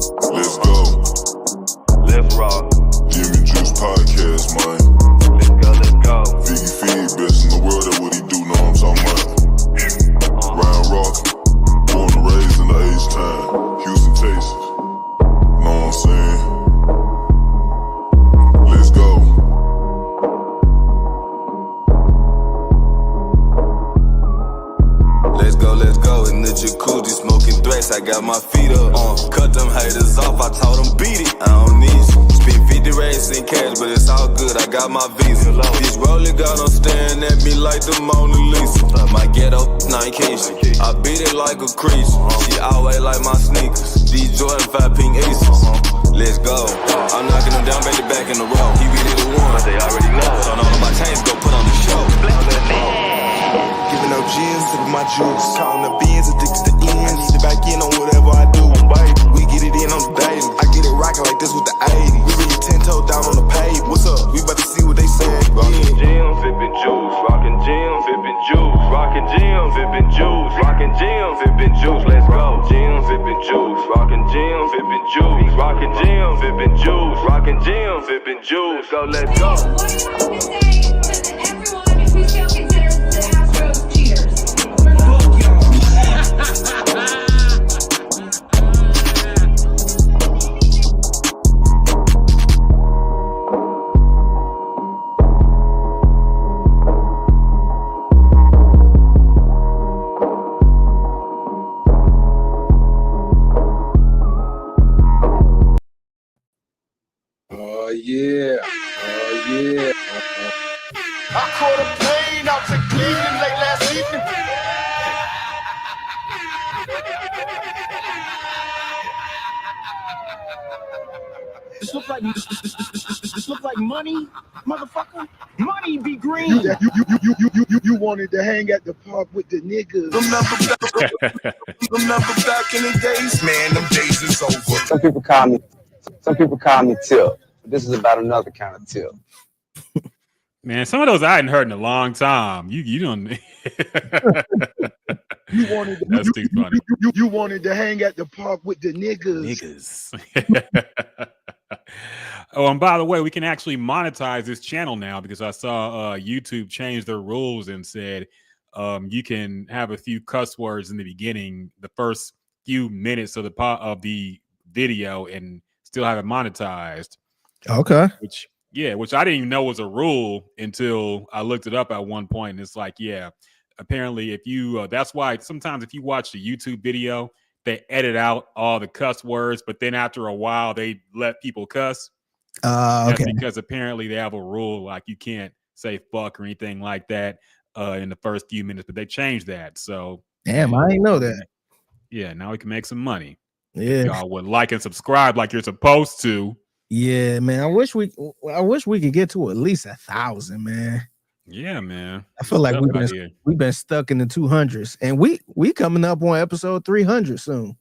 Let's go. Let's rock. Jimmy Juice Podcast, man. Let's go. Figgy, best in the world, that's what he do, know what I'm talking about. Ryan Rocket, born and raised in the H-Town, Houston, Texas. Know what I'm saying? Let's go. Let's go in the jacuzzi, smoking threats. I got my feet up. Cut them haters off, I told them beat it. I don't need you. Spend 50 racks in cash, but it's all good. I got my visa. This rolling got them staring at me like the Mona Lisa. My ghetto, vacation. I beat it like a creature. She always like my sneakers. These Jordan 5 pink aces. Let's go. I'm knocking them down, baby, back in the row. He really the one. They already know. So all of my chains go put on the show. Giving out gins, sipping my juice. Counting the beans, addicted to ends. Need to back in on whatever I do. We get it in on the daily. I get it rocking like this with the 80. We really 10 toes down on the pavement. What's up? We about to see what they saying. Rockin' gym, vippin' juice. Rockin' gym, vippin' juice. Rockin' gym, vippin' juice. Rockin' gym, vippin' juice. Let's go. Gym, vippin' juice. Rockin' gym, vippin' juice. Rockin' gym, vippin' juice. Rockin' gym, vippin' juice. Let's go. What do you have to say to everyone who still considers the Astros cheaters? Oh yeah. I caught a plane out to Cleveland late last evening. This look like money, motherfucker. Money be green. You wanted to hang at the park with the niggas. Remember back in the days, man, them days is over. Some people call me Tip. This is about another kind of Tip. Man, some of those I hadn't heard in a long time. You don't. That's too funny. You wanted to hang at the park with the niggas. Oh, and by the way, we can actually monetize this channel now because I saw YouTube change their rules and said you can have a few cuss words in the beginning, the first few minutes of the video, and still have it monetized. Okay. Which I didn't even know was a rule until I looked it up at one point, and it's like, yeah, apparently if you that's why sometimes if you watch the YouTube video, they edit out all the cuss words, but then after a while they let people cuss. Okay. That's because apparently they have a rule like you can't say fuck or anything like that in the first few minutes, but they changed that. So damn, I didn't know that. Yeah, now we can make some money. Yeah, y'all would like and subscribe like you're supposed to. Yeah, man. I wish we could get to at least 1,000, man. Yeah, man. I feel like we've been stuck in the 200s, and we coming up on episode 300 soon.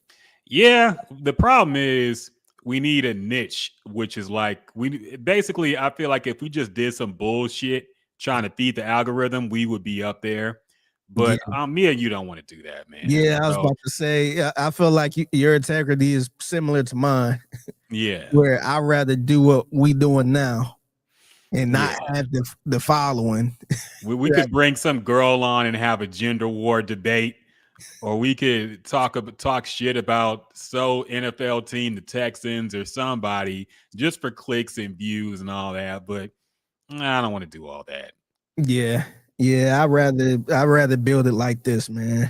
Yeah, the problem is we need a niche, which is like I feel like if we just did some bullshit trying to feed the algorithm, we would be up there. But me and you don't want to do that, man. Yeah, I was about to say, I feel like your integrity is similar to mine. Yeah. Where I'd rather do what we doing now and not have the following. We could bring some girl on and have a gender war debate, or we could talk shit about NFL team, the Texans, or somebody just for clicks and views and all that. But I don't want to do all that. Yeah. Yeah, I'd rather build it like this, man.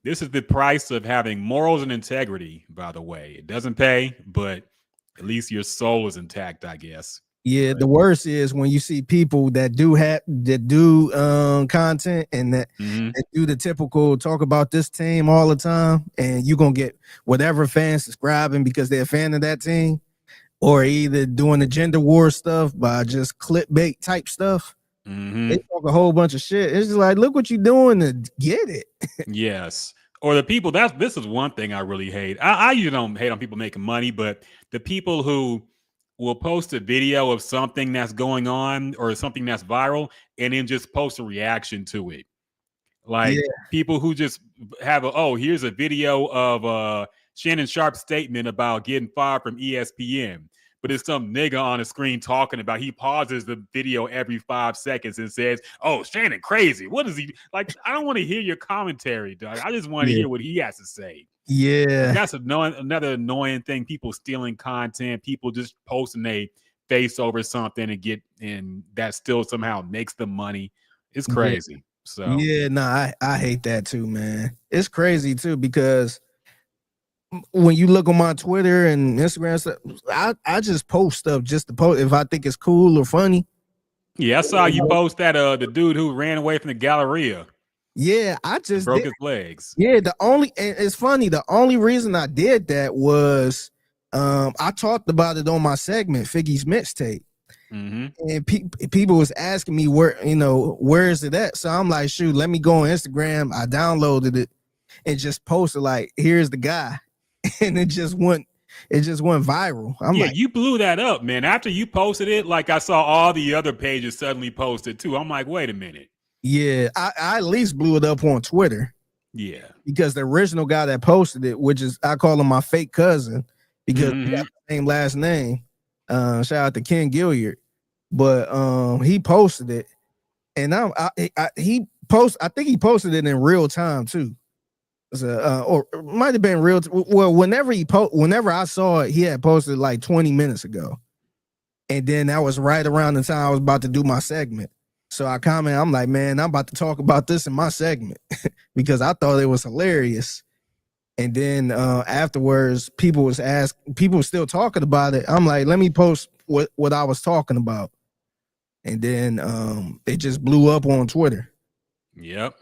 This is the price of having morals and integrity, by the way. It doesn't pay, but at least your soul is intact, I guess. Yeah, the worst is when you see people that do content and that do the typical talk about this team all the time, and you're gonna get whatever fans subscribing because they're a fan of that team, or either doing the gender war stuff by just clickbait type stuff. They talk a whole bunch of shit. It's just like, look what you're doing to get it. Yes. Or the people this is one thing I really hate. I usually don't hate on people making money, but the people who will post a video of something that's going on or something that's viral and then just post a reaction to it. Like people who just have here's a video of Shannon Sharpe's statement about getting fired from ESPN. But it's some nigga on the screen talking about, he pauses the video every 5 seconds and says, "Oh, Shannon crazy. What is he like?" I don't want to hear your commentary, dog. I just want to hear what he has to say. Yeah. That's another annoying thing. People stealing content, people just posting a face over something and that still somehow makes them money. It's crazy. So yeah, nah, I hate that too, man. It's crazy too, because when you look on my Twitter and Instagram stuff, I just post stuff just to post if I think it's cool or funny. Yeah, I saw you post that the dude who ran away from the Galleria. Yeah, I just broke his legs. Yeah, and it's funny. The only reason I did that was I talked about it on my segment, Figgy's mixtape. And people was asking me where is it at? So I'm like, shoot, let me go on Instagram. I downloaded it and just posted like, here's the guy. And it just went viral. I'm like, you blew that up, man. After you posted it, like I saw all the other pages suddenly posted too. I'm like, wait a minute. Yeah, I at least blew it up on Twitter. Yeah. Because the original guy that posted it, which is, I call him my fake cousin because we got the same last name. Shout out to Ken Gilliard. But he posted it, and I think he posted it in real time too. So, or it might have been real. Well, whenever I saw it, he had posted like 20 minutes ago, and then that was right around the time I was about to do my segment. So I comment, I'm like, man, I'm about to talk about this in my segment because I thought it was hilarious. And then afterwards, people were still talking about it. I'm like, let me post what I was talking about. And then it just blew up on Twitter. Yep.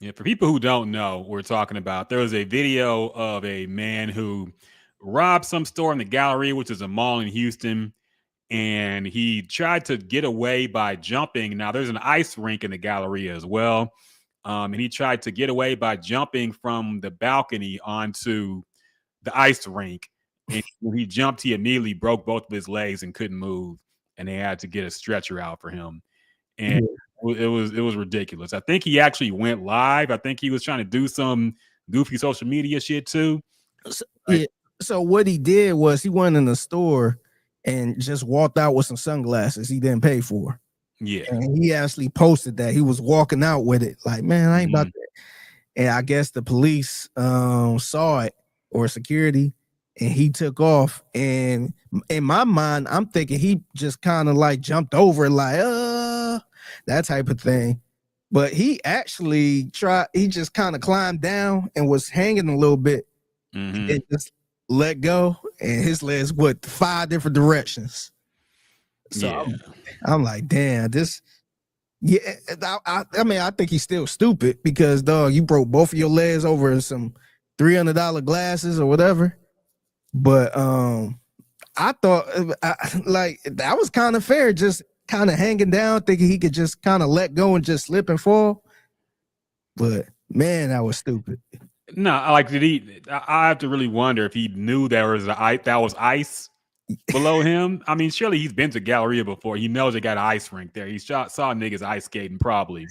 Yeah. For people who don't know what we're talking about, there was a video of a man who robbed some store in the Galleria, which is a mall in Houston. And he tried to get away by jumping. Now, there's an ice rink in the Galleria as well. And he tried to get away by jumping from the balcony onto the ice rink. And when he jumped, he immediately broke both of his legs and couldn't move. And they had to get a stretcher out for him. And it was ridiculous. I think he actually went live. I think he was trying to do some goofy social media shit too. So what he did was he went in the store and just walked out with some sunglasses he didn't pay for. Yeah. And he actually posted that. He was walking out with it. Like, man, I ain't about that. And I guess the police saw it, or security, and he took off. And in my mind, I'm thinking he just kind of like jumped over, like, that type of thing. But he actually he just kind of climbed down and was hanging a little bit and just let go. And his legs went 5 different directions. So I'm like, damn, this. Yeah, I mean, I think he's still stupid because, dog, you broke both of your legs over some $300 glasses or whatever. But I thought like that was kind of fair, just kind of hanging down, thinking he could just kind of let go and just slip and fall. But man, that was stupid. No, like I have to really wonder if he knew that was ice below him. I mean, surely he's been to Galleria before. He knows they got an ice rink there. He saw niggas ice skating probably.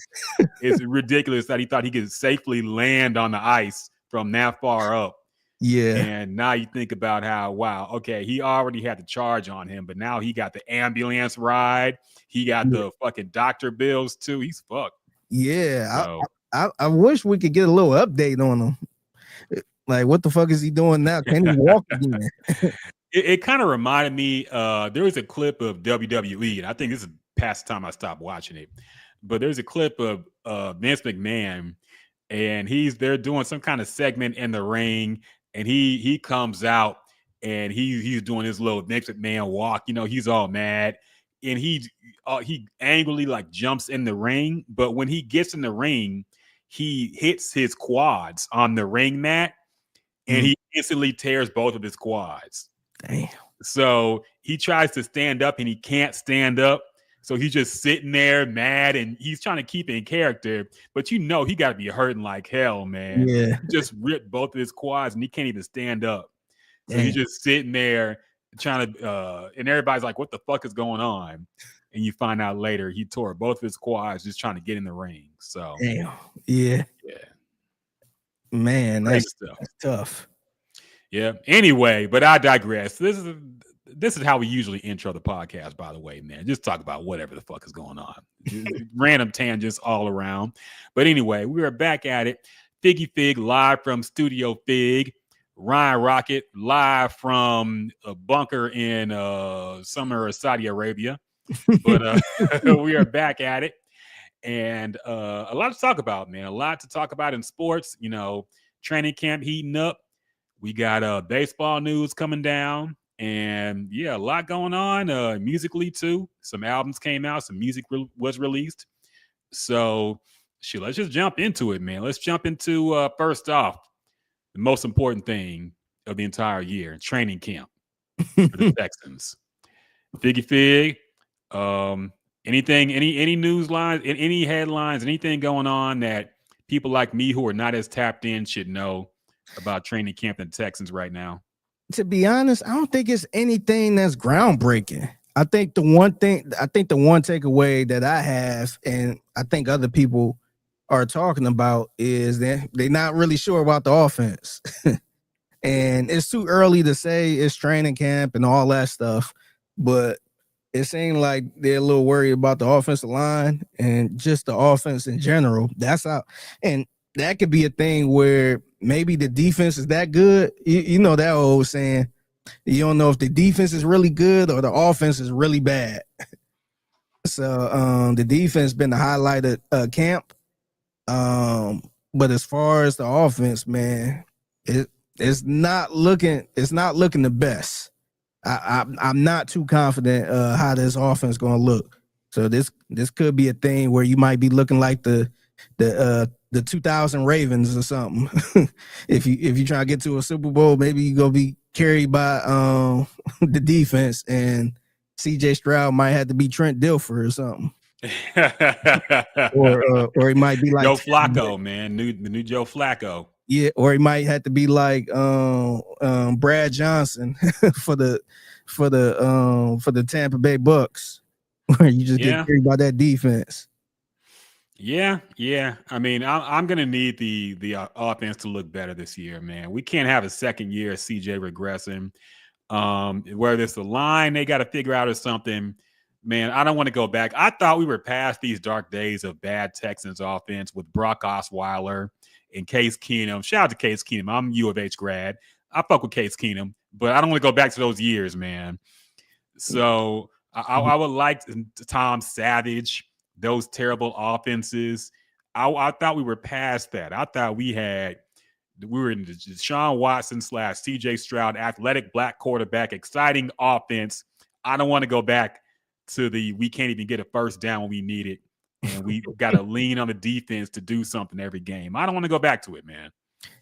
It's ridiculous that he thought he could safely land on the ice from that far up. Yeah. And now you think about how, wow, okay, he already had the charge on him, but now he got the ambulance ride. He got the fucking doctor bills too. He's fucked. Yeah. So, I wish we could get a little update on him. Like, what the fuck is he doing now? Can he walk again? It kind of reminded me, there was a clip of WWE, and I think this is past the time I stopped watching it, but there's a clip of Vince McMahon, and they're doing some kind of segment in the ring, and he comes out, and he's doing his little Vince McMahon walk. You know, he's all mad, and he angrily like jumps in the ring, but when he gets in the ring, he hits his quads on the ring mat, and he instantly tears both of his quads. Damn. So he tries to stand up and he can't stand up. So he's just sitting there mad, and he's trying to keep in character. But you know he got to be hurting like hell, man. Yeah. He just ripped both of his quads and he can't even stand up. So he's just sitting there trying to, and everybody's like, what the fuck is going on? And you find out later he tore both of his quads just trying to get in the ring. So damn. Yeah. Yeah. Man, that's tough. Yeah. Anyway, but I digress. This is how we usually intro the podcast, by the way, man. Just talk about whatever the fuck is going on. Random tangents all around. But anyway, we are back at it. Figgy Fig live from Studio Fig. Ryan Rocket live from a bunker in somewhere in Saudi Arabia. But we are back at it. And a lot to talk about, man. A lot to talk about in sports. You know, training camp heating up. We got baseball news coming down. And yeah, a lot going on musically too. Some albums came out, some music was released. So let's just jump into it, man. Let's jump into first off, the most important thing of the entire year, training camp for the Texans. Figgy Fig, any news lines, any headlines, anything going on that people like me who are not as tapped in should know about training camp in Texans right now? To be honest, I don't think it's anything that's groundbreaking. I think the one takeaway that I have, and I think other people are talking about, is that they're not really sure about the offense. And it's too early to say it's training camp and all that stuff, but it seemed like they're a little worried about the offensive line and just the offense in general. That's how, and that could be a thing where maybe the defense is that good. You know that old saying, you don't know if the defense is really good or the offense is really bad. So the defense been the highlight of camp. But as far as the offense, man, it's not looking the best. I'm not too confident how this offense is going to look. So this could be a thing where you might be looking like the 2000 Ravens or something. if you try to get to a Super Bowl, maybe you go be carried by the defense, and CJ Stroud might have to be Trent Dilfer or something. or he might be like Joe Flacco, man, the new Joe Flacco. Yeah, or he might have to be like Brad Johnson for the Tampa Bay Bucks, where you just get carried by that defense. Yeah. I mean, I'm gonna need the offense to look better this year, man. We can't have a second year of CJ regressing. Whether it's the line they got to figure out or something, man. I don't want to go back. I thought we were past these dark days of bad Texans offense with Brock Osweiler and Case Keenum. Shout out to Case Keenum. I'm U of H grad. I fuck with Case Keenum, but I don't want to go back to those years, man. So I would like Tom Savage. Those terrible offenses. I thought we were past that. I thought we were in the Deshaun Watson / CJ Stroud, athletic black quarterback, exciting offense. I don't want to go back to we can't even get a first down when we need it. And we got to lean on the defense to do something every game. I don't want to go back to it, man.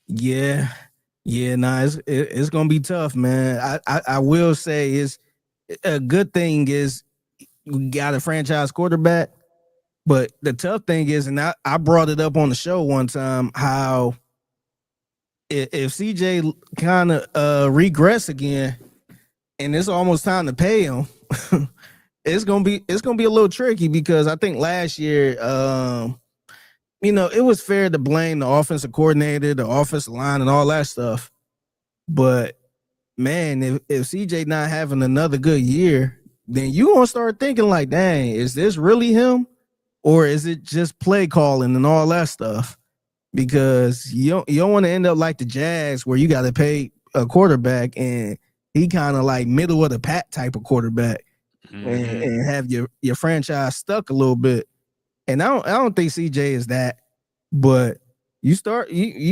Yeah. Nah, it's going to be tough, man. I will say is a good thing is we got a franchise quarterback. But the tough thing is, and I brought it up on the show one time, how if CJ kind of regress again, and it's almost time to pay him, it's gonna be a little tricky, because I think last year, it was fair to blame the offensive coordinator, the offensive line, and all that stuff. But man, if CJ not having another good year, then you gonna start thinking like, dang, is this really him? Or is it just play calling and all that stuff? Because you don't want to end up like the Jags, where you got to pay a quarterback and he kind of like middle of the pack type of quarterback, and have your franchise stuck a little bit. And I don't think CJ is that, but you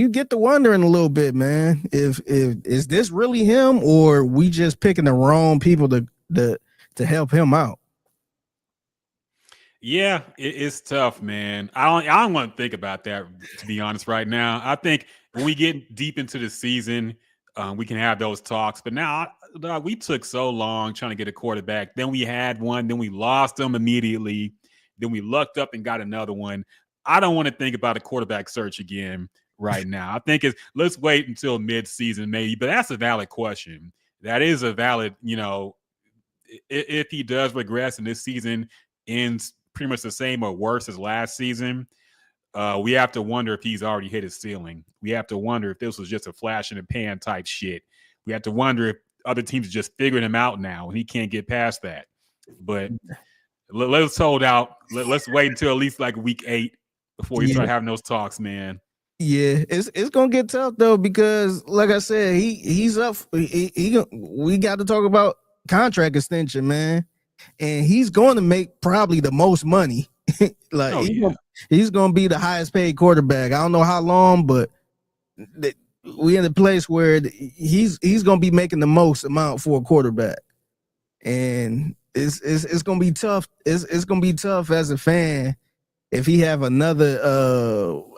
get to wondering a little bit, man, if is this really him, or we just picking the wrong people to help him out. Yeah, it's tough, man. I don't want to think about that, to be honest, right now. I think when we get deep into the season, we can have those talks. But now we took so long trying to get a quarterback. Then we had one. Then we lost them immediately. Then we lucked up and got another one. I don't want to think about a quarterback search again right now. I think let's wait until mid-season maybe. But that's a valid question. That is a valid, if he does regress and this season ends pretty much the same or worse as last season, we have to wonder if he's already hit his ceiling. We have to wonder if this was just a flash in the pan type shit, we have to wonder if other teams are just figuring him out now and he can't get past that. But let's hold out. Let's wait until at least like week 8 before you start having those talks, man. Yeah, it's gonna get tough though, because like I said, he's up. We got to talk about contract extension, man, and he's going to make probably the most money. He's gonna be the highest paid quarterback. I don't know how long, but we in a place where he's gonna be making the most amount for a quarterback, and it's gonna be tough. It's gonna be tough as a fan if he have another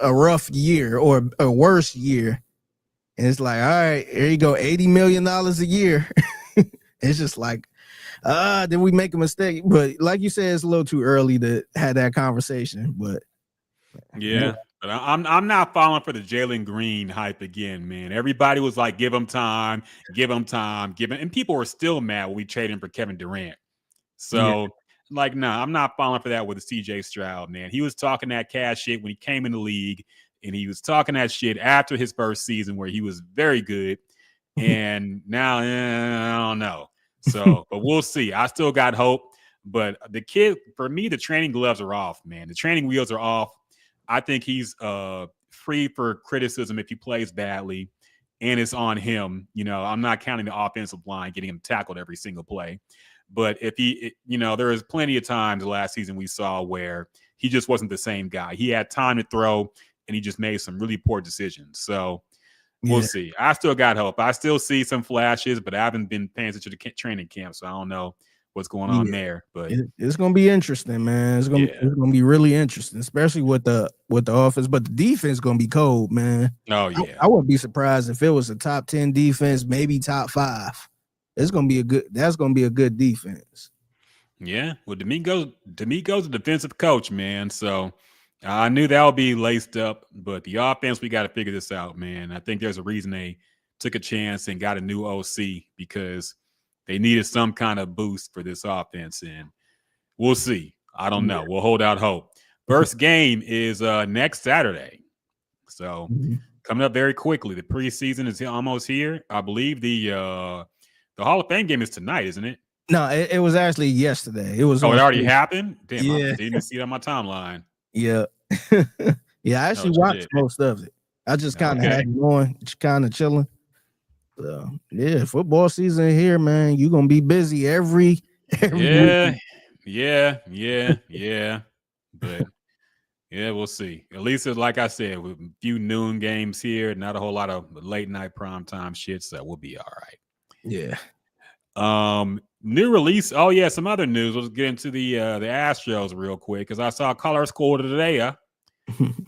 a rough year or a worse year. And it's like, all right, here you go, $80 million a year. It's just like, did we make a mistake? But like you said, it's a little too early to have that conversation. But yeah. But I'm not falling for the Jalen Green hype again, man. Everybody was like, give him time, and people were still mad when we traded him for Kevin Durant. So like, nah, I'm not falling for that with the CJ Stroud, man. He was talking that cash shit when he came in the league, and he was talking that shit after his first season where he was very good. And now, I don't know. So, but we'll see. I still got hope. But the kid, for me, the training gloves are off, man. The training wheels are off. I think he's free for criticism if he plays badly, and it's on him. You know, I'm not counting the offensive line getting him tackled every single play. But if there was plenty of times last season we saw where he just wasn't the same guy. He had time to throw, and he just made some really poor decisions. So we'll see. I still got hope. I still see some flashes, but I haven't been paying attention to training camp, so I don't know what's going on there. But it's going to be interesting, man. It's going to be really interesting, especially with the offense. But the defense is going to be cold, man. Oh yeah, I wouldn't be surprised if it was a top 10 defense, maybe top 5. That's going to be a good defense. Yeah. Well, D'Amico's a defensive coach, man. So I knew that would be laced up, but the offense, we got to figure this out, man. I think there's a reason they took a chance and got a new OC, because they needed some kind of boost for this offense, and we'll see. I don't know. We'll hold out hope. First game is next Saturday. So coming up very quickly. The preseason is almost here. I believe the Hall of Fame game is tonight, isn't it? No, it was actually yesterday. It was. Oh, it already happened? Damn, yeah. I didn't see it on my timeline. Yeah. Yeah, I actually watched most of it. I just kind of had it on, kind of chilling. So, yeah, football season here, man. You're going to be busy every yeah. But yeah, we'll see. At least, like I said, with a few noon games here, not a whole lot of late night primetime shit, so we'll be all right. Yeah. New release. Oh yeah, some other news. Let's get into the Astros real quick, because I saw Color School today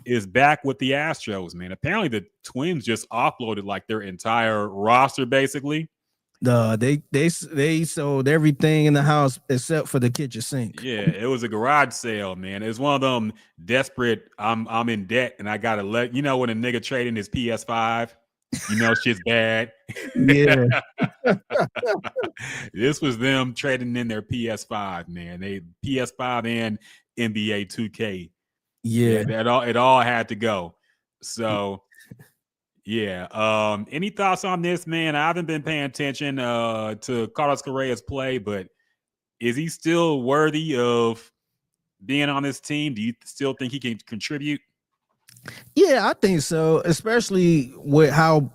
is back with the Astros, man. Apparently the Twins just offloaded like their entire roster, basically. They sold everything in the house except for the kitchen sink. Yeah, it was a garage sale, man. It was one of them desperate. I'm in debt and I gotta let when a nigga trading his PS5. Shit's bad. Yeah. This was them trading in their PS5, man. They PS5 and NBA 2K. Yeah. It all had to go. So yeah. Any thoughts on this, man? I haven't been paying attention to Carlos Correa's play, but is he still worthy of being on this team? Do you still think he can contribute? Yeah, I think so, especially with how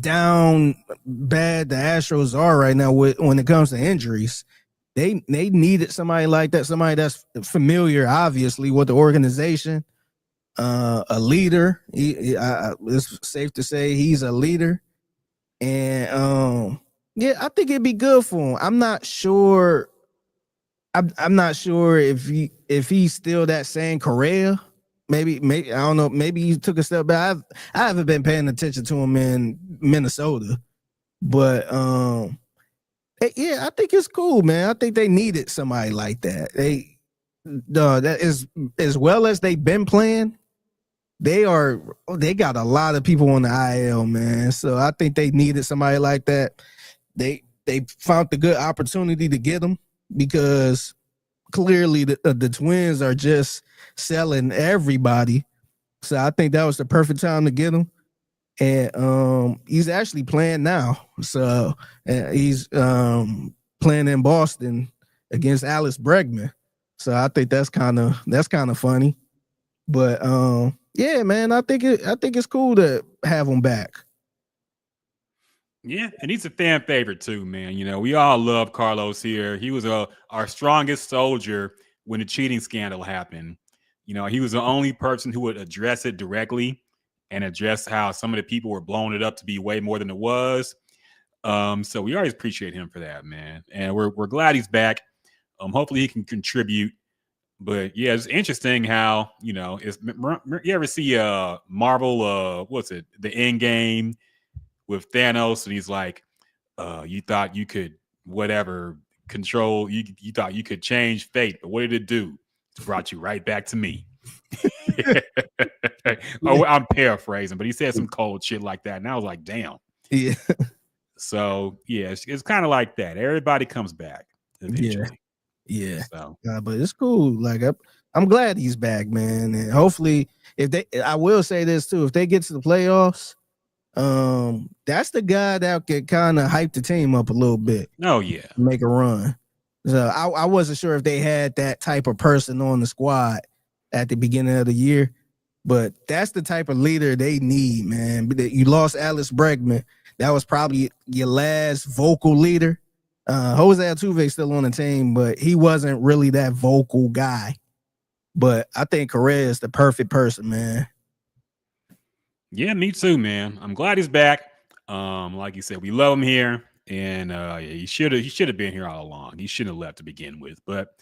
down bad the Astros are right now when it comes to injuries. They needed somebody like that, somebody that's familiar, obviously, with the organization, a leader. It's safe to say he's a leader. And, I think it'd be good for him. I'm not sure. I'm not sure if he's still that same Correa. Maybe I don't know. Maybe he took a step back. I haven't been paying attention to him in Minnesota, but I think it's cool, man. I think they needed somebody like that. That is, as well as they've been playing, they got a lot of people on the IL, man. So I think they needed somebody like that. They found the good opportunity to get them, because clearly the Twins are just selling everybody. So I think that was the perfect time to get them. and he's actually playing now. So he's playing in Boston against Alex Bregman. So I think that's kind of funny. But yeah, man, I think it's cool to have him back. Yeah, and he's a fan favorite too, man. You know, we all love Carlos here. He was our strongest soldier when the cheating scandal happened. You know, he was the only person who would address it directly and address how some of the people were blowing it up to be way more than it was. So we always appreciate him for that, man. And we're glad he's back. Hopefully he can contribute. But yeah, it's interesting how, you know, you ever see Marvel what's it, the End Game with Thanos, and he's like, you thought you could whatever control, you thought you could change fate, but what did it do? It brought you right back to me. Oh, I'm paraphrasing, but he said some cold shit like that, and I was like, damn. Yeah. So yeah, it's kind of like that. Everybody comes back eventually. Yeah. So but it's cool. Like I'm glad he's back, man. And hopefully, I will say this too, if they get to the playoffs, that's the guy that could kind of hype the team up a little bit. Oh yeah, make a run. So I wasn't sure if they had that type of person on the squad at the beginning of the year, but that's the type of leader they need, man. You lost Alex Bregman. That was probably your last vocal leader. Jose Altuve still on the team, but he wasn't really that vocal guy. But I think Correa is the perfect person, man. Yeah, me too, man. I'm glad he's back. Like you said, we love him here, and he should have been here all along. He shouldn't have left to begin with, but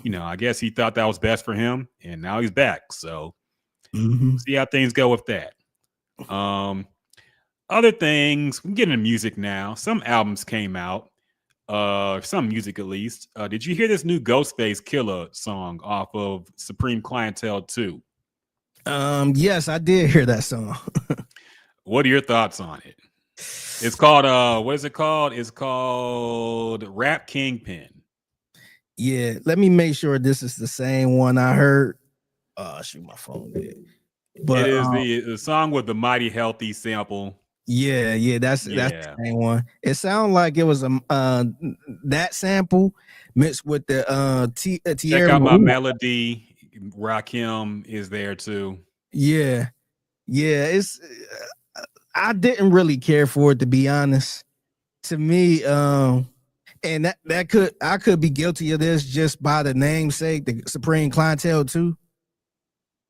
you know, I guess he thought that was best for him, and now he's back. So see how things go with that. Other things, we get into music now. Some albums came out. Some music at least. Did you hear this new Ghostface Killer song off of Supreme Clientele 2? Yes, I did hear that song. What are your thoughts on it? It's called what is it called? It's called Rap Kingpin. Yeah, let me make sure this is the same one I heard. Shoot, my phone did. But it is the song with the Mighty Healthy sample. Yeah, that's the same one. It sounded like it was that sample mixed with the Check out my melody. Rakim is there too. Yeah, it's I didn't really care for it, to be honest. To me, and I could be guilty of this just by the namesake, the Supreme Clientele 2.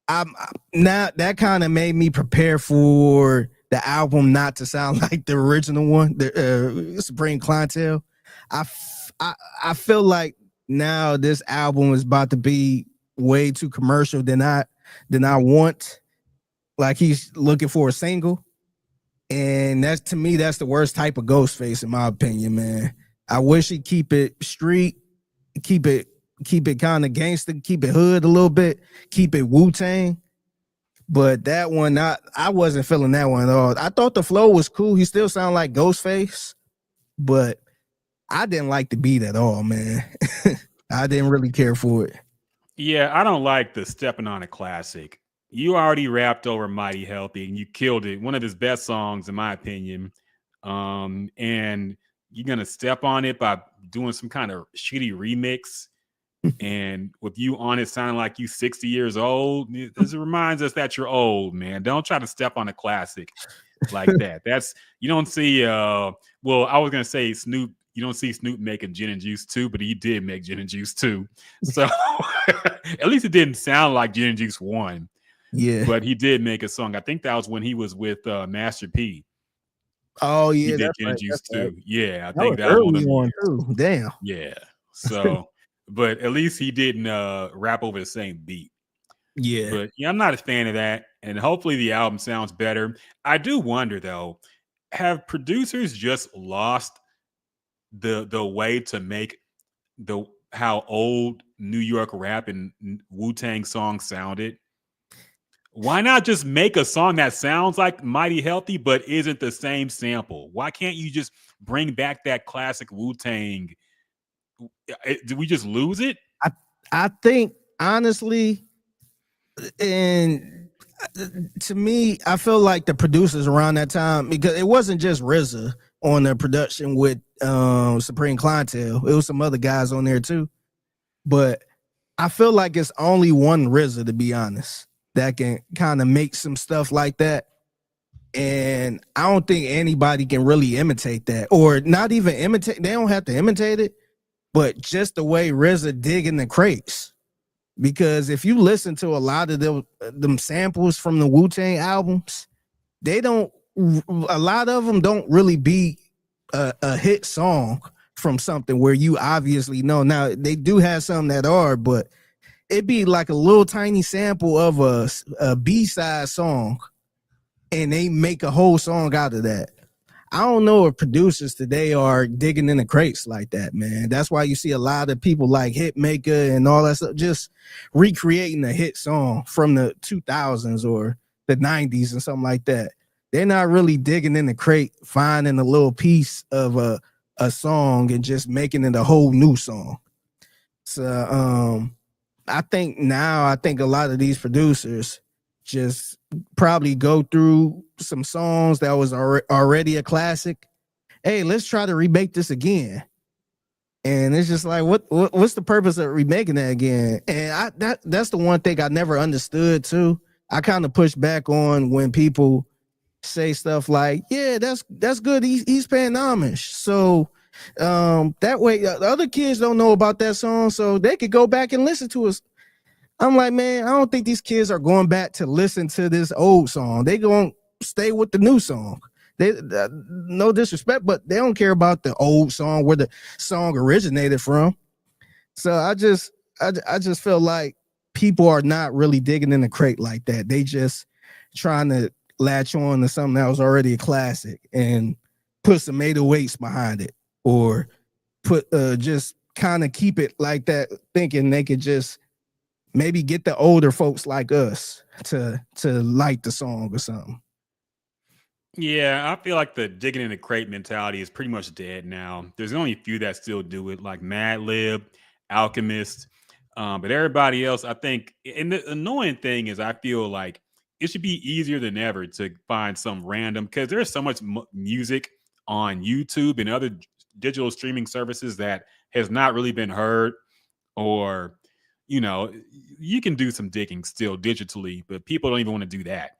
I'm now that kind of made me prepare for the album not to sound like the original one, the Supreme Clientele. I feel like now this album is about to be way too commercial than I want. Like he's looking for a single, and that's, to me, that's the worst type of Ghostface in my opinion, man. I wish he'd keep it street, keep it kind of gangster, keep it hood a little bit, keep it Wu-Tang. But that one, I wasn't feeling that one at all. I thought the flow was cool. He still sounded like Ghostface, but I didn't like the beat at all, man. I didn't really care for it. Yeah, I don't like the stepping on a classic. You already rapped over Mighty Healthy and you killed it. One of his best songs, in my opinion. And you're going to step on it by doing some kind of shitty remix. And with you on it sounding like you 60 years old, this reminds us that you're old, man. Don't try to step on a classic like that. That's, you don't see well, I was gonna say Snoop, you don't see Snoop making Gin and Juice 2, but he did make Gin and Juice 2. So at least it didn't sound like Gin and Juice 1. Yeah. But he did make a song. I think that was when he was with Master P. Oh yeah, he did that's Gin right, and Juice 2. right. Yeah, I That think was that was one early of one them. too. Damn. Yeah. So but at least he didn't rap over the same beat. Yeah. But yeah, I'm not a fan of that. And hopefully the album sounds better. I do wonder though, have producers just lost the way to make how old New York rap and Wu-Tang songs sounded? Why not just make a song that sounds like Mighty Healthy but isn't the same sample? Why can't you just bring back that classic Wu-Tang? Did we just lose it? I think honestly, and to me, I feel like the producers around that time, because it wasn't just RZA on the production with Supreme Clientele. It was some other guys on there too. But I feel like it's only one RZA, to be honest, that can kind of make some stuff like that. And I don't think anybody can really imitate that, or not even imitate. They don't have to imitate it, but just the way RZA dig in the crates. Because if you listen to a lot of them samples from the Wu-Tang albums, a lot of them don't really be a hit song from something where you obviously know. Now, they do have some that are, but it'd be like a little tiny sample of a B-side song, and they make a whole song out of that. I don't know if producers today are digging in the crates like that, man. That's why you see a lot of people like Hitmaker and all that stuff just recreating a hit song from the 2000s or the 90s and something like that. They're not really digging in the crate, finding a little piece of a song and just making it a whole new song. So I think a lot of these producers just probably go through some songs that was already a classic. Hey, let's try to remake this again. And it's just like, what's the purpose of remaking that again? And that's the one thing I never understood too. I kind of push back on when people say stuff like, yeah, that's good. He's paying homage. So that way the other kids don't know about that song, so they could go back and listen to us. I'm like, man, I don't think these kids are going back to listen to this old song. They gonna stay with the new song. They no disrespect, but they don't care about the old song where the song originated from. So I just feel like people are not really digging in the crate like that. They just trying to latch on to something that was already a classic and put some 808s behind it, or put just kind of keep it like that, thinking they could just maybe get the older folks like us to like the song or something. Yeah, I feel like the digging in the crate mentality is pretty much dead now. There's only a few that still do it, like Madlib, Alchemist, but everybody else, I think. And the annoying thing is, I feel like it should be easier than ever to find some random, because there's so much music on YouTube and other digital streaming services that has not really been heard, or you can do some digging still digitally, but people don't even want to do that.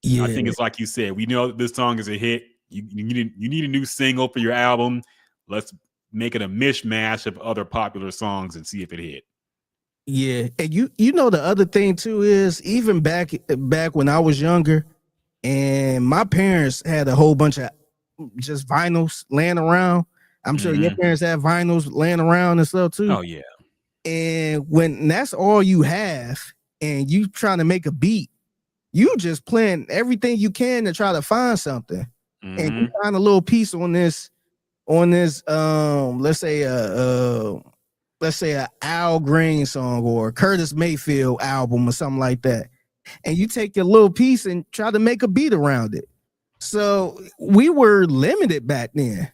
Yeah. I think it's like you said, we know this song is a hit. You need a new single for your album. Let's make it a mishmash of other popular songs and see if it hit. Yeah, and you know the other thing too is, even back when I was younger, and my parents had a whole bunch of just vinyls laying around. I'm sure your parents had vinyls laying around and stuff too. Oh yeah. And when that's all you have, and you trying to make a beat, you just playing everything you can to try to find something, and you find a little piece on this, let's say a Al Green song or Curtis Mayfield album or something like that, and you take your little piece and try to make a beat around it. So we were limited back then.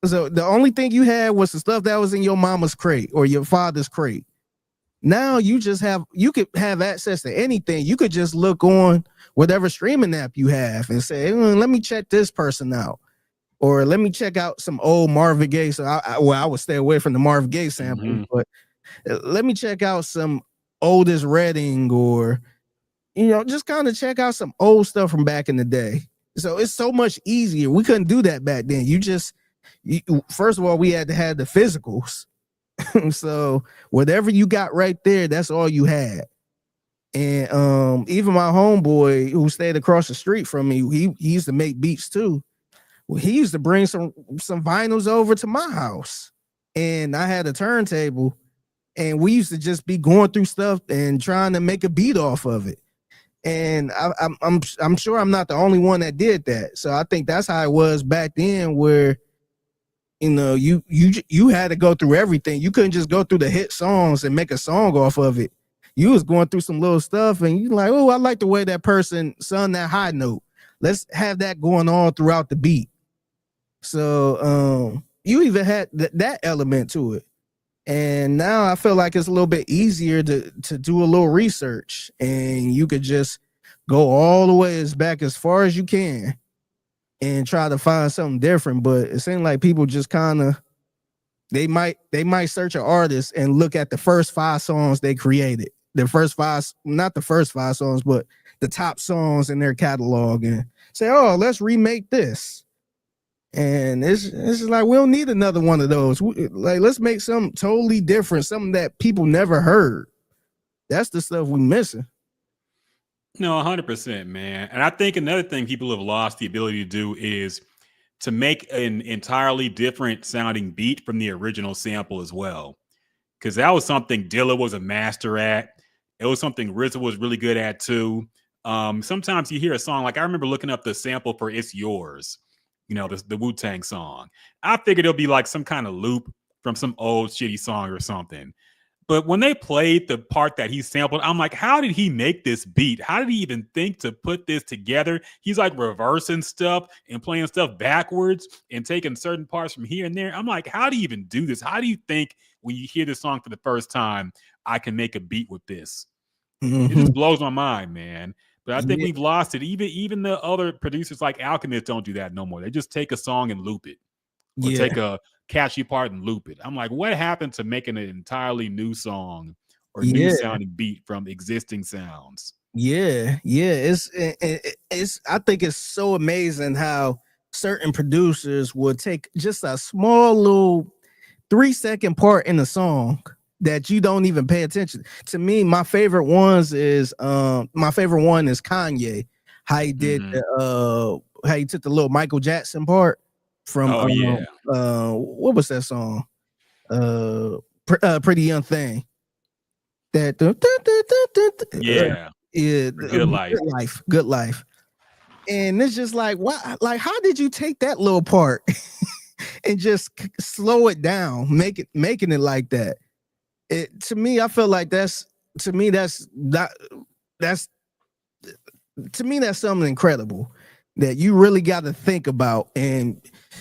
So the only thing you had was the stuff that was in your mama's crate or your father's crate. Now you could have access to anything. You could just look on whatever streaming app you have and say, let me check this person out, or let me check out some old Marvin Gaye. So I would stay away from the Marvin Gaye sample, but let me check out some Otis Redding, or just kind of check out some old stuff from back in the day. So it's so much easier. We couldn't do that back then. First of all, we had to have the physicals. So whatever you got right there, that's all you had. And even my homeboy who stayed across the street from me, he used to make beats too. Well, he used to bring some vinyls over to my house, and I had a turntable, and we used to just be going through stuff and trying to make a beat off of it. And I'm sure I'm not the only one that did that. So I think that's how it was back then, where you had to go through everything. You couldn't just go through the hit songs and make a song off of it. You was going through some little stuff, and you like, oh, I like the way that person sung that high note. Let's have that going on throughout the beat. So you even had that element to it. And now I feel like it's a little bit easier to do a little research, and you could just Go all the way as back as far as you can and try to find something different. But it seems like people just kind of they might search an artist and look at the first 5 songs they created. The first 5, not the first 5 songs, but the top songs in their catalog, and say, "Oh, let's remake this." And it's like we don't need another one of those. Like, let's make something totally different, something that people never heard. That's the stuff we're missing. No, 100%, man. And I think another thing people have lost the ability to do is to make an entirely different sounding beat from the original sample as well. Because that was something Dilla was a master at. It was something RZA was really good at too. Sometimes you hear a song, like I remember looking up the sample for It's Yours, the Wu-Tang song. I figured it'll be like some kind of loop from some old shitty song or something. But when they played the part that he sampled, I'm like, how did he make this beat? How did he even think to put this together? He's like reversing stuff and playing stuff backwards and taking certain parts from here and there. I'm like, how do you even do this? How do you think when you hear this song for the first time, I can make a beat with this? It just blows my mind, man. But I think we've lost it. Even the other producers like Alchemist don't do that no more. They just take a song and loop it. Or take a catchy part and loop it. I'm like, what happened to making an entirely new song or new sounding beat from existing sounds? It's I think it's so amazing how certain producers would take just a small little 3-second part in the song that you don't even pay attention to. Me, my favorite one is Kanye. How he did how he took the little Michael Jackson part from what was that song? Pretty Young Thing. That Good Life. And it's just like, what? Like, how did you take that little part and just slow it down, making it like that? To me, I feel like that's something incredible that you really got to think about and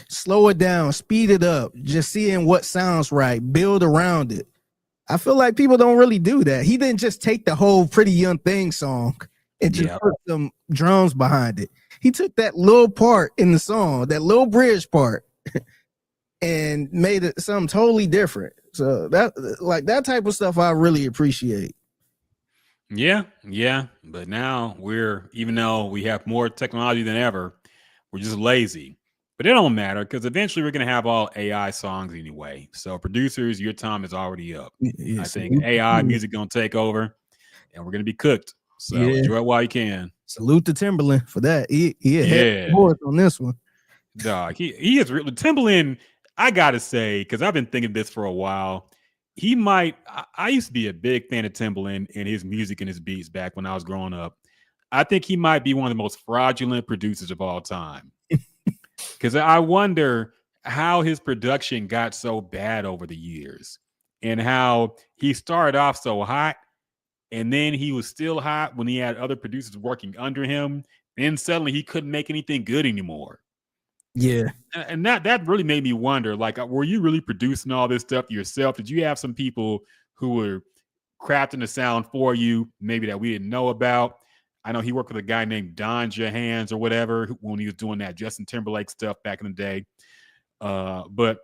slow it down, speed it up, just seeing what sounds right, build around it. I feel like people don't really do that. He didn't just take the whole Pretty Young Thing song and just put some drums behind it. He took that little part in the song, that little bridge part, and made it something totally different. So that type of stuff I really appreciate. Yeah. But now even though we have more technology than ever, we're just lazy. But it don't matter because eventually we're going to have all AI songs anyway. So producers, your time is already up. I think AI music going to take over and we're going to be cooked. So enjoy it while you can. Salute to Timberland for that. He had on this one. Dog, he is really Timberland. I got to say, because I've been thinking this for a while, he might. I used to be a big fan of Timberland and his music and his beats back when I was growing up. I think he might be one of the most fraudulent producers of all time. Because I wonder how his production got so bad over the years and how he started off so hot and then he was still hot when he had other producers working under him. Then suddenly he couldn't make anything good anymore. Yeah. And that really made me wonder, like, were you really producing all this stuff yourself? Did you have some people who were crafting the sound for you, maybe that we didn't know about? I know he worked with a guy named Don Johans or whatever when he was doing that Justin Timberlake stuff back in the day. But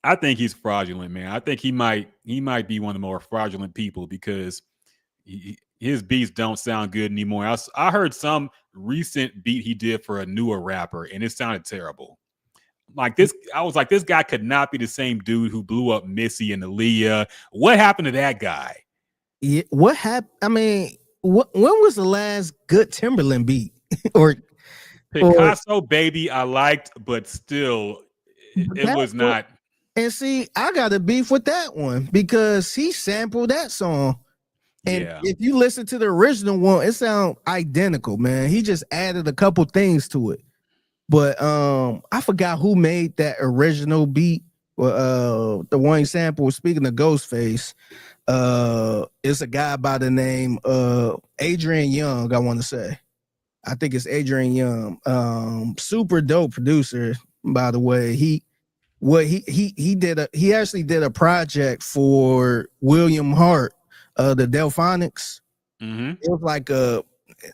I think he's fraudulent, man. I think he might be one of the more fraudulent people because his beats don't sound good anymore. I heard some recent beat he did for a newer rapper, and it sounded terrible. Like this, I was like, this guy could not be the same dude who blew up Missy and Aaliyah. What happened to that guy? Yeah, what happened? I mean, when was the last good Timberland beat? or Picasso, baby, I liked, but still, it was not. And see, I got a beef with that one because he sampled that song. And if you listen to the original one, it sounds identical, man. He just added a couple things to it. But I forgot who made that original beat. The one sample, speaking of Ghostface, it's a guy by the name Adrian Young, I want to say. I think it's Adrian Young. Super dope producer, by the way. He actually did a project for William Hart, the Delphonics. Mm-hmm. It was like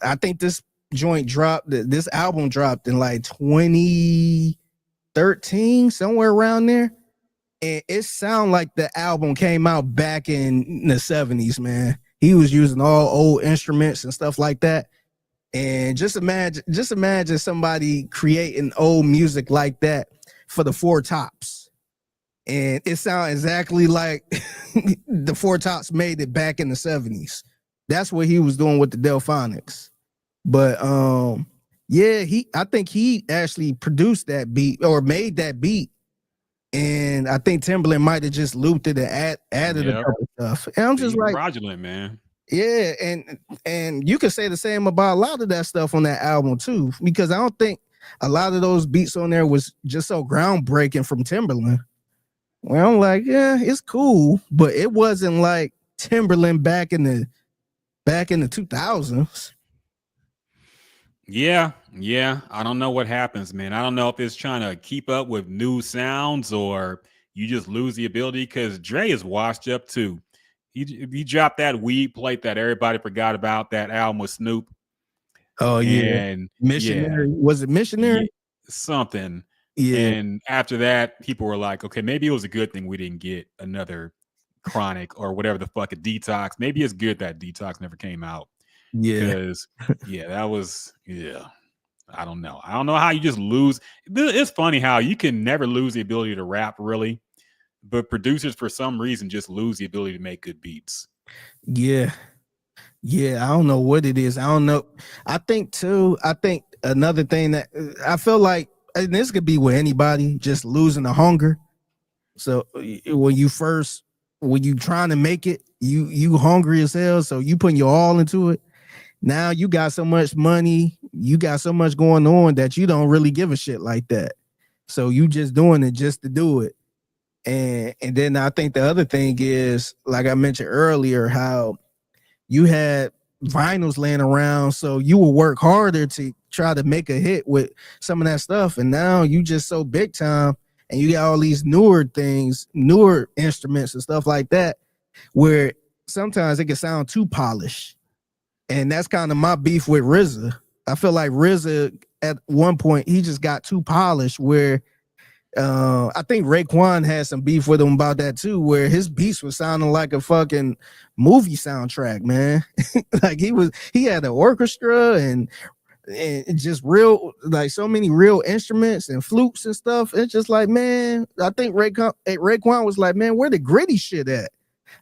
I think this joint dropped. This album dropped in like 2013, somewhere around there. And it sounded like the album came out back in the 70s, man. He was using all old instruments and stuff like that. And just imagine somebody creating old music like that for the Four Tops. And it sounds exactly like the Four Tops made it back in the 70s. That's what he was doing with the Delphonics. But yeah, I think he actually produced that beat or made that beat. And I think Timbaland might have just looped it and added a couple stuff. And I'm just like fraudulent, man. Yeah, and you can say the same about a lot of that stuff on that album too, because I don't think a lot of those beats on there was just so groundbreaking from Timbaland. Well, I'm like, yeah, it's cool, but it wasn't like Timbaland back in the 2000s. Yeah. I don't know what happens, man. I don't know if it's trying to keep up with new sounds or you just lose the ability, because Dre is washed up too. He dropped that weed plate that everybody forgot about, that album with Snoop. Oh yeah, and Missionary. Was it Missionary? Yeah, something. Yeah. And after that, people were like, okay, maybe it was a good thing we didn't get another Chronic or whatever the fuck, a Detox. Maybe it's good that Detox never came out. Yeah. Because that was I don't know how you just lose. It's funny how you can never lose the ability to rap, really, but producers for some reason just lose the ability to make good beats. Yeah, I don't know what it is. I don't know. I think another thing that I feel like, and this could be with anybody, just losing the hunger. So when you trying to make it, you hungry as hell, so you putting your all into it. Now you got so much money, you got so much going on that you don't really give a shit like that. So you just doing it just to do it. And then I think the other thing is, like I mentioned earlier, how you had vinyls laying around, so you will work harder to try to make a hit with some of that stuff. And now you just so big time, and you got all these newer things, newer instruments and stuff like that, where sometimes it can sound too polished. And that's kind of my beef with RZA. I feel like RZA at one point, he just got too polished, where I think Raekwon had some beef with him about that too, where his beats was sounding like a fucking movie soundtrack, man. Like he had an orchestra and just real, like so many real instruments and flutes and stuff. It's just like, man, I think Raekwon was like, man, where the gritty shit at?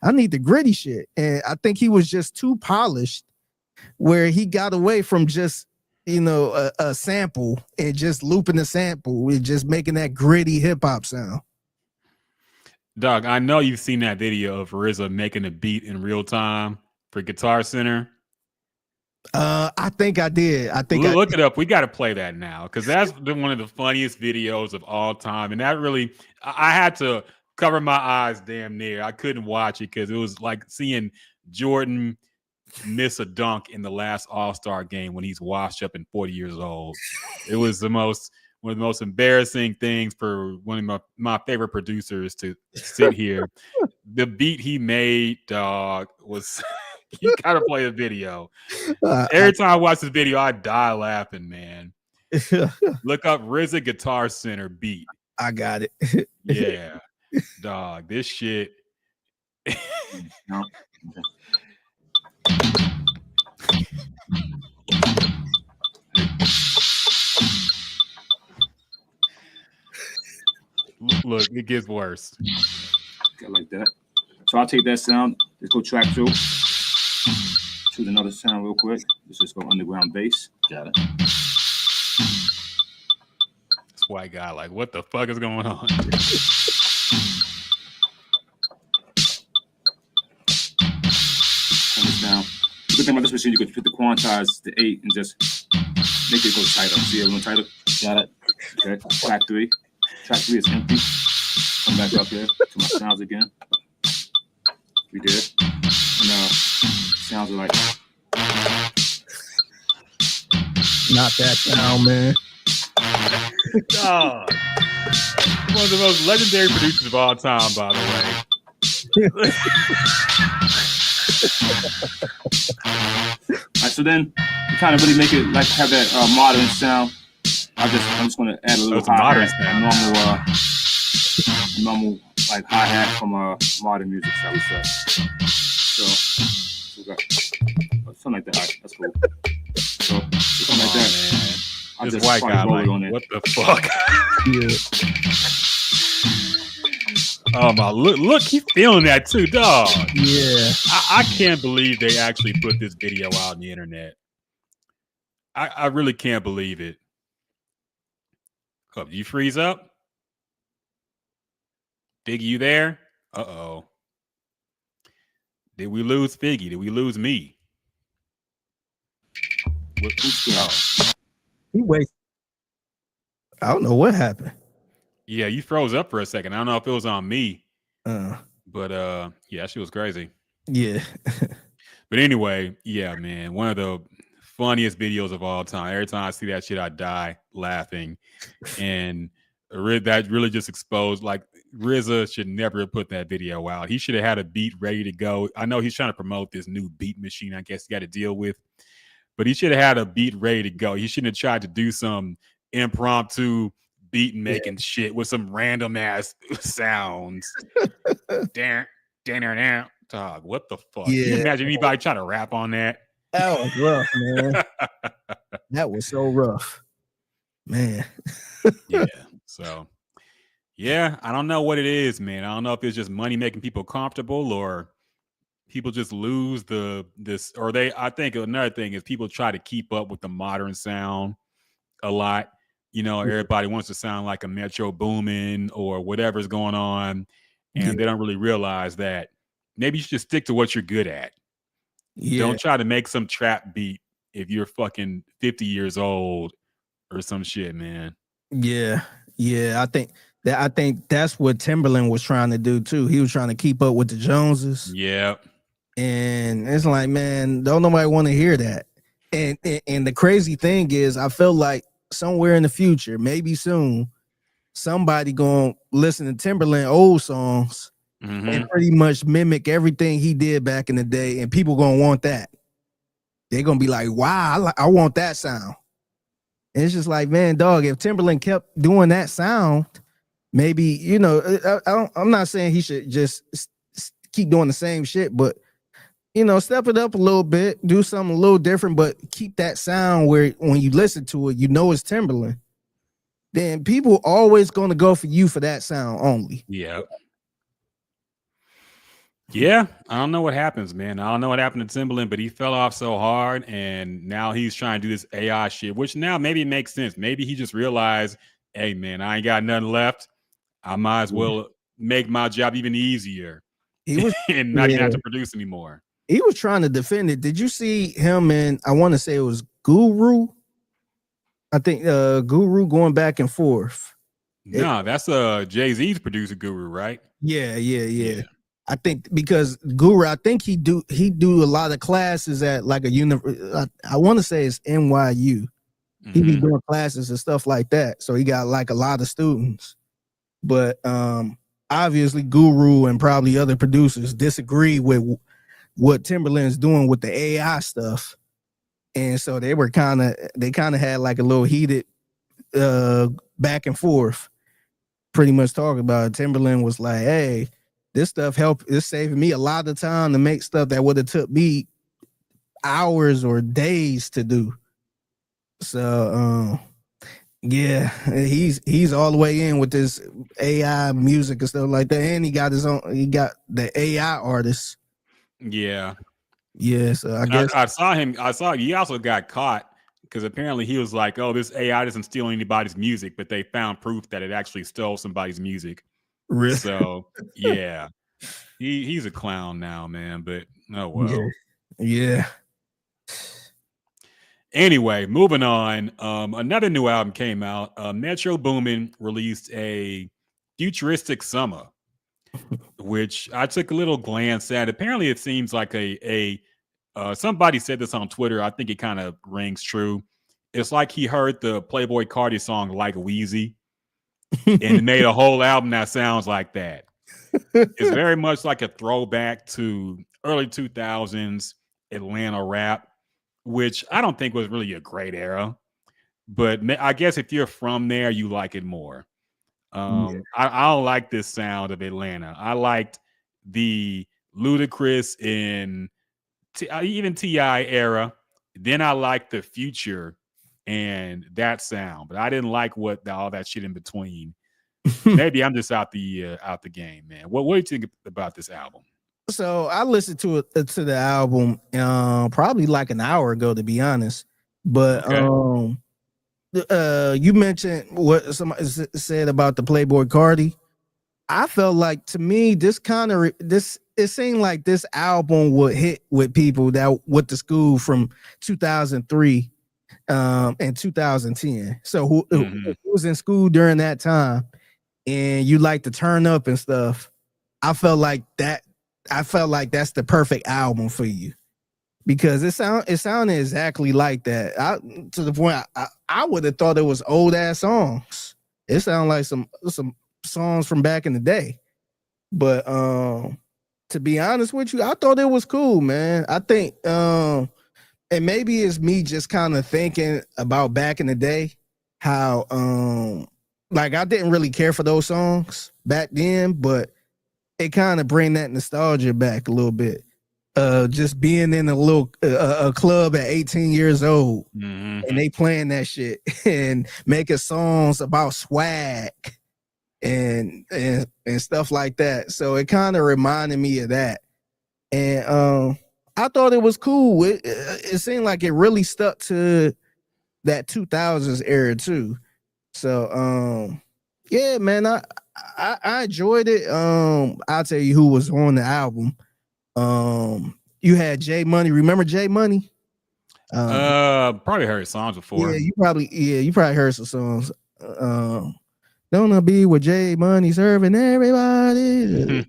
I need the gritty shit. And I think he was just too polished, where he got away from just, a sample and just looping the sample and just making that gritty hip hop sound. Doug, I know you've seen that video of RZA making a beat in real time for Guitar Center. I think I did. Look it up. We got to play that now, because that's one of the funniest videos of all time. And that really, I had to cover my eyes damn near. I couldn't watch it because it was like seeing Jordan miss a dunk in the last All-Star game when he's washed up and 40 years old. It was one of the most embarrassing things for one of my favorite producers to sit here. The beat he made, dog, was you gotta play the video. Every time I watch this video, I die laughing, man. Look up RZA Guitar Center beat. I got it. Yeah, dog, this shit. No. Look, it gets worse. Okay, like that. So I'll take that sound. Let's go track 2. Shoot another sound real quick. Let's just go underground bass. Got it. This white guy, like, what the fuck is going on? Down. The good thing about this machine, you could put the quantize to 8 and just make it go tighter. See it a little tighter? Got it. Okay. Track 3. Track 3 is empty. Come back up here to my sounds again. We did. And sounds are like. Not that sound, man. Oh, one of the most legendary producers of all time, by the way. All right, so then trying to really make it like have that modern sound. I'm just gonna add a little modern hi-hat, normal like hi-hat from modern music, shall we say. So we got something like that. All right, that's cool. So something like that. Man. I This just white guy, roll like, it on it. what the fuck? Yeah. Oh my, look, he's feeling that too, dog. Yeah. I can't believe they actually put this video out on the internet. I really can't believe it. Oh, you freeze up? Figgy, you there? Uh-oh. Did we lose Figgy? Did we lose me? He wait. I don't know what happened. Yeah, you froze up for a second. I don't know if it was on me. But yeah, she was crazy. Yeah. But anyway, yeah, man, one of the funniest videos of all time. Every time I see that shit, I die laughing. And that really just exposed, like, RZA should never have put that video out. He should have had a beat ready to go. I know he's trying to promote this new beat machine, I guess he got to deal with, but he should have had a beat ready to go. He shouldn't have tried to do some impromptu beat making shit with some random ass sounds. Dog, what the fuck? Can you imagine anybody trying to rap on that? That was rough, man. That was so rough, man. Yeah. So, yeah, I don't know what it is, man. I don't know if it's just money making people comfortable or people just lose I think another thing is people try to keep up with the modern sound a lot. You know, everybody wants to sound like a Metro Boomin or whatever's going on. And they don't really realize that maybe you should stick to what you're good at. Don't try to make some trap beat if you're fucking 50 years old or some shit, man. Yeah. I think that's what Timberland was trying to do too. He was trying to keep up with the Joneses. Yeah. And it's like, man, don't nobody want to hear that. And the crazy thing is, I feel like somewhere in the future, maybe soon, somebody gonna listen to Timberland old songs and pretty much mimic everything he did back in the day, and people gonna want that. They're gonna be like, wow, I want that sound. And it's just like, man, dog, if Timberland kept doing that sound, maybe, you know, I'm not saying he should just keep doing the same shit, but, you know, step it up a little bit, do something a little different, but keep that sound where when you listen to it, you know it's Timberland. Then people always going to go for you for that sound only. Yeah. Yeah, I don't know what happens, man. I don't know what happened to Timberland, but he fell off so hard, and now he's trying to do this AI shit, which now maybe makes sense. Maybe he just realized, hey, man, I ain't got nothing left. I might as well make my job even easier and not even have to produce anymore. He was trying to defend it. Did you see him and I want to say it was Guru? I think Guru going back and forth. No, that's Jay-Z's producer Guru, right? Yeah. I think because Guru, I think he do a lot of classes at like a I want to say it's NYU. He be doing classes and stuff like that. So he got like a lot of students. But obviously Guru and probably other producers disagree with what Timberland's doing with the AI stuff. And so they kind of had like a little heated back and forth, pretty much talking about it. Timberland was like, hey, this stuff it's saving me a lot of time to make stuff that would have took me hours or days to do. So yeah, he's all the way in with this AI music and stuff like that. And he got the AI artist. Yeah. Yeah, so I guess I saw he also got caught because apparently he was like, oh, this AI doesn't steal anybody's music, but they found proof that it actually stole somebody's music. Really? So yeah. He's a clown now, man, but oh well. Yeah. Anyway, moving on. Another new album came out. Metro Boomin released a Futuristic Summer, which I took a little glance at. Apparently, it seems like somebody said this on Twitter. I think it kind of rings true. It's like he heard the Playboi Carti song Like Wheezy and made a whole album that sounds like that. It's very much like a throwback to early 2000s Atlanta rap. which I don't think was really a great era. But I guess if you're from there, you like it more. I don't like this sound of Atlanta. I liked the Ludacris in even T.I. era. Then I liked the Future and that sound, but I didn't like all that shit in between. Maybe I'm just out the game, man. What do you think about this album? So I listened to the album probably like an hour ago, to be honest. But you mentioned what somebody said about the Playboy Cardi. I felt like, to me, it seemed like this album would hit with people that went to school from 2003 and 2010. So who was in school during that time, and you like to turn up and stuff. I felt like that's the perfect album for you, because it sounded exactly like that. To the point I would have thought it was old ass songs. It sounded like some songs from back in the day. But to be honest with you, I thought it was cool, man. I think and maybe it's me just kind of thinking about back in the day, how like I didn't really care for those songs back then, but it kind of bring that nostalgia back a little bit. Just being in a club at 18 years old, and they playing that shit and making songs about swag and stuff like that. So it kind of reminded me of that. And I thought it was cool. It seemed like it really stuck to that 2000s era too. So yeah, man, I enjoyed it. I'll tell you who was on the album. You had J Money. Remember J Money? Probably heard songs before. Yeah, you probably heard some songs. Don't be with J Money serving everybody.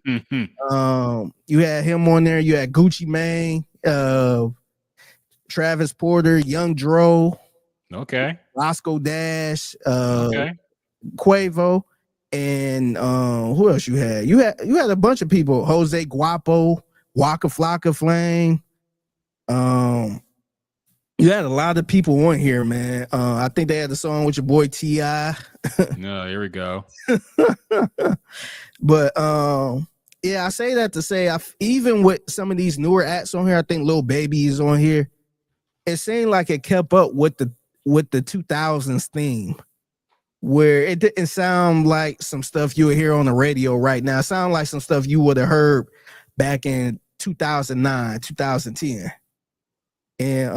You had him on there. You had Gucci Mane, Travis Porter, Young Dro, Roscoe Dash, Quavo, and who else you had? You had a bunch of people. Jose Guapo, Waka Flocka Flame. You had a lot of people on here, man. I think they had the song with your boy T.I. No, here we go. But yeah, I say that to say, even with some of these newer acts on here, I think Lil Baby is on here. It seemed like it kept up with the 2000s theme, where it didn't sound like some stuff you would hear on the radio right now. It sounded like some stuff you would have heard back in 2009, 2010. And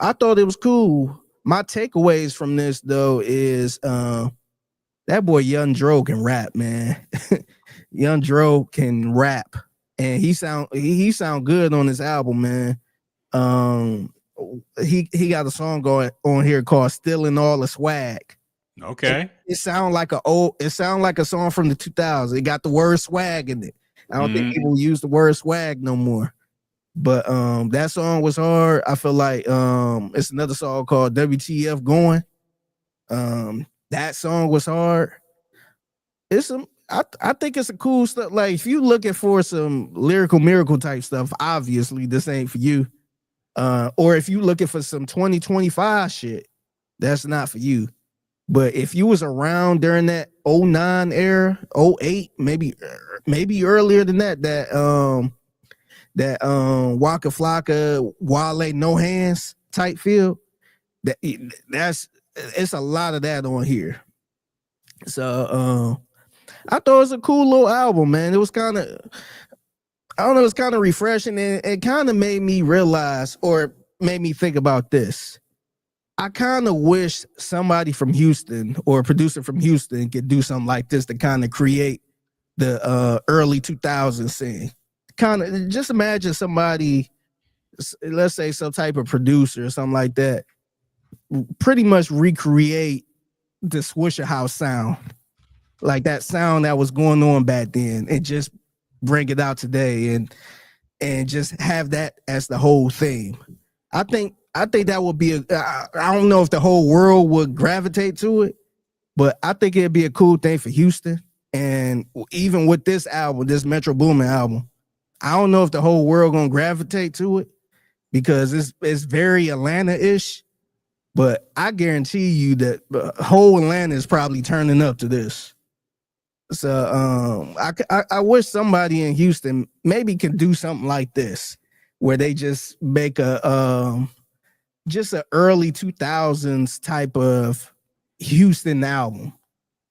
I thought it was cool. My takeaways from this, though, is that boy Young Dro can rap, man. Young Dro can rap, and he sound good on this album, man. He got a song going on here called "Stealing All the Swag." Okay, it sound like a song from the 2000s. It got the word swag in it. I don't think people use the word swag no more. But that song was hard. I feel like it's another song called WTF Going. That song was hard. I think it's a cool stuff. Like, if you looking for some lyrical miracle type stuff, obviously this ain't for you. Or if you looking for some 2025 shit, that's not for you. But if you was around during that 09 era, 08, maybe earlier than that Waka Flocka, Wale, No Hands type feel, it's a lot of that on here. So I thought it was a cool little album, man. It was kind of, I don't know, it's kind of refreshing, and it kind of made me realize, or made me think about this. I kind of wish somebody from Houston or a producer from Houston could do something like this to kind of create the early 2000s scene. Kind of just imagine somebody, let's say some type of producer or something like that, pretty much recreate the Swisher House sound, like that sound that was going on back then, and just bring it out today and just have that as the whole theme. I think that would be I don't know if the whole world would gravitate to it, but I think it'd be a cool thing for Houston. And even with this album, this Metro Boomin album, I don't know if the whole world gonna gravitate to it, because it's very Atlanta-ish. But I guarantee you that the whole Atlanta is probably turning up to this. So I wish somebody in Houston maybe can do something like this, where they just make a just an early 2000s type of Houston album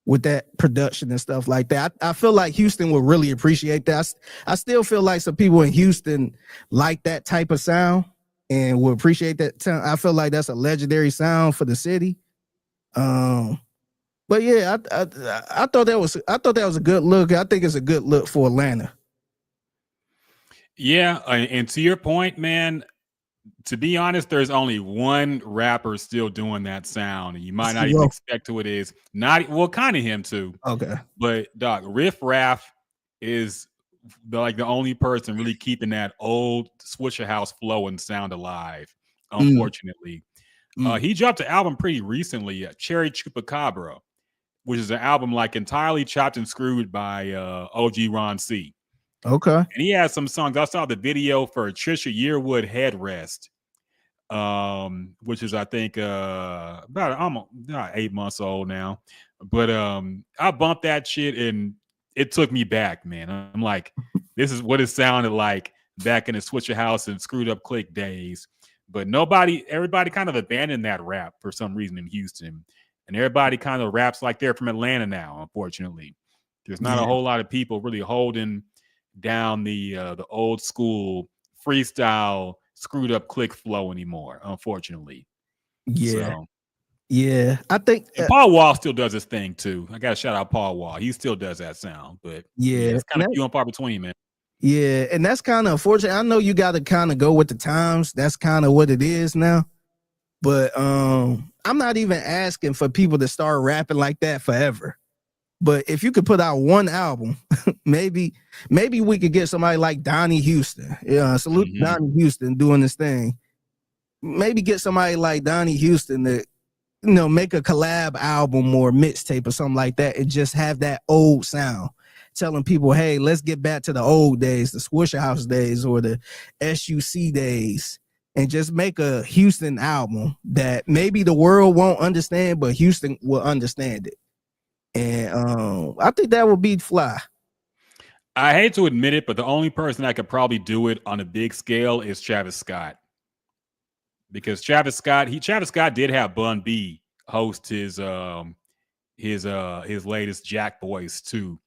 with that production and stuff like that. I feel like Houston would really appreciate that. I still feel like some people in Houston like that type of sound and will appreciate that. I feel like that's a legendary sound for the city. But yeah, I thought that was a good look. I think it's a good look for Atlanta. Yeah, and to your point, man, to be honest, there's only one rapper still doing that sound, and you might not even expect who it is. Not well, kind of him too. Okay, but Doc Riff Raff is the only person really keeping that old Swisher House flow and sound alive. Unfortunately, he dropped an album pretty recently, Cherry Chupacabra, which is an album like entirely chopped and screwed by OG Ron C. Okay. And he has some songs. I saw the video for Trisha Yearwood Headrest, which is I think about almost 8 months old now. But I bumped that shit and it took me back, man. I'm like, this is what it sounded like back in the Switcher House and Screwed Up Click days. But everybody kind of abandoned that rap for some reason in Houston. And everybody kind of raps like they're from Atlanta now, unfortunately. There's not a whole lot of people really holding down the old school freestyle Screwed Up Click flow anymore, unfortunately. Yeah. So, yeah. I think Paul Wall still does his thing too. I gotta shout out Paul Wall. He still does that sound, but it's kind of few and far between, man. Yeah, and that's kind of unfortunate. I know you got to kind of go with the times. That's kind of what it is now. But I'm not even asking for people to start rapping like that forever. But if you could put out one album, maybe we could get somebody like Donnie Houston. Yeah, salute Donnie Houston doing this thing. Maybe get somebody like Donnie Houston to, make a collab album or mixtape or something like that and just have that old sound. Telling people, hey, let's get back to the old days, the Swisher House days or the SUC days, and just make a Houston album that maybe the world won't understand, but Houston will understand it. And I think that would be fly. I hate to admit it, but the only person that could probably do it on a big scale is Travis Scott. Because Travis Scott did have Bun B host his latest Jack Boys 2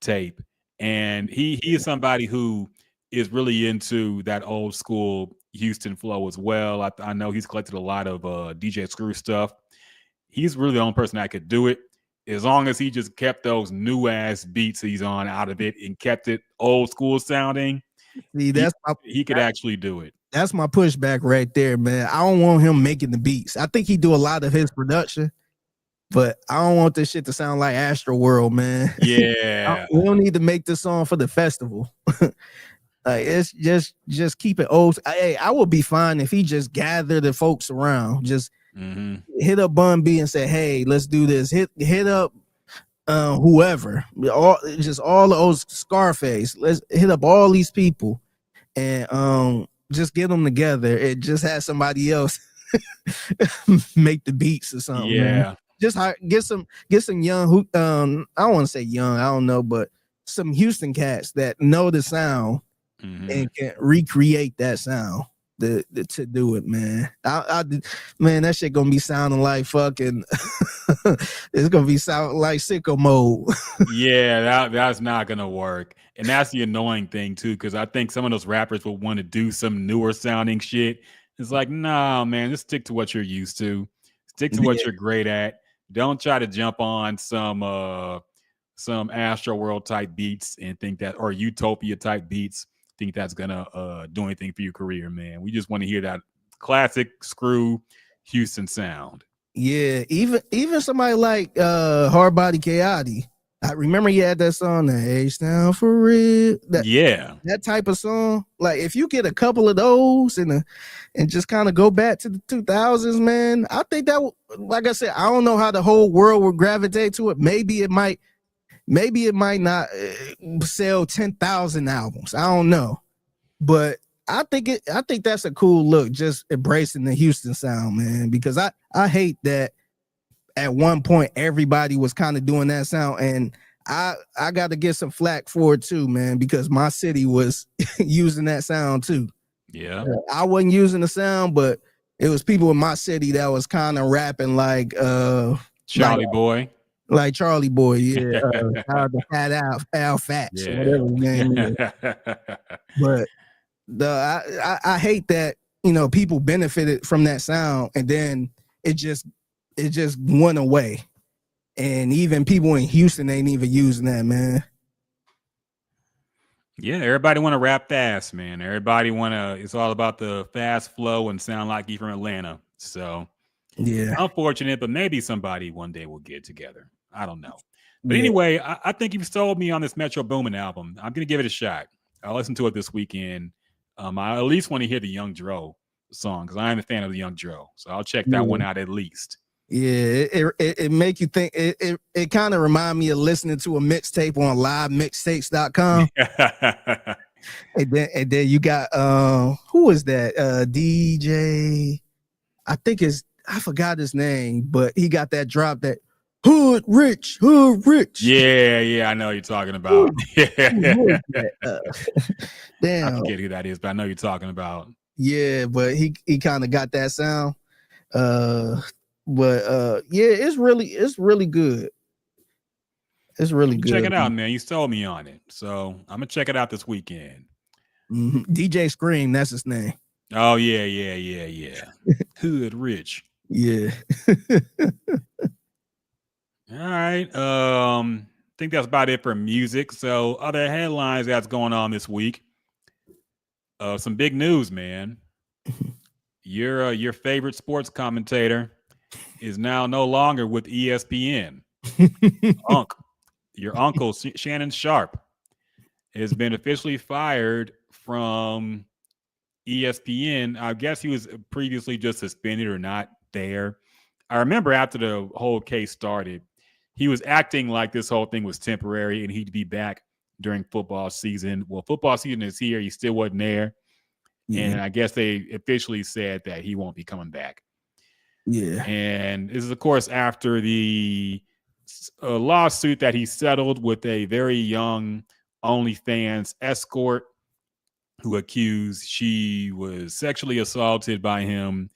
tape. And he is somebody who is really into that old school Houston flow as well. I know he's collected a lot of DJ Screw stuff. He's really the only person that could do it. As long as he just kept those new ass beats he's on out of it and kept it old school sounding, he could actually do it. That's my pushback right there, man. I don't want him making the beats. I think he do a lot of his production, but I don't want this shit to sound like Astro World, man. Yeah. We don't need to make this song for the festival. Like it's just keep it old. Hey, I would be fine if he just gathered the folks around, just hit up Bun B and say, hey, let's do this. Hit up whoever, all the old Scarface. Let's hit up all these people and just get them together and just have somebody else make the beats or something. Yeah, man. Just get some young I don't want to say young, I don't know, but some Houston cats that know the sound and can recreate that sound to do it, man. Man, that shit gonna be sounding like fucking it's gonna be sounding like sicko mode. Yeah, that's not gonna work. And that's the annoying thing too, because I think some of those rappers will want to do some newer sounding shit. It's like, nah, man, just stick to what you're used to. Stick to what you're great at. Don't try to jump on some Astro World type beats and think that, or Utopia type beats, think that's gonna do anything for your career, man. We just want to hear that classic screw Houston sound. Yeah, even somebody like Hardbody Chaotic. I remember you had that song, the H-Town for real. That type of song. Like if you get a couple of those and just kind of go back to the 2000s, man, I think that, like I said, I don't know how the whole world would gravitate to it. Maybe it might not sell 10,000 albums. I don't know, but I think that's a cool look, just embracing the Houston sound, man, because I hate that at one point everybody was kind of doing that sound, and I got to get some flack for it too, man, because my city was using that sound too. Yeah. I wasn't using the sound, but it was people in my city that was kind of rapping like Charlie Boy. Like Charlie Boy, yeah. The Fat Al Fats, or whatever his name is. But I hate that, you know, people benefited from that sound and then it just went away. And even people in Houston ain't even using that, man. Yeah, everybody want to rap fast, man. Everybody it's all about the fast flow and sound like you from Atlanta. So yeah, unfortunate, but maybe somebody one day will get together. I don't know. But anyway, I think you've sold me on this Metro Boomin album. I'm going to give it a shot. I'll listen to it this weekend. I at least want to hear the Young Dro song because I am a fan of the Young Dro. So I'll check that one out at least. Yeah, it make you think. It kind of remind me of listening to a mixtape on livemixtapes.com. and then you got who is that? DJ, I forgot his name, but he got that drop that Hood Rich. Yeah, I know you're talking about. Damn, I forget who that is, but I know you're talking about. Yeah, but he kind of got that sound. But yeah, it's really good. It's really good. Check it out, man. You sold me on it, so I'm gonna check it out this weekend. DJ Scream, that's his name. Oh yeah. Hood Rich. Yeah. All right. I think that's about it for music. So other headlines that's going on this week. Some big news, man. Your favorite sports commentator is now no longer with ESPN. Your uncle Shannon Sharpe has been officially fired from ESPN. I guess he was previously just suspended or not there. I remember after the whole case started, he was acting like this whole thing was temporary and he'd be back during football season. Well, football season is here. He still wasn't there. Yeah. And I guess they officially said that he won't be coming back. Yeah. And this is, of course, after the lawsuit that he settled with a very young OnlyFans escort who accused she was sexually assaulted by him.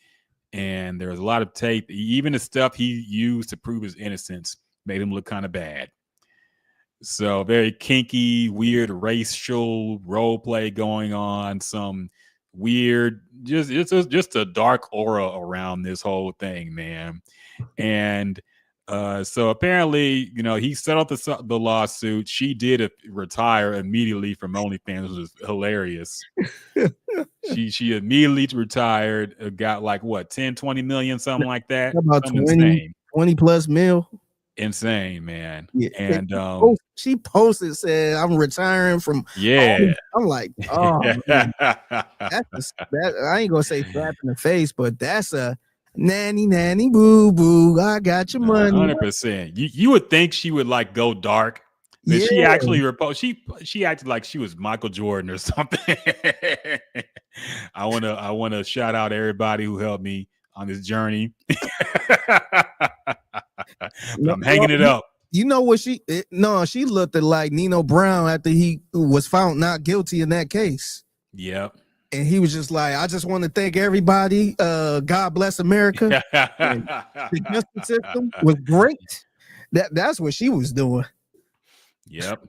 And there was a lot of tape. Even the stuff he used to prove his innocence made him look kind of bad. So very kinky, weird racial role play going on. Some weird, just a dark aura around this whole thing, man. And so apparently, you know, he settled the lawsuit. She did retire immediately from OnlyFans, which was hilarious. she immediately retired, got like what, 10, 20 million, something like that. About 20 plus mil. Insane, man. Yeah. And she posted, said, "I'm retiring from." Yeah. I'm like, oh, man. I ain't gonna say slap in the face, but that's a nanny boo boo. I got your money. 100%. You would think she would like go dark. But she actually she acted like she was Michael Jordan or something. I wanna shout out everybody who helped me on this journey. I'm hanging it up. You know what she looked at like Nino Brown after he was found not guilty in that case. Yep. And he was just like, I just want to thank everybody. God bless America. The justice system was great. That's what she was doing. Yep.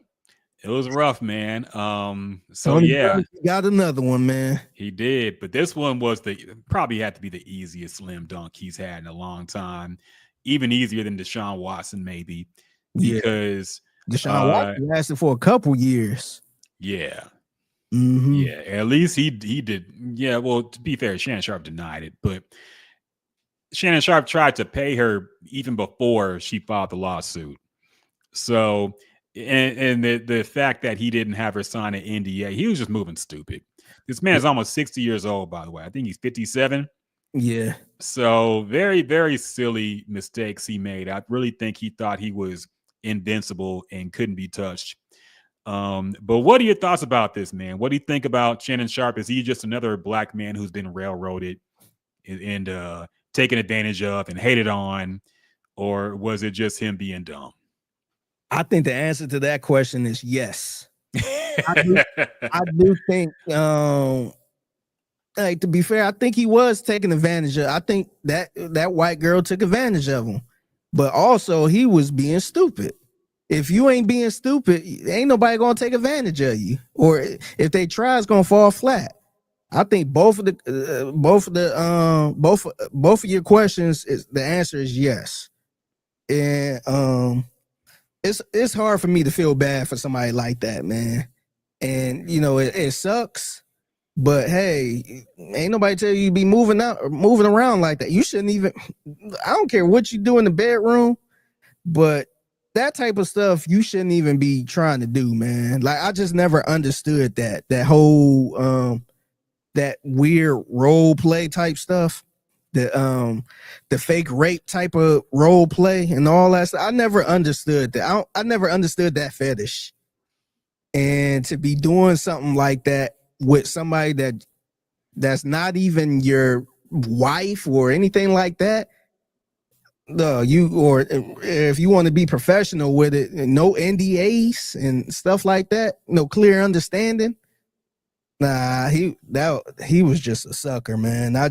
It was rough, man. So Tony yeah, he got another one, man. He did, but this one was probably had to be the easiest slam dunk he's had in a long time. Even easier than Deshaun Watson, maybe, because Deshaun Watson lasted for a couple years. Yeah. Mm-hmm. Yeah, at least he did. Yeah, well, to be fair, Shannon Sharpe denied it, but Shannon Sharpe tried to pay her even before she filed the lawsuit. So, and the fact that he didn't have her sign an NDA, he was just moving stupid. This man is almost 60 years old, by the way. I think he's 57. Yeah. So very, very silly mistakes he made. I really think he thought he was invincible and couldn't be touched. But what are your thoughts about this, man? What do you think about Shannon Sharpe? Is he just another black man who's been railroaded and taken advantage of and hated on, or was it just him being dumb? I think the answer to that question is yes. I do think, like, to be fair, I think he was taking advantage of. I think that white girl took advantage of him, but also he was being stupid. If you ain't being stupid, ain't nobody gonna take advantage of you. Or if they try, it's gonna fall flat. I think both of your questions is the answer is yes. And it's hard for me to feel bad for somebody like that, man. And you know, it sucks, but hey, ain't nobody tell you to be moving around like that. You shouldn't even. I don't care what you do in the bedroom, but that type of stuff you shouldn't even be trying to do, man. Like, I just never understood that whole that weird role play type stuff, the fake rape type of role play and all that stuff. I never understood that. I never understood that fetish. And to be doing something like that with somebody that's not even your wife or anything like that. Or if you want to be professional with it, no NDAs and stuff like that, no clear understanding. Nah, he was just a sucker, man. I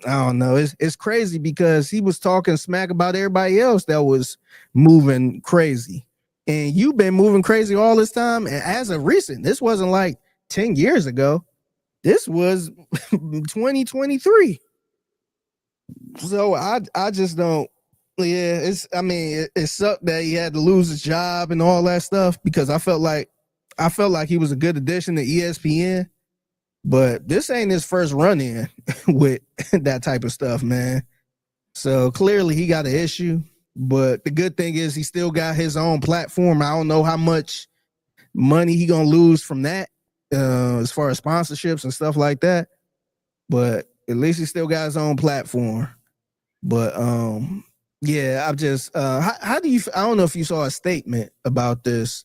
don't know. It's crazy because he was talking smack about everybody else that was moving crazy. And you've been moving crazy all this time. And as of recent, this wasn't like 10 years ago. This was 2023. So I just don't. Yeah, it sucked that he had to lose his job and all that stuff, because I felt like he was a good addition to ESPN. But this ain't his first run in with that type of stuff, man. So clearly he got an issue. But the good thing is he still got his own platform. I don't know how much money he gonna lose from that, as far as sponsorships and stuff like that. But at least he still got his own platform. But yeah, I'm just how do you? I don't know if you saw a statement about this,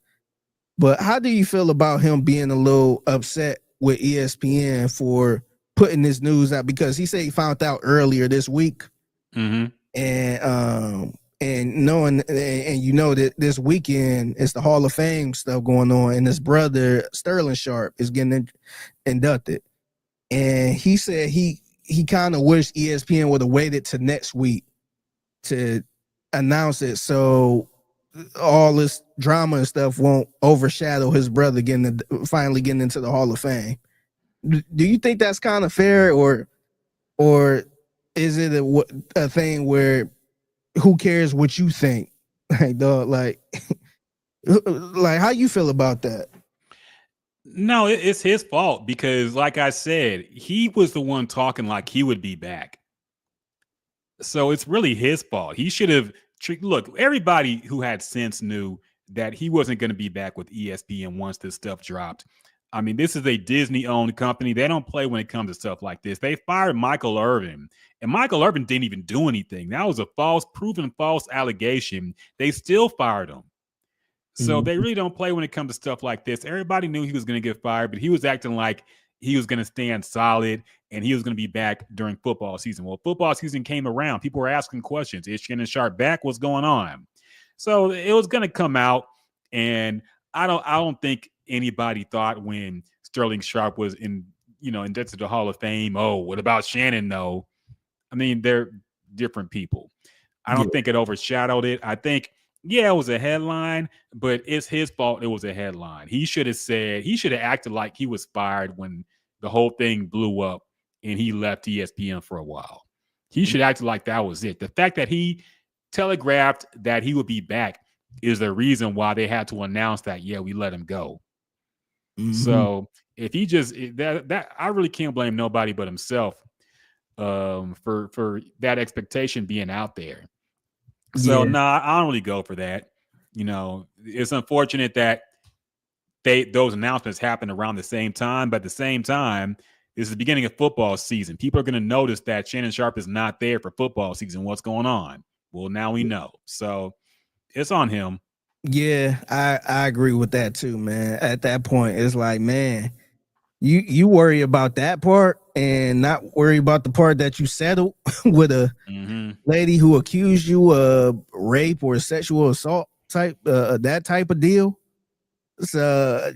but how do you feel about him being a little upset with ESPN for putting this news out? Because he said he found out earlier this week, and knowing, and you know that this weekend it's the Hall of Fame stuff going on, and his brother Sterling Sharpe is getting inducted, and he said he kind of wished ESPN would have waited to next week to announce it, so all this drama and stuff won't overshadow his brother finally getting into the Hall of Fame. Do you think that's kind of fair, or is it a thing where who cares what you think? Like, dog, like how you feel about that? No, it's his fault because, like I said, he was the one talking like he would be back. So it's really his fault. He should have look, everybody who had sense knew that he wasn't going to be back with ESPN once this stuff dropped. I mean, this is a Disney-owned company. They don't play when it comes to stuff like this. They fired Michael Irvin, and Michael Irvin didn't even do anything. That was a proven false allegation. They still fired him. So they really don't play when it comes to stuff like this. Everybody knew he was going to get fired, but he was acting like he was going to stand solid and he was going to be back during football season. Well, football season came around. People were asking questions. Is Shannon Sharpe back? What's going on? So it was going to come out, and I don't think anybody thought when Sterling Sharpe was inducted to the Hall of Fame, oh, what about Shannon though? I mean, they're different people. I don't think it overshadowed it. I think, yeah, it was a headline, but it's his fault it was a headline. He should have acted like he was fired when the whole thing blew up and he left ESPN for a while. He should act like that was it. The fact that he telegraphed that he would be back is the reason why they had to announce that, yeah, we let him go. So if he just that I really can't blame nobody but himself for that expectation being out there. So I don't really go for that. You know, it's unfortunate that those announcements happen around the same time, but at the same time, this is the beginning of football season. People are going to notice that Shannon Sharpe is not there for football season. What's going on? Well, now we know. So it's on him. Yeah, I agree with that too, man. At that point, it's like, man, you worry about that part and not worry about the part that you settled with a lady who accused you of rape or sexual assault type, that type of deal. So,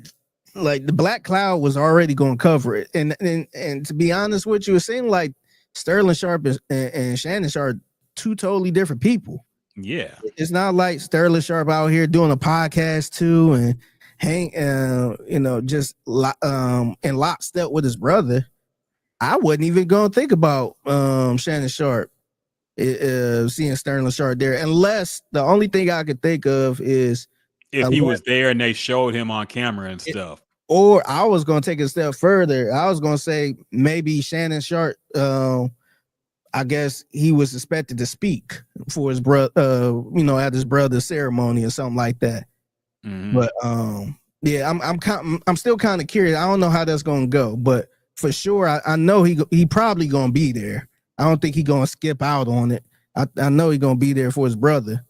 like the black cloud was already going to cover it, and to be honest with you, it seemed like Sterling Sharpe and Shannon Sharpe two totally different people. Yeah. It's not like Sterling Sharpe out here doing a podcast too and just in lockstep with his brother. I wasn't even gonna think about Shannon Sharpe seeing Sterling Sharpe there, unless the only thing I could think of is if he was there and they showed him on camera and stuff. Or I was gonna take it a step further. I was gonna say maybe Shannon Sharpe. I guess he was expected to speak for his brother, at his brother's ceremony or something like that. But yeah, I'm still kind of curious. I don't know how that's gonna go, but for sure, I know he probably gonna be there. I don't think he gonna skip out on it. I know he gonna be there for his brother,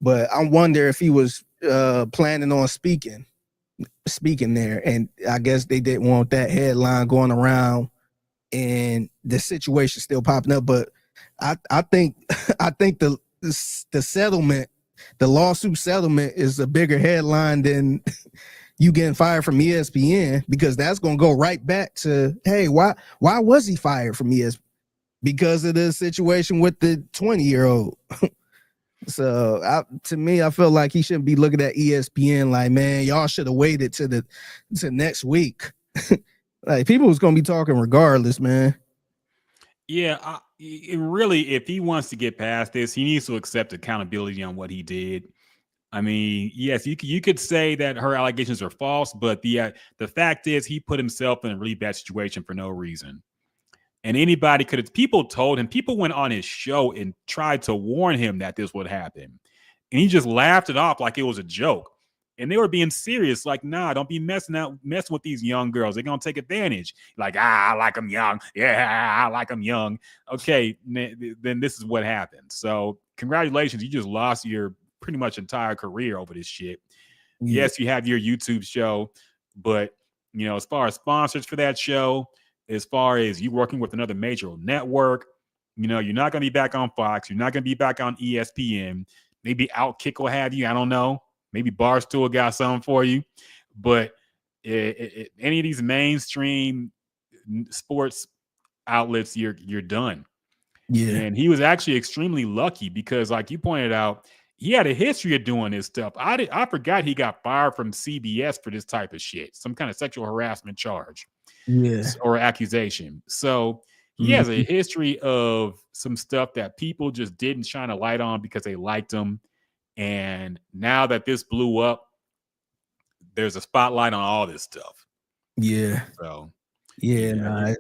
but I wonder if he was planning on speaking there, and I guess they didn't want that headline going around and the situation still popping up. But I think the settlement, the lawsuit settlement, is a bigger headline than you getting fired from ESPN, because that's gonna go right back to, hey, why was he fired from ESPN? Because of the situation with the 20-year-old. So to me, I feel like he shouldn't be looking at ESPN like, man, y'all should have waited to next week. Like, people was gonna be talking regardless, man. Yeah, really, if he wants to get past this, he needs to accept accountability on what he did. I mean, yes, you could say that her allegations are false, but the fact is he put himself in a really bad situation for no reason. And anybody could have, people told him, people went on his show and tried to warn him that this would happen. And he just laughed it off like it was a joke. And they were being serious, like, nah, don't be messing with these young girls. They're going to take advantage. Like, I like them young. Yeah, I like them young. Okay, then this is what happened. So congratulations. You just lost your pretty much entire career over this shit. Yeah. Yes, you have your YouTube show, but, as far as sponsors for that show, as far as you working with another major network, you're not going to be back on Fox. You're not going to be back on ESPN. Maybe Outkick will have you. I don't know. Maybe Barstool got something for you. But any of these mainstream sports outlets, you're done. Yeah. And he was actually extremely lucky because, like you pointed out, he had a history of doing this stuff. I forgot he got fired from CBS for this type of shit, some kind of sexual harassment charge. Yeah. Or accusation. So he has a history of some stuff that people just didn't shine a light on because they liked him. And now that this blew up, there's a spotlight on all this stuff. Yeah. So yeah.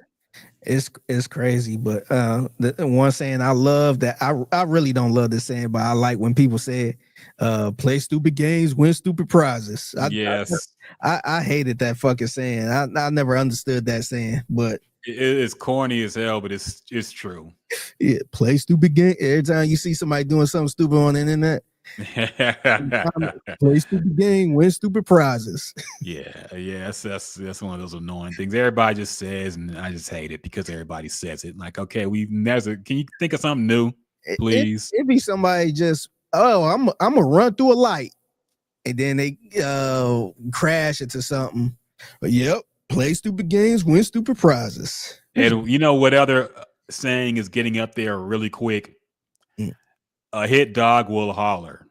It's crazy. But the one saying I love that, I really don't love this saying, but I like when people say play stupid games, win stupid prizes. I hated that fucking saying. I never understood that saying, but it's corny as hell, but it's true. Yeah, play stupid game. Every time you see somebody doing something stupid on the internet, play stupid game, win stupid prizes. Yeah, that's one of those annoying things everybody just says, and I just hate it because everybody says it. Like, okay, can you think of something new, please? It'd be somebody just, I'm gonna run through a light, and then they crash into something. But yep, play stupid games, win stupid prizes. And you know what other saying is getting up there really quick? A hit dog will holler.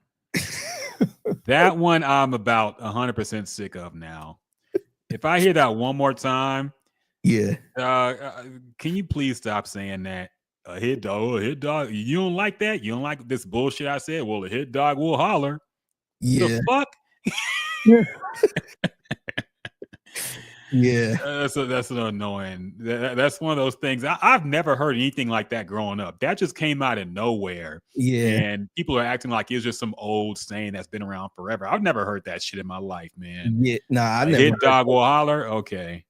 That one I'm about 100% sick of now. If I hear that one more time, can you please stop saying that? A hit dog. You don't like that? You don't like this bullshit I said? Well, a hit dog will holler. Yeah. The fuck? Yeah. That's an annoying. That's one of those things. I've never heard anything like that growing up. That just came out of nowhere. Yeah. And people are acting like it's just some old saying that's been around forever. I've nenever heard that shit in my life, man. Yeah. Nah, I never. Hit dog will holler. Okay.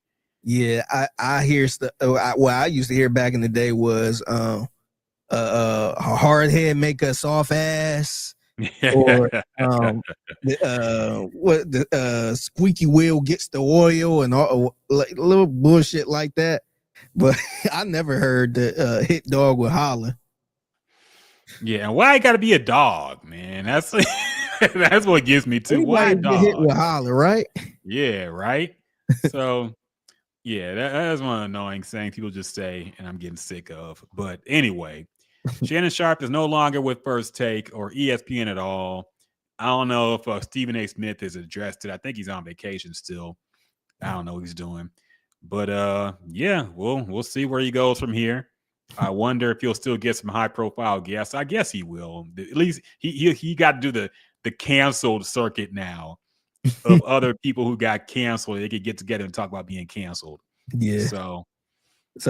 Yeah, I hear stuff. What I used to hear back in the day was a hard head make a soft ass. or what the squeaky wheel gets the oil and all like little bullshit like that. But I never heard the hit dog with holler. Yeah, and why it got to be a dog, man? That's that's what gets me too. Why Anybody get hit dog? with holler, right? Yeah, right. So yeah, that's one annoying thing people just say, and I'm getting sick of. But anyway, Shannon Sharpe is no longer with First Take or ESPN at all. I don't know if Stephen A. Smith has addressed it. I think he's on vacation still. I don't know what he's doing. But yeah, we'll see where he goes from here. I wonder if he'll still get some high profile guests. I guess he will. At least he got to do the canceled circuit now of other people who got canceled. They could get together and talk about being canceled. Yeah. So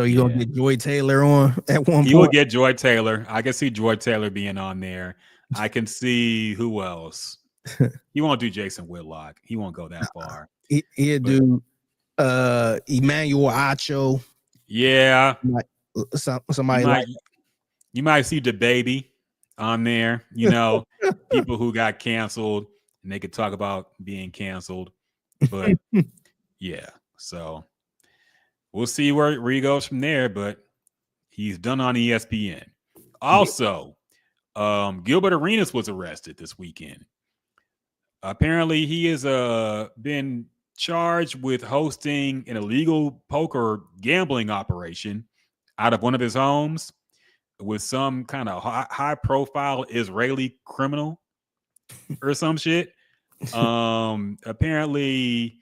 you gonna get Joy Taylor on at one point? He will get Joy Taylor. I can see Joy Taylor being on there. I can see who else. He won't do Jason Whitlock. He won't go that far. He'll do Emmanuel Acho. Yeah. Somebody you might see the baby on there, people who got canceled and they could talk about being canceled. But yeah, so we'll see where he goes from there, but he's done on ESPN. Also, Gilbert Arenas was arrested this weekend. Apparently, he has been charged with hosting an illegal poker gambling operation out of one of his homes with some kind of high-profile Israeli criminal or some shit. Apparently,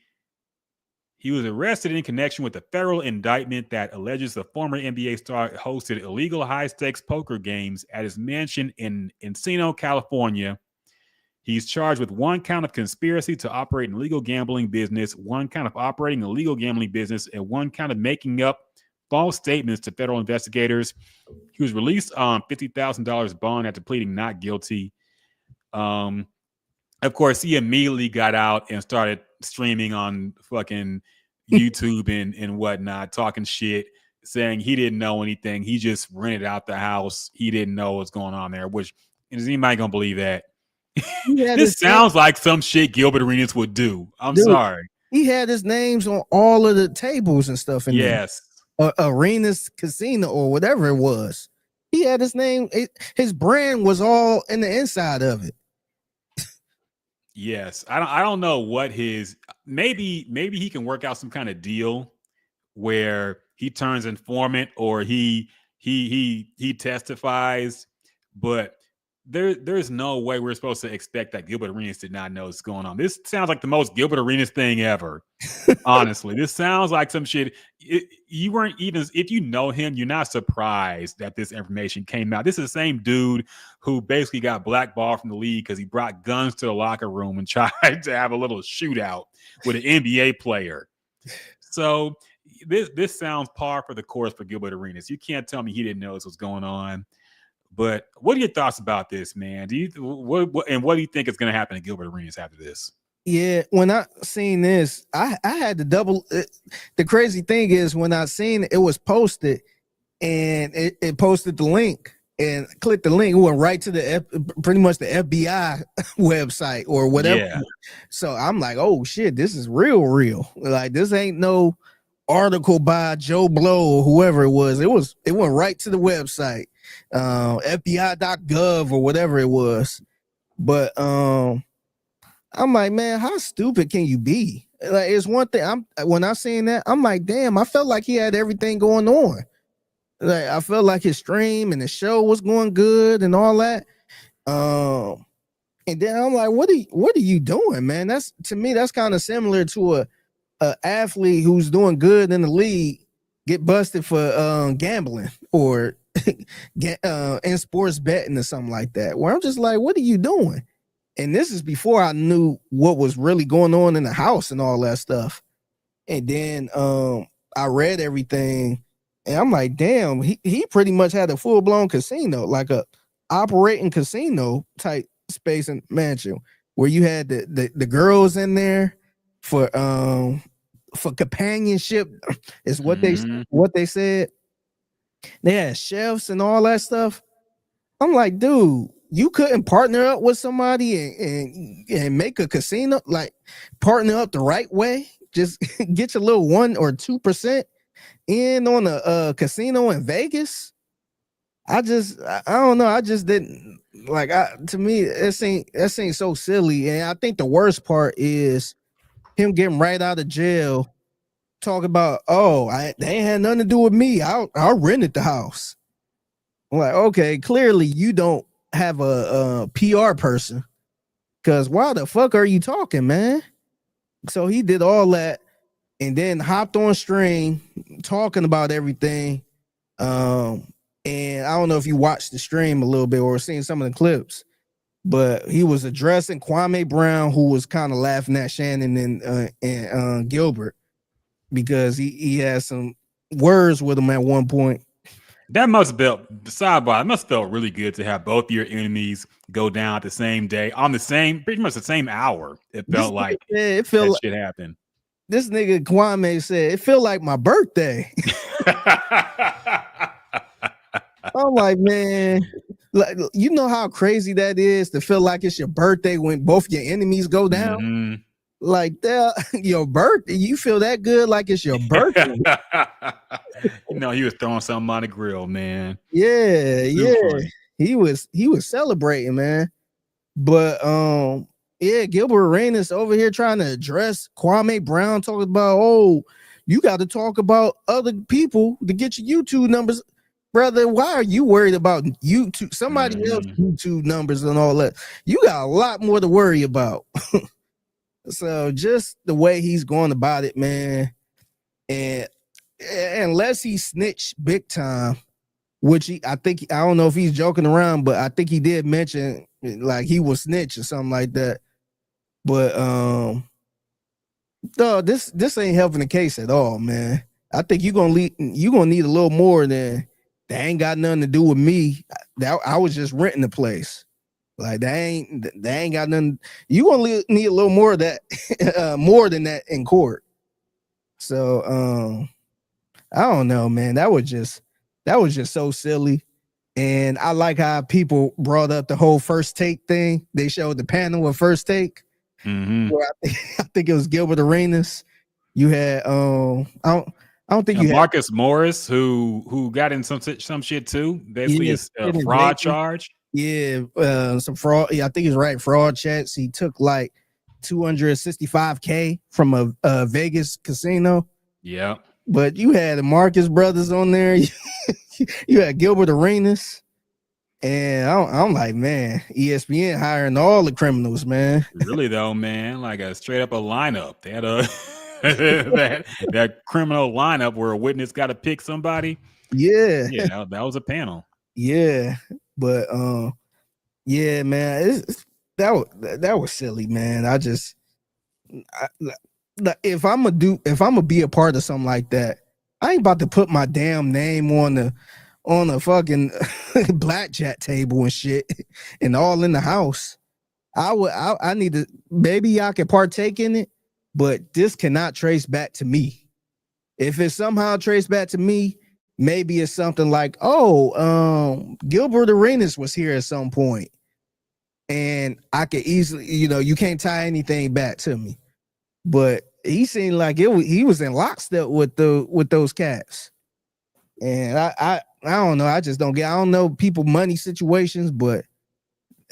he was arrested in connection with a federal indictment that alleges the former NBA star hosted illegal high-stakes poker games at his mansion in Encino, California. He's charged with one count of conspiracy to operate an illegal gambling business, one count of operating an illegal gambling business, and one count of making up false statements to federal investigators. He was released on $50,000 bond after pleading not guilty. Of course, he immediately got out and started streaming on fucking YouTube and whatnot, talking shit, saying he didn't know anything. He just rented out the house. He didn't know what's going on there, which is anybody going to believe that? This sounds like some shit Gilbert Arenas would do. I'm sorry. He had his names on all of the tables and stuff. Yes. Arenas Casino or whatever it was. He had his name. His brand was all in the inside of it. Yes. I don't know what his maybe he can work out some kind of deal where he turns informant or he testifies, but there's no way we're supposed to expect that Gilbert Arenas did not know what's going on. This sounds like the most Gilbert Arenas thing ever. Honestly, this sounds like some shit. You weren't even, if you know him, you're not surprised that this information came out. This is the same dude who basically got blackballed from the league because he brought guns to the locker room and tried to have a little shootout with an NBA player. So this sounds par for the course for Gilbert Arenas. You can't tell me he didn't know this was going on. But what are your thoughts about this, man? What do you think is going to happen to Gilbert Arenas after this? Yeah, when I seen this, I had to double. The crazy thing is when I seen it was posted, and it posted the link, and clicked the link, it went right to the pretty much the FBI website or whatever. Yeah. So I'm like, oh shit, this is real. Like this ain't no article by Joe Blow or whoever it was. It went right to the website. FBI.gov or whatever it was. But I'm like, man, how stupid can you be? Like, it's one thing. When I seen that, I'm like, damn, I felt like he had everything going on. Like, I felt like his stream and the show was going good and all that. And then I'm like, what are you doing, man? That's, to me, that's kind of similar to a athlete who's doing good in the league get busted for gambling or in sports betting or something like that, where I'm just like, what are you doing? And this is before I knew what was really going on in the house and all that stuff. And then I read everything and I'm like, damn, he pretty much had a full-blown casino, like a operating casino type space and mansion where you had the girls in there for companionship is what they said. They had chefs and all that stuff. I'm like, dude, you couldn't partner up with somebody and make a casino, like partner up the right way. Just get your little 1 or 2% in on a casino in Vegas. I don't know. I just didn't like. To me, that seems so silly. And I think the worst part is him getting right out of jail, talking about, they ain't had nothing to do with me. I rented the house. I'm like, okay, clearly you don't have a PR person, because why the fuck are you talking, man? So he did all that and then hopped on stream talking about everything. And I don't know if you watched the stream a little bit or seen some of the clips, but he was addressing Kwame Brown, who was kind of laughing at Shannon and Gilbert, because he had some words with him at one point. That must have felt, sidebar, it must have felt really good to have both your enemies go down the same day, on the same, pretty much the same hour. It felt like it felt that shit happened. This nigga Kwame said, it felt like my birthday. I'm like, man, like, you know how crazy that is to feel like it's your birthday when both your enemies go down? Mm-hmm. Like that, your birthday, you feel that good like it's your birthday. You know, he was throwing something on the grill, man. Yeah. He was celebrating, man. But Gilbert Arenas over here trying to address Kwame Brown, talking about, you got to talk about other people to get your YouTube numbers. Brother, why are you worried about YouTube, somebody else's YouTube numbers and all that? You got a lot more to worry about. So just the way he's going about it, man, and unless he snitched big time, which I don't know if he's joking around, but I think he did mention like he was snitch or something like that. But no, this ain't helping the case at all, man. I think you're gonna need a little more than that. Ain't got nothing to do with me. That I was just renting the place. Like that ain't got nothing. You gonna need a little more of that, more than that in court. So I don't know, man. That was just so silly. And I like how people brought up the whole first take thing. They showed the panel of first take. Mm-hmm. Where I think it was Gilbert Arenas. You had I don't think you Marcus Morris, who got in some shit too. Basically, a fraud charge. Yeah, some fraud. Yeah, I think he's right. Fraud checks. He took like $265K from a Vegas casino. Yeah. But you had the Marcus brothers on there. You had Gilbert Arenas. And I'm like, man, ESPN hiring all the criminals, man. Really though, man, like a straight up a lineup. They had a that criminal lineup where a witness got to pick somebody. Yeah, that was a panel. Yeah, but yeah, man, that was silly, man. If I'm gonna be a part of something like that, I ain't about to put my damn name on the fucking blackjack table and shit, and all in the house. I need to, maybe y'all can partake in it, but this cannot trace back to me. If it somehow traced back to me, maybe it's something like, Gilbert Arenas was here at some point, and I could easily, you can't tie anything back to me. But he seemed like he was in lockstep with those cats, and I don't know. I just don't get. I don't know people money situations, but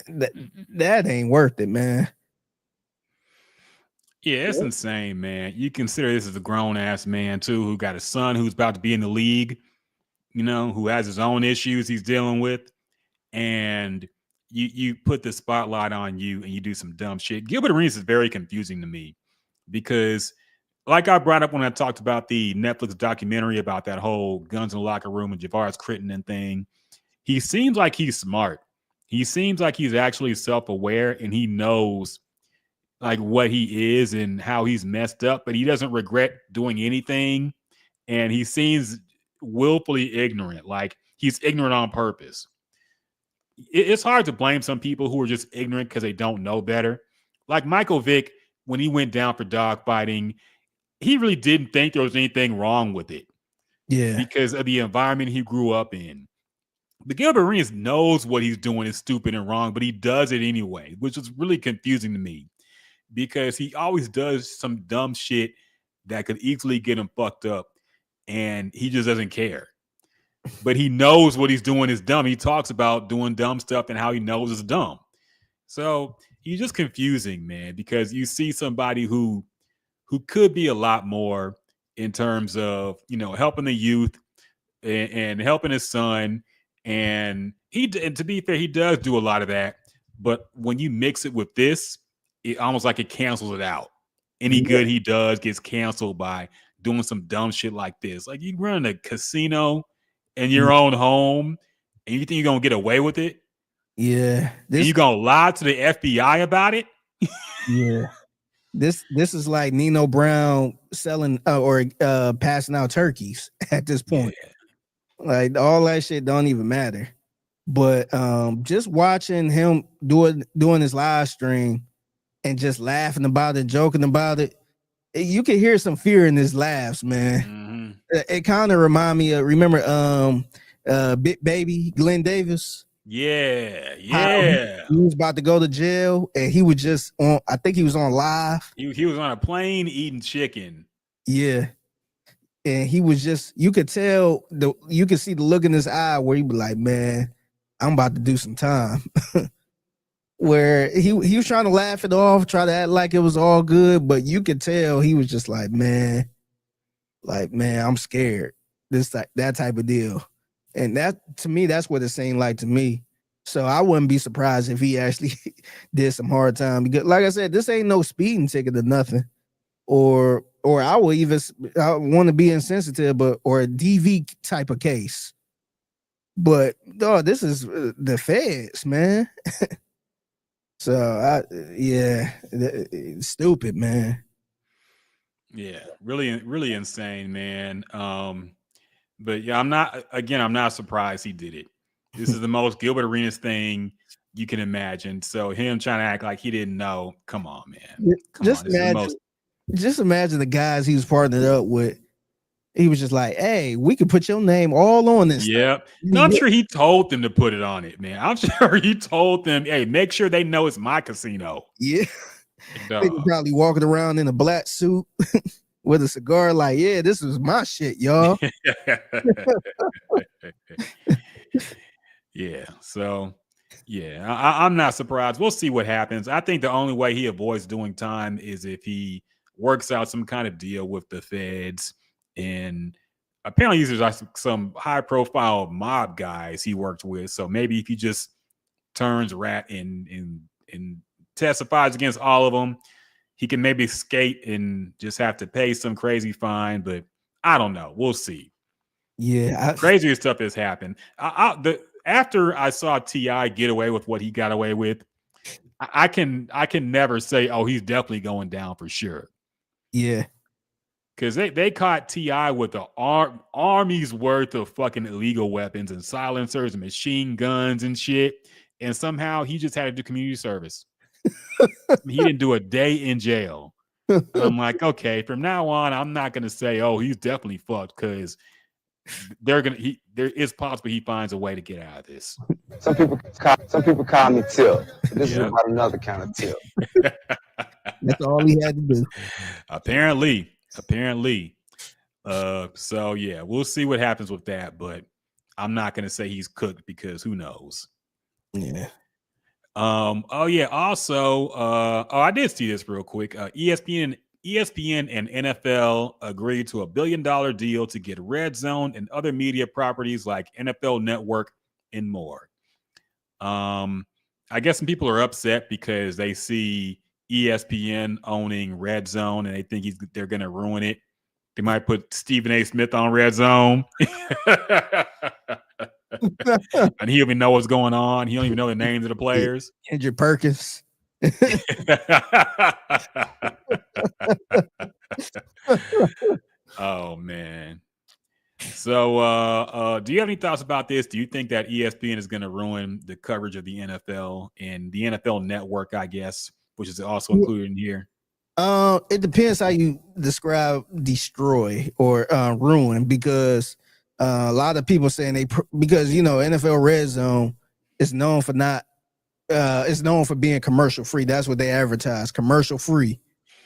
that ain't worth it, man. Yeah, it's insane, man. You consider this as a grown ass man too, who got a son who's about to be in the league, who has his own issues he's dealing with, and you put the spotlight on you and you do some dumb shit. Gilbert Arenas is very confusing to me because, like I brought up when I talked about the Netflix documentary about that whole guns in the locker room and Javaris Crittenden thing, he seems like he's smart. He seems like he's actually self-aware and he knows like what he is and how he's messed up, but he doesn't regret doing anything. And he seems willfully ignorant. Like he's ignorant on purpose. It's hard to blame some people who are just ignorant because they don't know better. Like Michael Vick, when he went down for dogfighting, he really didn't think there was anything wrong with it. Yeah. Because of the environment he grew up in. But Gilbert Arenas knows what he's doing is stupid and wrong, but he does it anyway, which is really confusing to me because he always does some dumb shit that could easily get him fucked up, and he just doesn't care. But he knows what he's doing is dumb. He talks about doing dumb stuff and how he knows it's dumb. So he's just confusing, man, because you see somebody who could be a lot more in terms of, helping the youth and helping his son. And to be fair, he does do a lot of that. But when you mix it with this, it almost like it cancels it out. Any good he does gets canceled by doing some dumb shit like this. Like you run a casino in your own home and you think you're going to get away with it? Yeah. And you going to lie to the FBI about it? Yeah. This is like Nino Brown selling or passing out turkeys at this point. Yeah. Like all that shit don't even matter. But just watching him doing his live stream and just laughing about it, joking about it, you can hear some fear in his laughs, man. Mm-hmm. It kind of remind me of, remember Big Baby Glenn Davis? Yeah. He was about to go to jail and he was just on, I think he was on live. He was on a plane eating chicken. Yeah. And he was just, you could tell, you could see the look in his eye where he'd be like, man, I'm about to do some time. Where he was trying to laugh it off, try to act like it was all good, but you could tell he was just like, man, I'm scared. That type of deal. And that, to me, that's what it seemed like to me. So I wouldn't be surprised if he actually did some hard time. Because like I said, this ain't no speeding ticket or nothing. Or I want to be insensitive, or a DV type of case. But dog, this is the feds, man. So stupid, man. Yeah, really insane, man. But yeah, I'm not surprised he did it. This is the most Gilbert Arenas thing you can imagine. So him trying to act like he didn't know. Come on, man. Just imagine the guys he was partnered up with. He was just like, hey, we could put your name all on this. Yep. No, I'm sure he told them to put it on it, man. I'm sure he told them, hey, make sure they know it's my casino. Yeah. They were probably walking around in a black suit with a cigar like, yeah, this is my shit, y'all. Yeah. So, yeah, I'm not surprised. We'll see what happens. I think the only way he avoids doing time is if he works out some kind of deal with the feds. And apparently these are like some high profile mob guys he worked with. So maybe if he just turns rat and testifies against all of them, he can maybe skate and just have to pay some crazy fine. But I don't know. We'll see. Yeah. Crazier stuff has happened. After I saw T.I. get away with what he got away with, I can never say, oh, he's definitely going down for sure. Yeah. Because they caught T.I. with an army's worth of fucking illegal weapons and silencers and machine guns and shit. And somehow he just had to do community service. He didn't do a day in jail. And I'm like, okay, from now on, I'm not going to say, oh, he's definitely fucked, because there is possible he finds a way to get out of this. Some people call me Tip. This is about another kind of Tip. That's all he had to do. Apparently. So yeah, we'll see what happens with that, but I'm not going to say he's cooked because who knows? Yeah. Oh yeah. Also, I did see this real quick. ESPN and NFL agreed to $1 billion deal to get RedZone and other media properties like NFL Network and more. I guess some people are upset because they see ESPN owning RedZone and they think they're going to ruin it. They might put Stephen A. Smith on RedZone. And he don't even know what's going on. He don't even know the names of the players. Kendrick Perkins. Oh man. So do you have any thoughts about this? Do you think that ESPN is going to ruin the coverage of the NFL and the NFL Network, I guess, which is also included in here? It depends how you describe destroy or ruin, because A lot of people saying because NFL Red Zone is known for not it's known for being commercial free. That's what they advertise, commercial free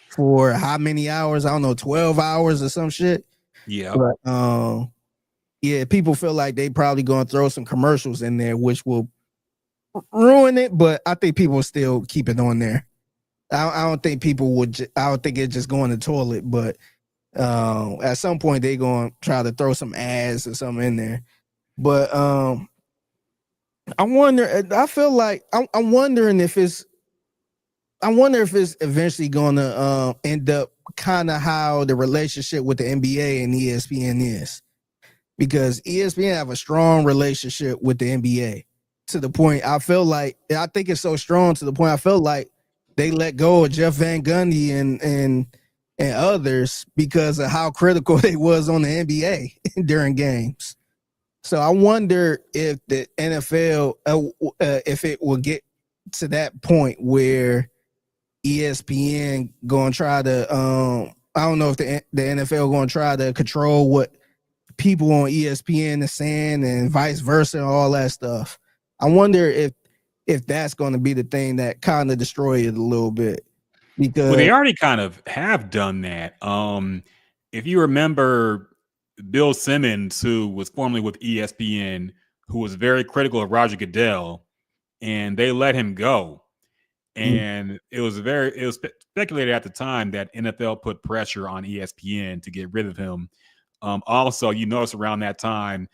for how many hours? I don't know, 12 hours or some shit. Yeah. But yeah, people feel like they probably going to throw some commercials in there, which will ruin it. But I think people will still keep it on there. I don't think people would. I don't think it's just going to the toilet. But at some point they going to try to throw some ads or something in there. But I wonder. I feel like I'm wondering if it's. I wonder if it's eventually going to end up kind of how the relationship with the NBA and ESPN is, because ESPN have a strong relationship with the NBA to the point I think it's so strong to the point I felt like they let go of Jeff Van Gundy and others because of how critical they was on the NBA during games. So I wonder if the NFL, if it will get to that point where ESPN going to try to, I don't know if the NFL going to try to control what people on ESPN are saying and vice versa and all that stuff. I wonder if that's going to be the thing that kind of destroy it a little bit, because they already kind of have done that. If you remember Bill Simmons, who was formerly with ESPN, who was very critical of Roger Goodell, and they let him go. And it was speculated at the time that NFL put pressure on ESPN to get rid of him. Also, you notice around that time,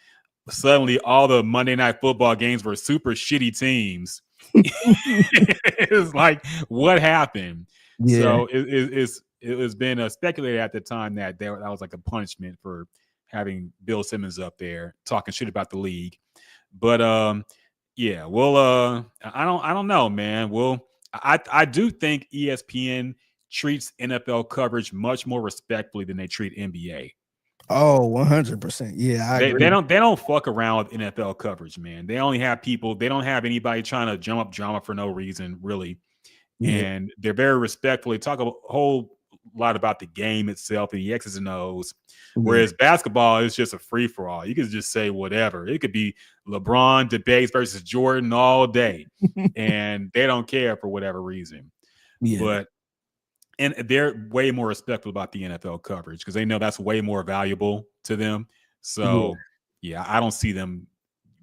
suddenly all the Monday Night Football games were super shitty teams. It was like, what happened? Yeah. So it was been speculated at the time that that was like a punishment for having Bill Simmons up there talking shit about the league. But yeah, well, I don't know, man. Well, I do think ESPN treats NFL coverage much more respectfully than they treat NBA. Oh, 100%. Yeah, I agree. They don't fuck around with NFL coverage, man. They only have people. They don't have anybody trying to drum up drama for no reason, really. Yeah. And they're very respectful. They talk a whole lot about the game itself and the X's and O's. Whereas basketball is just a free for all. You can just say whatever. It could be LeBron debates versus Jordan all day, and they don't care for whatever reason. Yeah. And they're way more respectful about the NFL coverage because they know that's way more valuable to them. So, yeah, I don't see them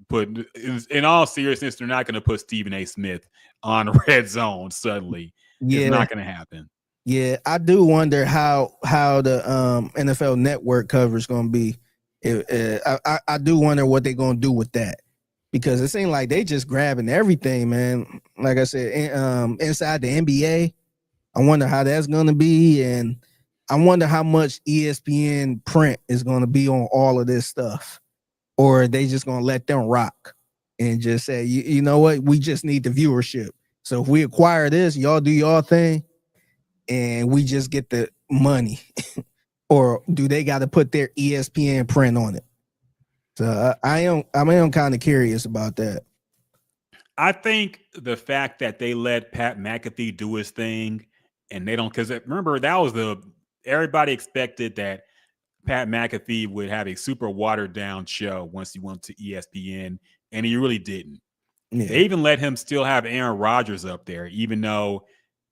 put. In all seriousness, they're not going to put Stephen A. Smith on RedZone suddenly. Yeah. It's not going to happen. Yeah, I do wonder how the NFL Network coverage going to be. I do wonder what they're going to do with that, because it seems like they just grabbing everything, man. Like I said, inside the NBA, I wonder how that's going to be, and I wonder how much ESPN print is going to be on all of this stuff, or are they just going to let them rock and just say, you know what, we just need the viewership. So if we acquire this, y'all do your thing, and we just get the money. Or do they got to put their ESPN print on it? So I am kind of curious about that. I think the fact that they let Pat McAfee do his thing, and they don't, because remember that was everybody expected that Pat McAfee would have a super watered down show once he went to ESPN, and he really didn't. Yeah. They even let him still have Aaron Rodgers up there, even though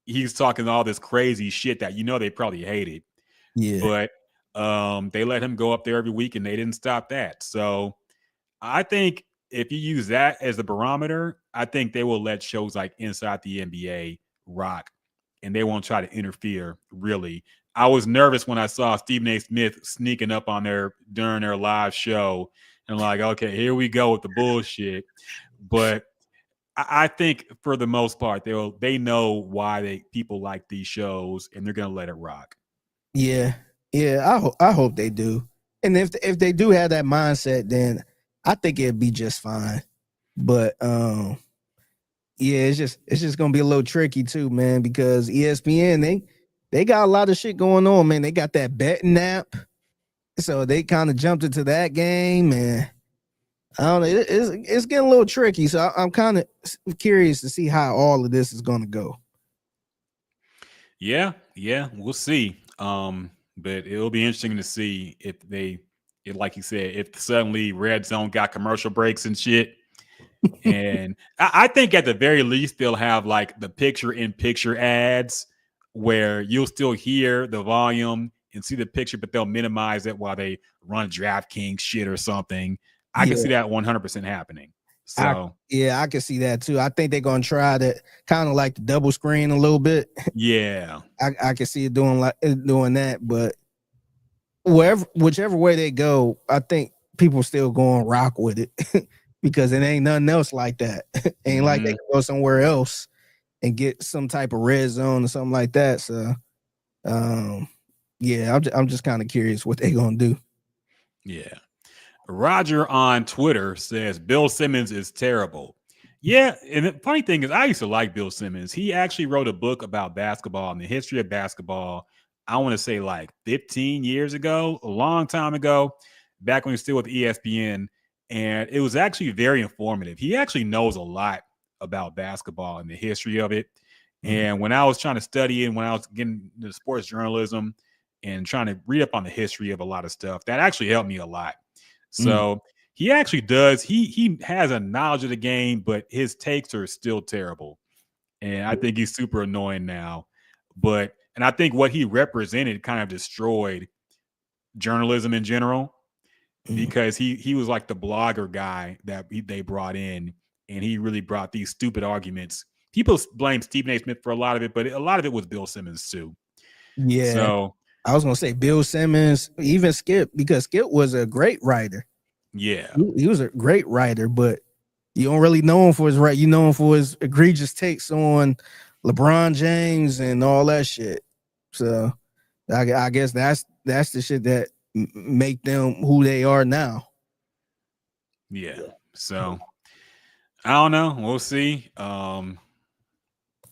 he's talking all this crazy shit that they probably hated. Yeah. But they let him go up there every week, and they didn't stop that. So I think if you use that as a barometer, I think they will let shows like Inside the NBA rock, and they won't try to interfere, really. I was nervous when I saw Stephen A. Smith sneaking up on there during their live show, and like, okay, here we go with the bullshit. But I think for the most part, they know why people like these shows, and they're gonna let it rock. Yeah, I hope they do. And if they do have that mindset, then I think it'd be just fine. But yeah, it's just gonna be a little tricky too, man, because ESPN they got a lot of shit going on, man. They got that betting app, so they kind of jumped into that game, and I don't know, it's getting a little tricky. So I'm kind of curious to see how all of this is gonna go. Yeah, we'll see. But it'll be interesting to see if like you said, if suddenly RedZone got commercial breaks and shit. And I think at the very least they'll have like the picture-in-picture ads where you'll still hear the volume and see the picture, but they'll minimize it while they run DraftKings shit or something. I can see that 100% happening. So I can see that too. I think they're gonna try to kind of like the double screen a little bit. Yeah, I can see it doing that, but whichever way they go, I think people still going rock with it because it ain't nothing else like that. Ain't like they can go somewhere else and get some type of red zone or something like that. So, yeah, I'm just kind of curious what they gonna do. Yeah. Roger on Twitter says Bill Simmons is terrible. Yeah, and the funny thing is I used to like Bill Simmons. He actually wrote a book about basketball and the history of basketball. I want to say like 15 years ago, a long time ago, back when he was still with ESPN. And it was actually very informative. He actually knows a lot about basketball and the history of it. And when I was trying to study it, when I was getting into sports journalism and trying to read up on the history of a lot of stuff, that actually helped me a lot. So he actually does. He has a knowledge of the game, but his takes are still terrible. And I think he's super annoying now. And I think what he represented kind of destroyed journalism in general because he was like the blogger guy that they brought in, and he really brought these stupid arguments. People blame Stephen A. Smith for a lot of it, but a lot of it was Bill Simmons too. Yeah. So I was gonna say Bill Simmons, even Skip, because Skip was a great writer. Yeah, he was a great writer, but you don't really know him for his You know him for his egregious takes on LeBron James and all that shit. So I guess that's the shit that make them who they are now. Yeah. So I don't know. We'll see.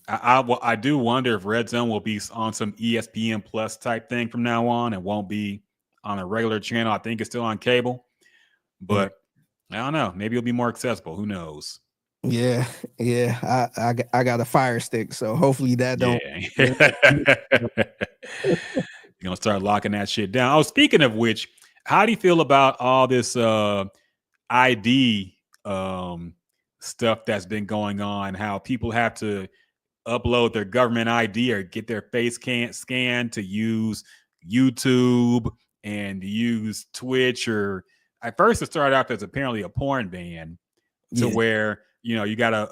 I do wonder if RedZone will be on some ESPN Plus type thing from now on. It won't be on a regular channel. I think it's still on cable, but I don't know. Maybe it'll be more accessible. Who knows? Yeah. I got a Fire Stick, so hopefully that don't. You're gonna start locking that shit down. Oh, speaking of which, how do you feel about all this ID stuff that's been going on? How people have to upload their government ID or get their face scanned to use YouTube and use Twitch, or at first it started out as apparently a porn ban to where, you got to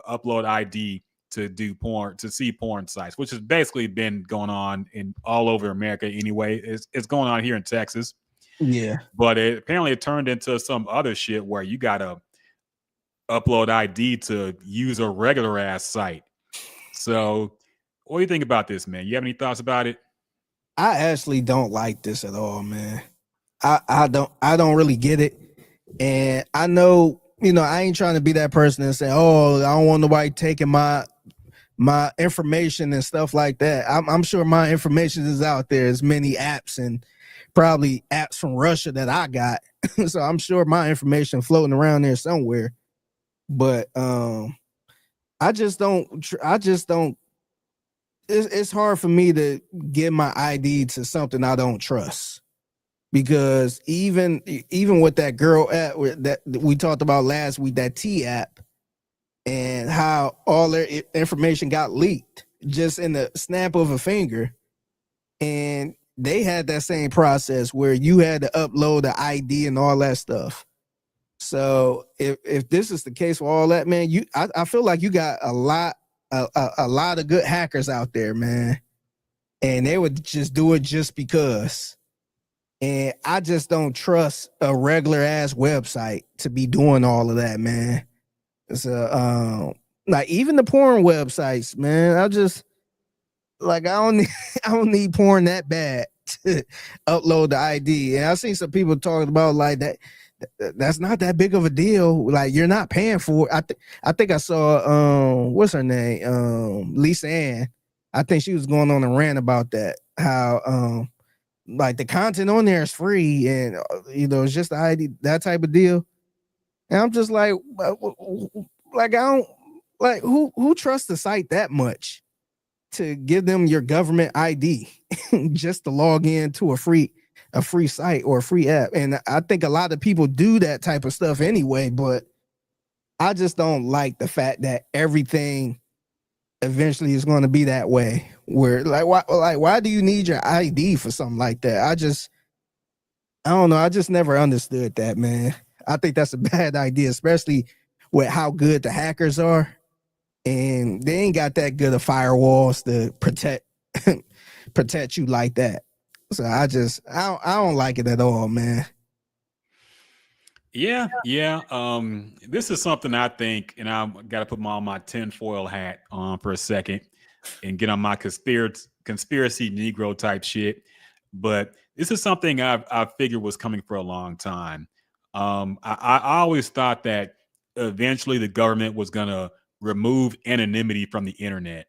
upload ID to do porn, to see porn sites, which has basically been going on in all over America anyway. It's going on here in Texas. Yeah. But apparently it turned into some other shit where you got to upload ID to use a regular ass site. So what do you think about this, man? You have any thoughts about it? I actually don't like this at all, man. I don't really get it. And I know, I ain't trying to be that person and say, oh, I don't want nobody taking my information and stuff like that. I'm sure my information is out there. There's many apps and probably apps from Russia that I got. So I'm sure my information floating around there somewhere. But I just don't it's hard for me to give my ID to something I don't trust. Because even with that girl app that we talked about last week, that T app, and how all their information got leaked just in the snap of a finger, and they had that same process where you had to upload the ID and all that stuff. So if this is the case for all that, man, I feel like you got a lot of good hackers out there, man, and they would just do it just because. And I just don't trust a regular ass website to be doing all of that, man. So, like even the porn websites, man, I don't need porn that bad to upload the ID. And I've seen some people talking about like that. That's not that big of a deal. Like you're not paying for it. I think I saw what's her name? Lisa Ann. I think she was going on a rant about that. How like the content on there is free, and it's just the ID, that type of deal. And I'm just like I don't like who trusts the site that much to give them your government ID just to log in to a free a free site or a free app. And I think a lot of people do that type of stuff anyway, but I just don't like the fact that everything eventually is going to be that way. Where why do you need your ID for something like that? I don't know. I just never understood that, man. I think that's a bad idea, especially with how good the hackers are. And they ain't got that good of firewalls to protect you like that. So I don't like it at all, man. Yeah. This is something I think, and I got to put my tinfoil hat on for a second and get on my conspiracy Negro type shit. But this is something I figured was coming for a long time. I always thought that eventually the government was gonna remove anonymity from the internet,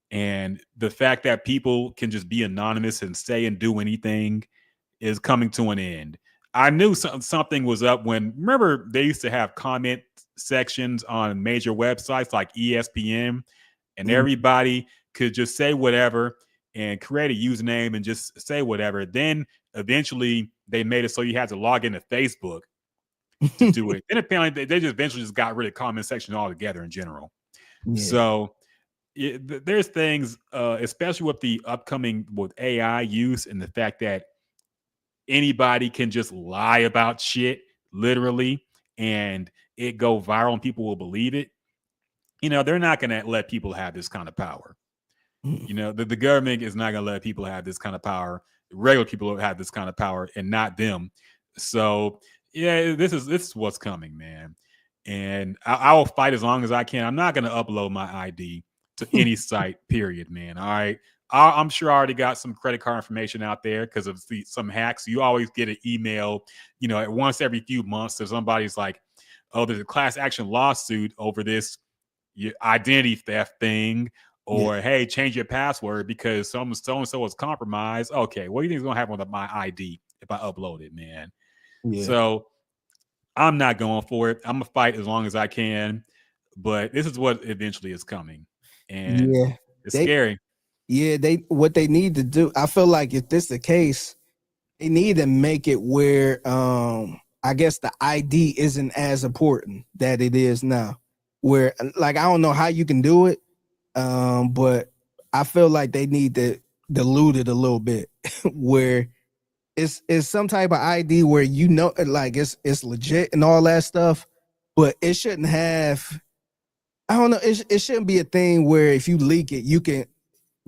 and the fact that people can just be anonymous and say and do anything is coming to an end. I knew something was up when, remember, they used to have comment sections on major websites like ESPN, and everybody could just say whatever and create a username and just say whatever. Then eventually they made it so you had to log into Facebook to do it. Then apparently they just eventually just got rid of comment section altogether in general. Yeah. So there's things, especially with the upcoming with AI use and the fact that anybody can just lie about shit literally and it go viral and people will believe it. You know, they're not going to let people have this kind of power. You know, the government is not going to let people have this kind of power. Regular people have this kind of power and not them. So yeah, this is what's coming, man. And I will fight as long as I can. I'm not going to upload my ID to any site, period, man. All right. I'm sure I already got some credit card information out there because of some hacks. You always get an email, you know, once every few months. So somebody's like, oh, there's a class action lawsuit over this identity theft thing. Or, hey, change your password because so-and-so was compromised. Okay, what do you think is going to happen with my ID if I upload it, man? Yeah. So I'm not going for it. I'm going to fight as long as I can. But this is what eventually is coming. And it's scary. Yeah, what they need to do, I feel like if this is the case, they need to make it where I guess the ID isn't as important that it is now. Where, like, I don't know how you can do it. But I feel like they need to dilute it a little bit where it's some type of ID where, you know, like it's legit and all that stuff, but it shouldn't have, I don't know, it shouldn't be a thing where if you leak it, you can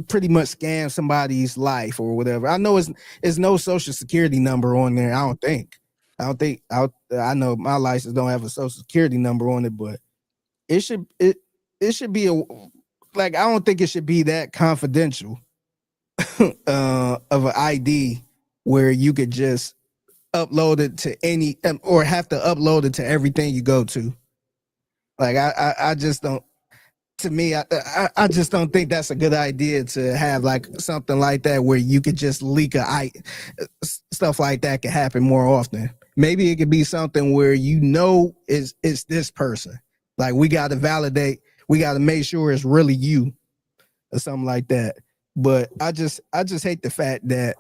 pretty much scam somebody's life or whatever. I know it's no social security number on there. I know my license don't have a social security number on it, but it should be like, I don't think it should be that confidential of an ID where you could just upload it to any or have to upload it to everything you go to. Like, I just don't. To me, I just don't think that's a good idea to have like something like that where you could just leak stuff like that could happen more often. Maybe it could be something where, you know, it's this person. Like, we got to validate. We got to make sure it's really you or something like that. But I just hate the fact that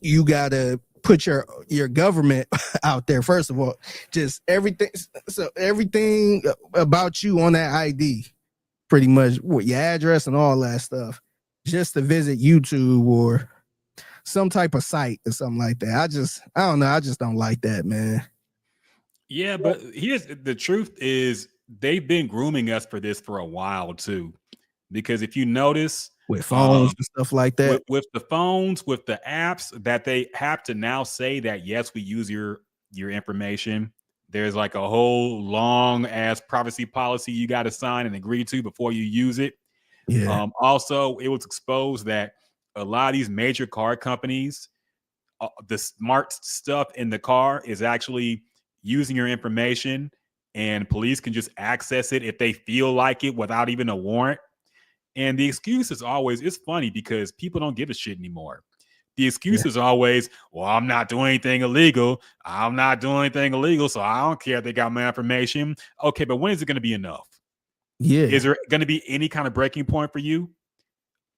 you got to put your government out there. First of all, just everything. So everything about you on that ID, pretty much, with your address and all that stuff, just to visit YouTube or some type of site or something like that. I don't know. I just don't like that, man. Yeah, but here's the truth is, they've been grooming us for this for a while too, because if you notice with phones and stuff like that, with the phones, with the apps, that they have to now say that, yes, we use your information. There's like a whole long ass privacy policy you got to sign and agree to before you use it. Yeah. Also, it was exposed that a lot of these major car companies, the smart stuff in the car is actually using your information, and police can just access it if they feel like it without even a warrant. And the excuse is always, it's funny because people don't give a shit anymore. The excuse is always, well, I'm not doing anything illegal. So I don't care if they got my information. Okay, but when is it going to be enough? Yeah. Is there going to be any kind of breaking point for you?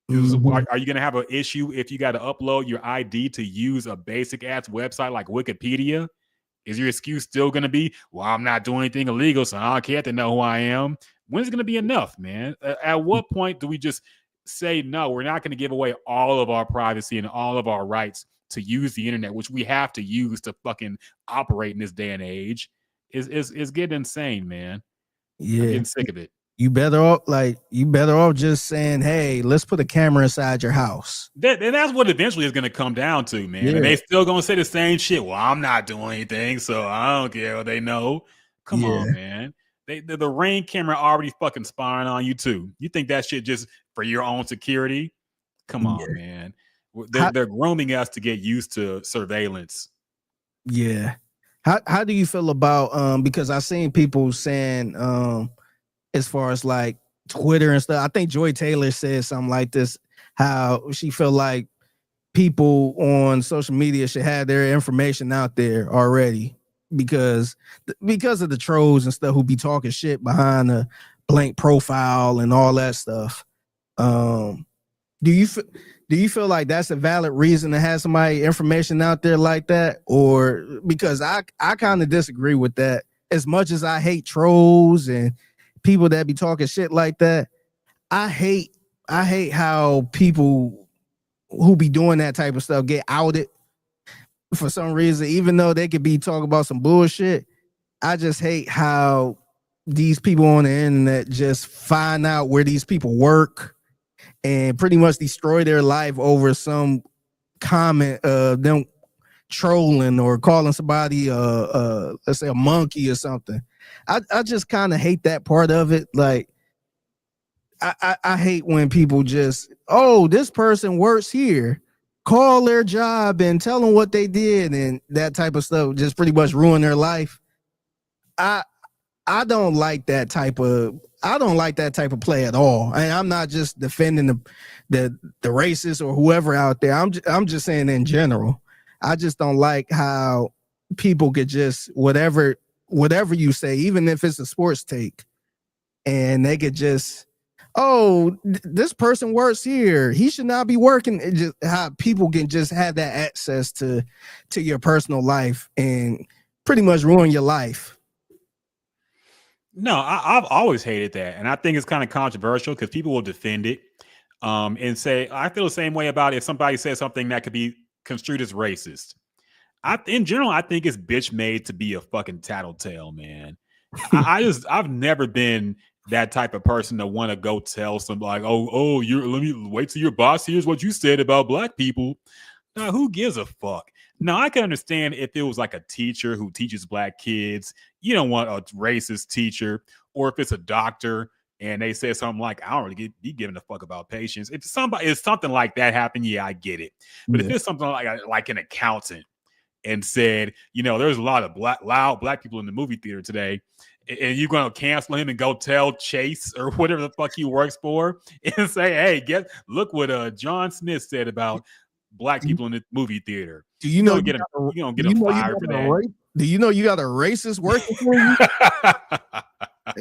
Are you going to have an issue if you got to upload your ID to use a basic ass website like Wikipedia? Is your excuse still going to be, well, I'm not doing anything illegal, so I don't care to know who I am? When's it going to be enough, man? At what point do we just say, no, we're not going to give away all of our privacy and all of our rights to use the internet, which we have to use to fucking operate in this day and age? Is getting insane, man. Yeah. I'm getting sick of it. You better off just saying, hey, let's put a camera inside your house. And that's what eventually is going to come down to, man. Yeah. And they still going to say the same shit. Well, I'm not doing anything, so I don't care what they know. Come on, man. The Ring camera already fucking spying on you too. You think that shit just for your own security? Come on, man. They're grooming us to get used to surveillance. Yeah. How do you feel about because I've seen people saying as far as like Twitter and stuff, I think Joy Taylor said something like this, how she felt like people on social media should have their information out there already because of the trolls and stuff who be talking shit behind a blank profile and all that stuff. Do you feel like that's a valid reason to have somebody information out there like that? Or because I kind of disagree with that. As much as I hate trolls and people that be talking shit like that, I hate how people who be doing that type of stuff get outed for some reason, even though they could be talking about some bullshit. I just hate how these people on the internet just find out where these people work and pretty much destroy their life over some comment of them trolling or calling somebody let's say a monkey or something. I just kind of hate that part of it. Like I hate when people just, oh, this person works here, call their job and tell them what they did and that type of stuff, just pretty much ruin their life. I don't like that type of play at all. And I'm not just defending the racists or whoever out there. I'm just saying in general. I just don't like how people could just whatever you say, even if it's a sports take, and they could just, oh, this person works here, he should not be working. It just how people can just have that access to your personal life and pretty much ruin your life. No, I've always hated that, and I think it's kind of controversial because people will defend it and say, I feel the same way about if somebody says something that could be construed as racist. In general, I think it's bitch made to be a fucking tattletale, man. I've never been that type of person to want to go tell somebody, oh, let me wait till your boss hears what you said about black people. Now, who gives a fuck? Now, I can understand if it was like a teacher who teaches black kids, you don't want a racist teacher, or if it's a doctor and they say something like, I don't really be giving a fuck about patients. If something like that happened, yeah, I get it. But if it's something like an accountant and said, there's a lot of loud black people in the movie theater today, and you're going to cancel him and go tell Chase or whatever the fuck he works for and say, hey, look what John Smith said about black people in the movie theater. Do you know get him fired for that? Do you know you got a racist working for you?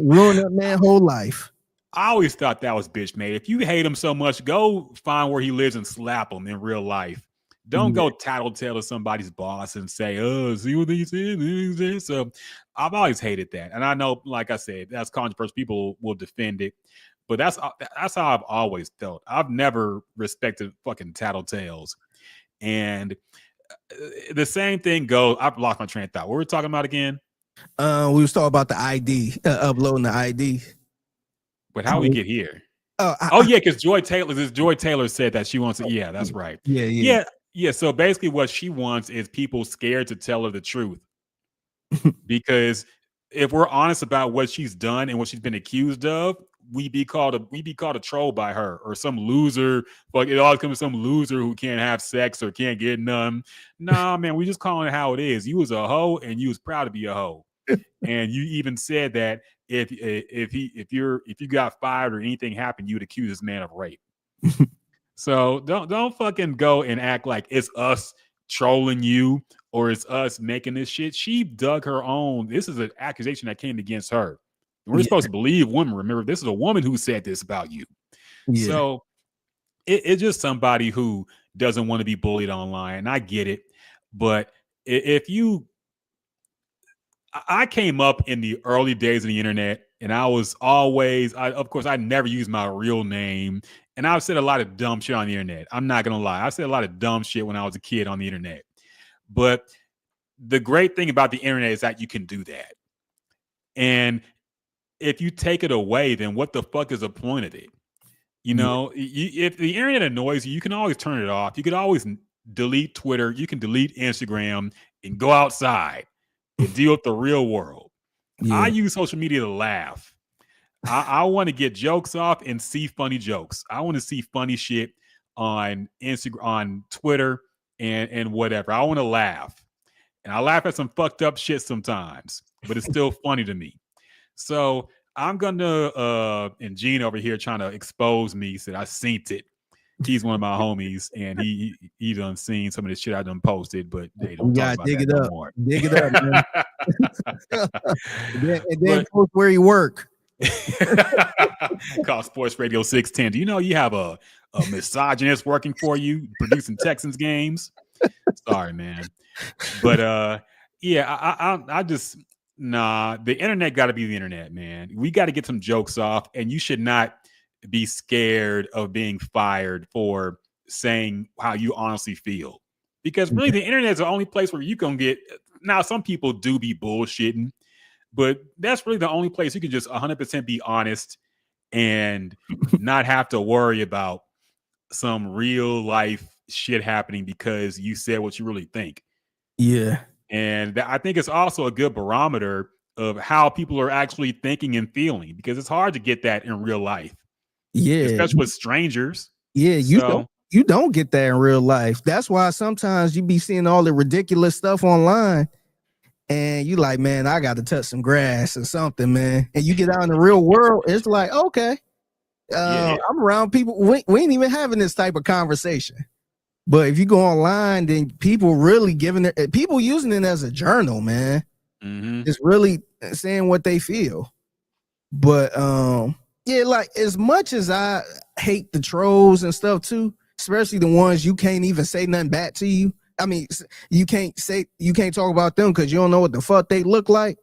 Ruin that man's whole life. I always thought that was bitch made. If you hate him so much, go find where he lives and slap him in real life. Don't go tattletale to somebody's boss and say, oh, see what he said. So I've always hated that. And I know, like I said, that's controversial. People will defend it. But that's how I've always felt. I've never respected fucking tattletales. And the same thing goes. I've lost my train of thought. What were we talking about again? We was talking about the ID, uploading the ID. But how we get here? Because Joy Taylor said that she wants to. Yeah, that's right. Yeah. So basically, what she wants is people scared to tell her the truth, because if we're honest about what she's done and what she's been accused of, we'd be called a troll by her or some loser. But it always comes to some loser who can't have sex or can't get none. Nah, man, we just calling it how it is. You was a hoe and you was proud to be a hoe, and you even said that if you got fired or anything happened, you'd accuse this man of rape. So don't fucking go and act like it's us trolling you or it's us making this shit. She dug her own. This is an accusation that came against her. We're supposed to believe women. Remember, this is a woman who said this about you. Yeah. So it's just somebody who doesn't want to be bullied online. And I get it. But if you, I came up in the early days of the internet, and I was always, of course, I never used my real name. And I've said a lot of dumb shit on the internet. I'm not going to lie. I said a lot of dumb shit when I was a kid on the internet. But the great thing about the internet is that you can do that. And if you take it away, then what the fuck is the point of it? You know, if the internet annoys you, you can always turn it off. You can always delete Twitter. You can delete Instagram and go outside and deal with the real world. Yeah. I use social media to laugh. I want to get jokes off and see funny jokes. I want to see funny shit on Instagram, on Twitter, and whatever. I want to laugh. And I laugh at some fucked up shit sometimes, but it's still funny to me. So I'm gonna and Gene over here trying to expose me. He said I seen it. He's one of my homies, and he done seen some of the shit I done posted, but they don't talk about dig that it no up. more. Dig it up, man. and then post where you work. Call Sports Radio 610. Do you know you have a misogynist working for you, producing Texans games? Sorry, man. But yeah, I just the internet got to be the internet, man. We got to get some jokes off, and you should not be scared of being fired for saying how you honestly feel, because really the internet is the only place where you can get. Now, some people do be bullshitting, but that's really the only place you can just 100% be honest and not have to worry about some real life shit happening because you said what you really think. Yeah. And I think it's also a good barometer of how people are actually thinking and feeling, because it's hard to get that in real life. Yeah. Especially with strangers. Yeah, you don't get that in real life. That's why sometimes you be seeing all the ridiculous stuff online and you like, man, I got to touch some grass or something, man. And you get out in the real world, it's like, okay, I'm around people. We ain't even having this type of conversation. But if you go online, then people really people using it as a journal, man. Mm-hmm. It's really saying what they feel. But yeah, like as much as I hate the trolls and stuff too, especially the ones you can't even say nothing back to you. I mean, you can't talk about them because you don't know what the fuck they look like.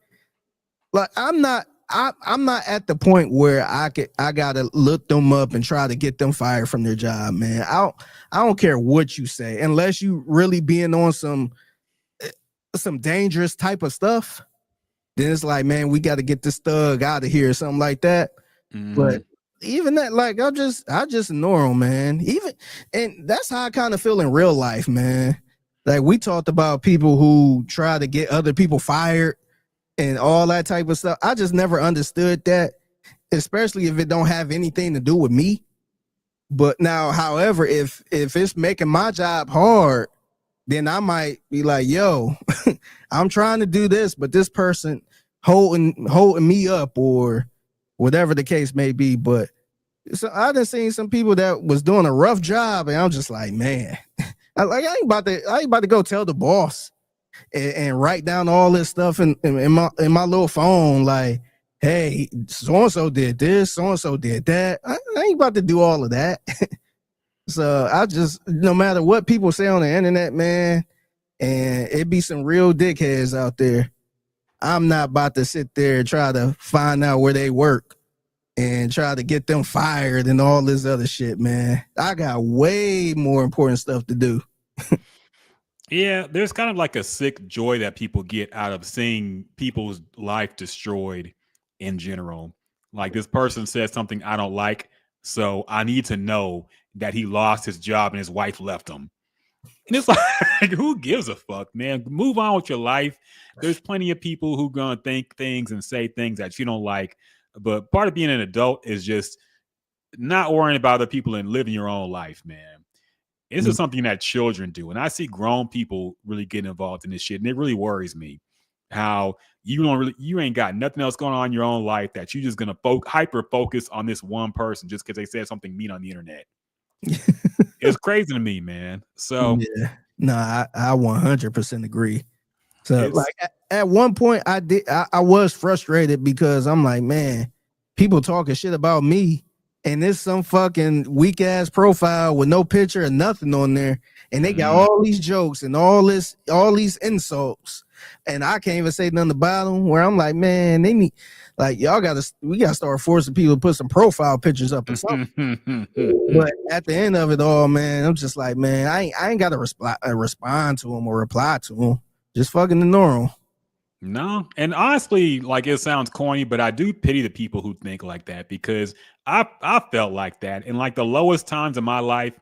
Like I'm not at the point where I gotta look them up and try to get them fired from their job, man. I don't care what you say, unless you really being on some dangerous type of stuff. Then it's like, man, we got to get this thug out of here or something like that. Mm-hmm. But even that, like, I just ignore them, man. And that's how I kind of feel in real life, man. Like we talked about people who try to get other people fired and all that type of stuff. I just never understood that, especially if it don't have anything to do with me. But now, however, if it's making my job hard, then I might be like, yo, I'm trying to do this, but this person holding me up or whatever the case may be. But so I done seen some people that was doing a rough job, and I'm just like, man, I ain't about to go tell the boss and write down all this stuff in my little phone, like, hey, so-and-so did this, so-and-so did that. I ain't about to do all of that. So I just, no matter what people say on the internet, man, and it be some real dickheads out there, I'm not about to sit there and try to find out where they work and try to get them fired and all this other shit, man. I got way more important stuff to do. Yeah, there's kind of like a sick joy that people get out of seeing people's life destroyed in general. Like this person said something I don't like, so I need to know that he lost his job and his wife left him. And it's like, who gives a fuck, man? Move on with your life. There's plenty of people who gonna think things and say things that you don't like. But part of being an adult is just not worrying about other people and living your own life, man. This is something that children do. And I see grown people really getting involved in this shit. And it really worries me how you ain't got nothing else going on in your own life that you just gonna hyper focus on this one person just because they said something mean on the internet. It's crazy to me, man. So yeah, no, I 100% agree. So like at one point I was frustrated because I'm like, man, people talking shit about me and there's some fucking weak ass profile with no picture and nothing on there, and they got all these jokes and all these insults, and I can't even say nothing about them. Where I'm like, man, they need, like, we gotta start forcing people to put some profile pictures up or something. But at the end of it all, man, I'm just like, man, I ain't gotta respond to them or reply to them. Just fucking ignore them. No, and honestly, like, it sounds corny, but I do pity the people who think like that, because I felt like that. In like the lowest times of my life,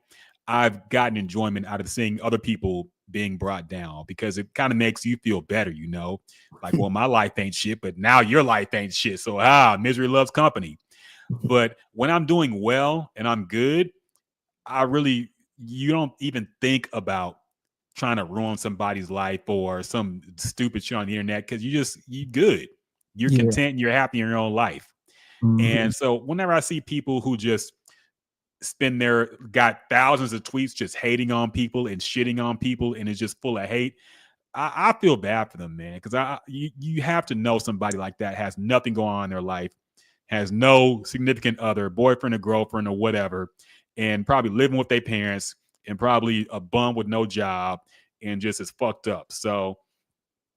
I've gotten enjoyment out of seeing other people being brought down, because it kind of makes you feel better, you know? Like, well, my life ain't shit, but now your life ain't shit. So misery loves company. But when I'm doing well and I'm good, you don't even think about trying to ruin somebody's life or some stupid shit on the internet, because you good. You're content and you're happy in your own life. And so whenever I see people who just got thousands of tweets just hating on people and shitting on people, and it's just full of hate, I feel bad for them, man, because you have to know somebody like that has nothing going on in their life, has no significant other, boyfriend or girlfriend or whatever, and probably living with their parents, and probably a bum with no job, and just is fucked up. So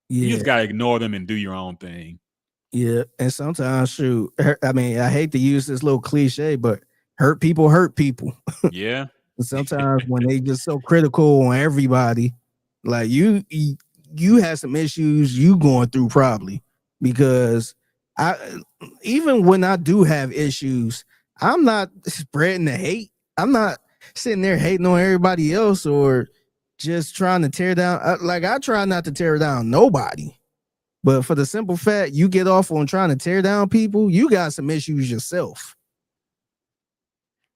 you just gotta ignore them and do your own thing. Yeah, and sometimes, shoot, I mean, I hate to use this little cliche, but hurt people hurt people. Yeah. Sometimes when they just so critical on everybody, like you had some issues you going through probably, because even when I do have issues, I'm not spreading the hate. I'm not sitting there hating on everybody else or just trying to tear down. I try not to tear down nobody. But for the simple fact you get off on trying to tear down people, you got some issues yourself.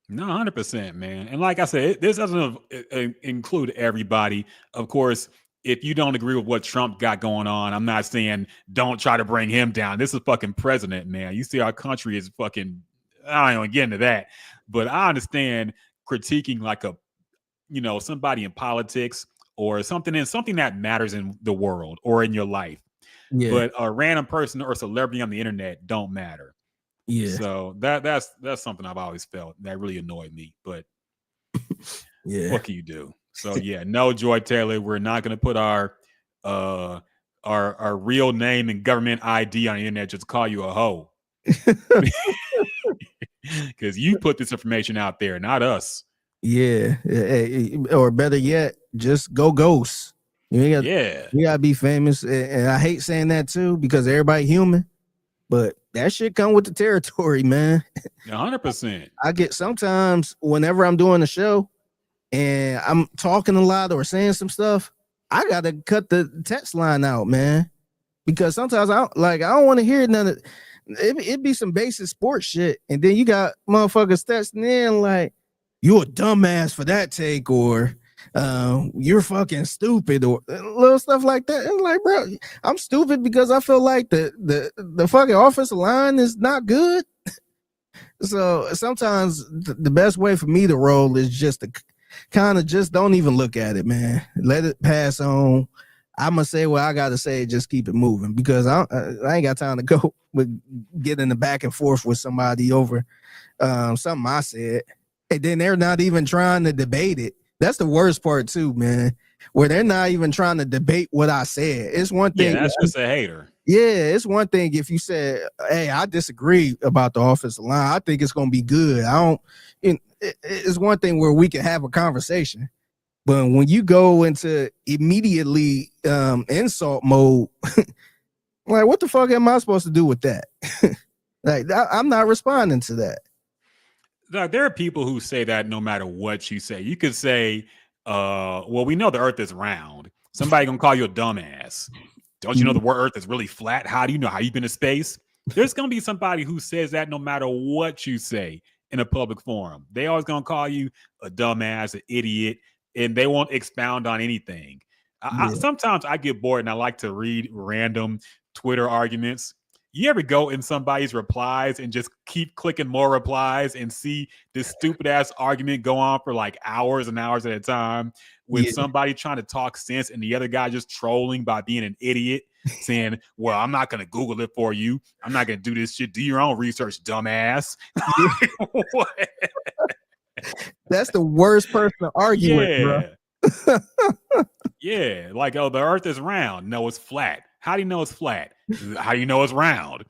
No, 100%, man. And like I said, this doesn't include everybody. Of course, if you don't agree with what Trump got going on, I'm not saying don't try to bring him down. This is fucking president, man. You see our country is fucking, I don't even get into that. But I understand critiquing like somebody in politics or something that matters in the world or in your life. Yeah. But a random person or celebrity on the internet don't matter. Yeah. So that's something I've always felt that really annoyed me. But yeah, what can you do? So yeah, no, Joy Taylor, we're not going to put our real name and government ID on the internet just to call you a hoe, because you put this information out there, not us. Yeah, or better yet, just go ghost. You gotta be famous, and I hate saying that too, because everybody human, but that shit come with the territory, man. 100%. I get sometimes whenever I'm doing a show and I'm talking a lot or saying some stuff, I gotta cut the text line out, man, because sometimes I don't want to hear none of it. Be some basic sports shit, and then you got motherfuckers texting in like, you a dumbass for that take, or you're fucking stupid, or little stuff like that. And like, bro, I'm stupid because I feel like the fucking offensive line is not good. So sometimes the best way for me to roll is just to kind of just don't even look at it, man. Let it pass on. I'm gonna say what I gotta say, just keep it moving, because I ain't got time to go with getting the back and forth with somebody over something I said. And then they're not even trying to debate it. That's the worst part too, man, where they're not even trying to debate what I said. It's one thing. Yeah, that's just a hater. Yeah, it's one thing if you said, hey, I disagree about the offensive line. I think it's going to be good. It's one thing where we can have a conversation. But when you go into immediately insult mode, like, what the fuck am I supposed to do with that? Like, I'm not responding to that. There are people who say that no matter what you say. You could say, well, we know the earth is round. Somebody gonna call you a dumbass. Don't you know the earth is really flat? How do you know? How you been to space? There's gonna be somebody who says that no matter what you say in a public forum. They always gonna call you a dumbass, an idiot, and they won't expound on anything. Sometimes I get bored and I like to read random Twitter arguments. You ever go in somebody's replies and just keep clicking more replies and see this stupid ass argument go on for like hours and hours at a time with somebody trying to talk sense and the other guy just trolling by being an idiot, saying, well, I'm not going to Google it for you. I'm not going to do this shit. Do your own research, dumbass. What? That's the worst person to argue with, bro. Yeah, like, oh, the earth is round. No, it's flat. How do you know it's flat? How do you know it's round?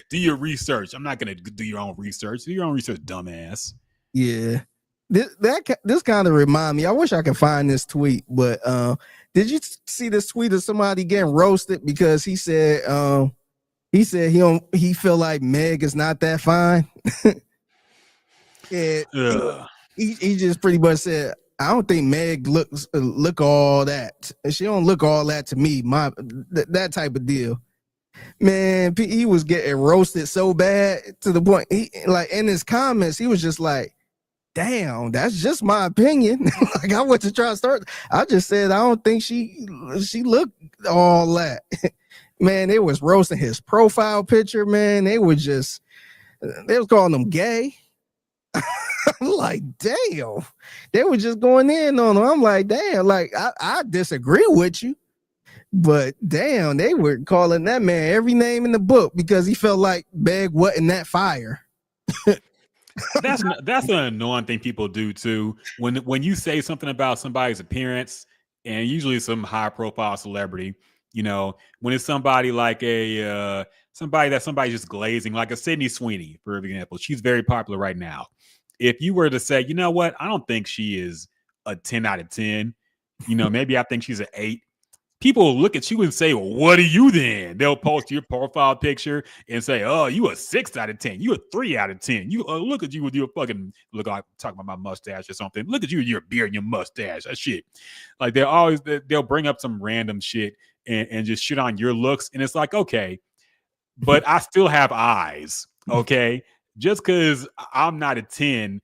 Do your research. I'm not going to do your own research. Do your own research, dumbass. Yeah. This kind of remind me. I wish I could find this tweet, but did you see this tweet of somebody getting roasted because he said he feel like Meg is not that fine? And he just pretty much said, I don't think Meg look all that. She don't look all that to me. That type of deal. Man, he was getting roasted so bad to the point he like in his comments, he was just like, damn, that's just my opinion. Like I went to try to start. I just said I don't think she looked all that. Man, they was roasting his profile picture, man. They was calling him gay. I'm like, damn. They were just going in on him. I'm like, damn, like I disagree with you. But damn, they were calling that man every name in the book because he felt like Meg wasn't that fire. That's an annoying thing people do too. When you say something about somebody's appearance, and usually some high profile celebrity, you know, when it's somebody like somebody just glazing, like a Sydney Sweeney, for example, she's very popular right now. If you were to say, you know what, I don't think she is a 10 out of 10, you know, maybe I think she's an 8. People will look at you and say, well, what are you then? They'll post your profile picture and say, oh, you a 6 out of 10. You a 3 out of 10. You look at you with your fucking, look, I'm talking about my mustache or something. Look at you with your beard and your mustache. That shit. Like they'll bring up some random shit and just shit on your looks. And it's like, okay, but I still have eyes. Okay. Just because I'm not a 10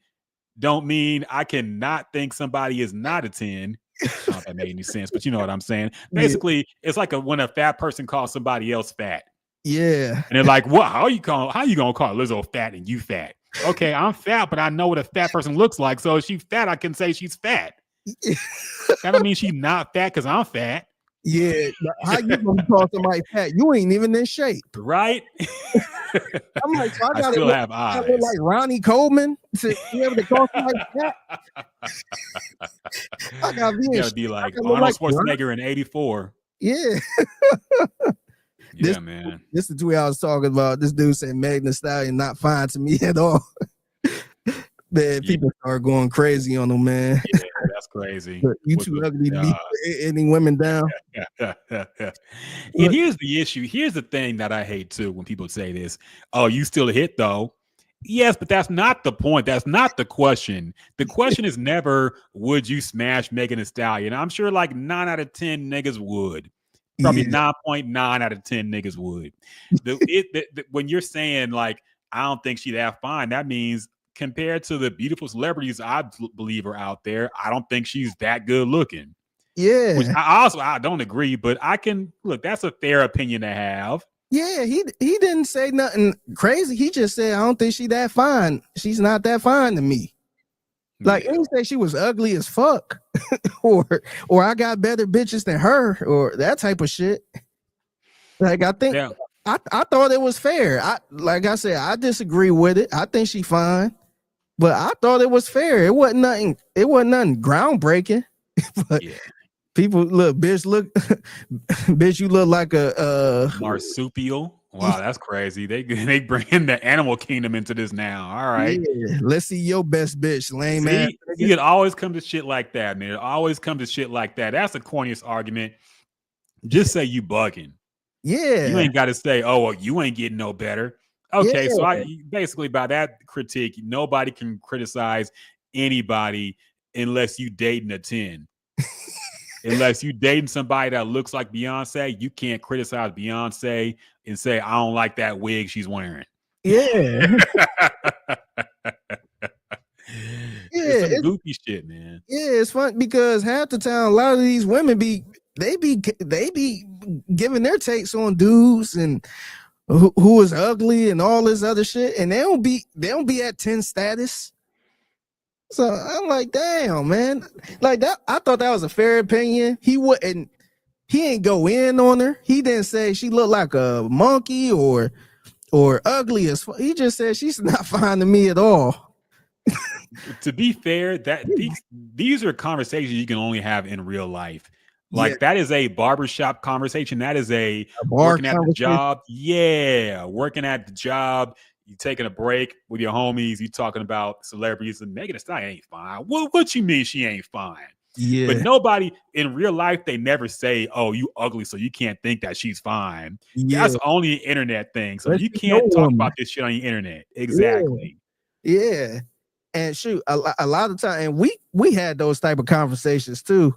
don't mean I cannot think somebody is not a 10. I don't know if that made any sense, but you know what I'm saying. Basically, it's like when a fat person calls somebody else fat. Yeah. And they're like, what? How you gonna call Lizzo fat and you fat? Okay, I'm fat, but I know what a fat person looks like. So if she's fat, I can say she's fat. That don't mean she's not fat because I'm fat. Yeah, how you gonna call somebody fat? You ain't even in shape, right? I'm like, so I still have eyes. I look like Ronnie Coleman to be able to call somebody fat. I gotta be like Arnold Schwarzenegger in '84. Yeah. Man. This is the tweet I was talking about. This dude said Meg Thee Stallion not fine to me at all. Man, people are going crazy on them, man. Yeah, that's crazy. You too ugly to be any women down. And here's the issue. Here's the thing that I hate too when people say this. Oh, you still a hit though. Yes, but that's not the point. That's not the question. The question is never, would you smash Megan Thee Stallion? I'm sure like 9 out of 10 niggas would. Probably 9.9 out of 10 niggas would. When you're saying like, I don't think she's that fine, that means compared to the beautiful celebrities I believe are out there, I don't think she's that good looking. Yeah. Which I don't agree, but I can look, that's a fair opinion to have. Yeah, he didn't say nothing crazy. He just said, I don't think she that fine. She's not that fine to me. Like, he didn't say she was ugly as fuck. or I got better bitches than her, or that type of shit. Like, I think I thought it was fair. Like I said, I disagree with it. I think she fine. But I thought it was fair. It wasn't nothing groundbreaking. But people bitch, you look like a marsupial. Wow, that's crazy. They bring the animal kingdom into this now. All right. Yeah, let's see your best bitch, lame ass. It always come to shit like that, man. It always come to shit like that. That's the corniest argument. Just say you bugging. Yeah. You ain't got to say, oh, well, you ain't getting no better. Okay, so basically by that critique, nobody can criticize anybody unless you dating a 10. Unless you dating somebody that looks like Beyonce, you can't criticize Beyonce and say, I don't like that wig she's wearing. Yeah. It's some goofy shit, man. Yeah, it's fun because half the time, a lot of these women be giving their takes on dudes and who is ugly and all this other shit, and they don't be at 10 status. So I'm like, damn, man. Like that, I thought that was a fair opinion. He ain't go in on her. He didn't say she looked like a monkey or ugly as fuck. He just said she's not fine to me at all. To be fair, that these are conversations you can only have in real life. Like that is a barbershop conversation. That is a working at the job. Yeah, working at the job. You taking a break with your homies. You talking about celebrities and Megan Thee Stallion ain't fine. What you mean she ain't fine? Yeah. But nobody in real life, they never say, "Oh, you ugly, so you can't think that she's fine." Yeah. That's only an internet thing. So That's you just can't no talk woman. about this shit on the internet. Exactly. Yeah. And shoot, a lot of time, and we had those type of conversations too.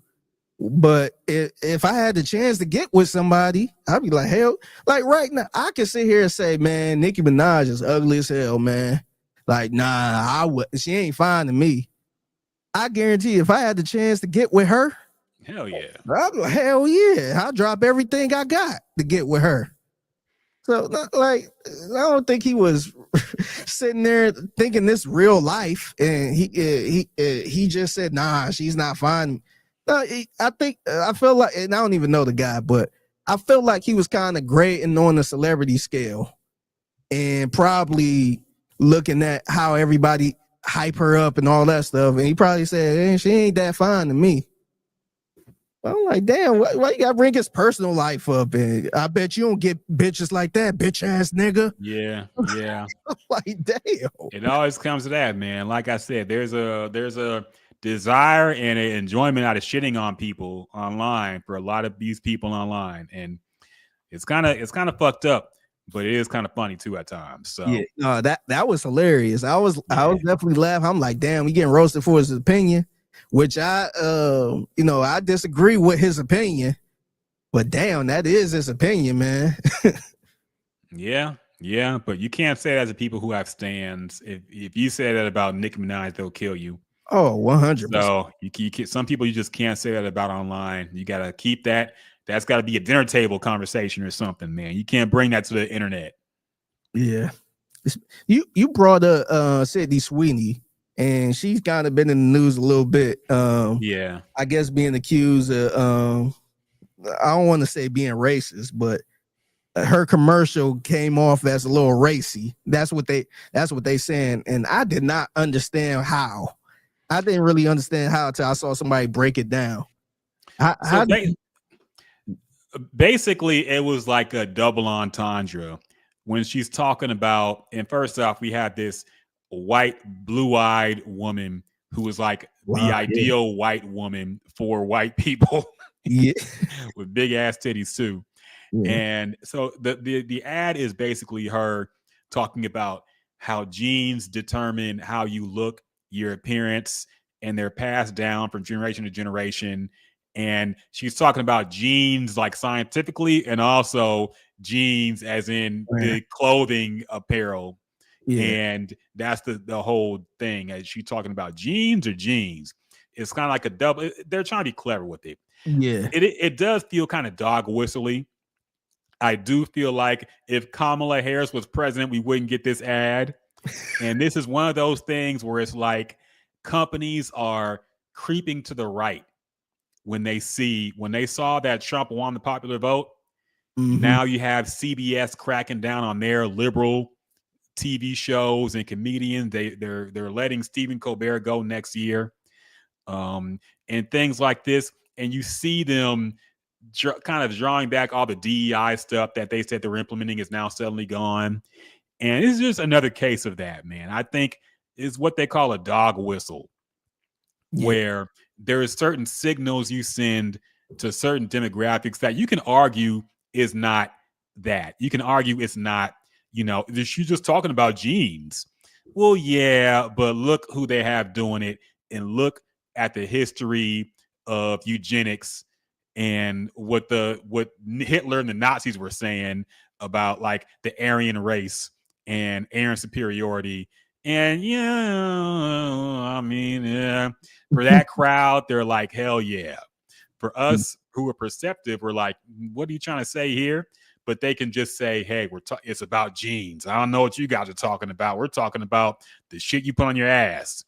But if I had the chance to get with somebody, I'd be like, hell, like right now, I can sit here and say, man, Nicki Minaj is ugly as hell, man. Like, nah, she ain't fine to me. I guarantee if I had the chance to get with her, hell yeah. I'd be like, hell yeah. I'll drop everything I got to get with her. So, like, I don't think he was sitting there thinking this real life, and he just said, nah, she's not fine. No, I feel like, and I don't even know the guy, but I feel like he was kind of grading on the celebrity scale and probably looking at how everybody hype her up and all that stuff. And he probably said, hey, she ain't that fine to me. I'm like, damn, why you gotta bring his personal life up? And I bet you don't get bitches like that, bitch ass nigga. Yeah. Like, damn. It always comes to that, man. Like I said, there's a desire and an enjoyment out of shitting on people online for a lot of these people online, and it's kind of fucked up, but it is kind of funny too at times. So yeah, no, that was hilarious. I was definitely laughing. I'm like, damn, we getting roasted for his opinion, which I disagree with his opinion, but damn, that is his opinion, man. yeah, but you can't say that to people who have stands. If you say that about Nicki Minaj, they'll kill you. Oh, 100%. So you some people you just can't say that about online. You got to keep that. That's got to be a dinner table conversation or something, man. You can't bring that to the internet. Yeah. You brought up Sydney Sweeney, and she's kind of been in the news a little bit. Yeah. I guess being accused of, I don't want to say being racist, but her commercial came off as a little racy. That's what they saying. And I did not understand how. I didn't really understand how until I saw somebody break it down. Basically, it was like a double entendre when she's talking about, and first off, we had this white, blue-eyed woman who was like the ideal white woman for white people. Yeah. With big ass titties too. Yeah. And so the ad is basically her talking about how genes determine how you look, your appearance, and they're passed down from generation to generation. And she's talking about genes like scientifically, and also genes as in the clothing apparel. Yeah. And that's the whole thing. Is she talking about genes or jeans? It's kind of like a double. They're trying to be clever with it. Yeah. It does feel kind of dog whistly. I do feel like if Kamala Harris was president, we wouldn't get this ad. And this is one of those things where it's like companies are creeping to the right when they saw that Trump won the popular vote. Mm-hmm. Now you have CBS cracking down on their liberal TV shows and comedians. They're letting Stephen Colbert go next year, and things like this. And you see them kind of drawing back all the DEI stuff that they said they were implementing is now suddenly gone. And it's just another case of that, man. I think it's what they call a dog whistle, where there is certain signals you send to certain demographics that you can argue is not that. You can argue it's not, she's just talking about genes. Well, yeah, but look who they have doing it, and look at the history of eugenics and what Hitler and the Nazis were saying about like the Aryan race and Aryan superiority. And for that crowd, they're like, hell yeah. For us, who are perceptive were like, what are you trying to say here? But they can just say, hey, it's about jeans. I don't know what you guys are talking about. We're talking about the shit you put on your ass.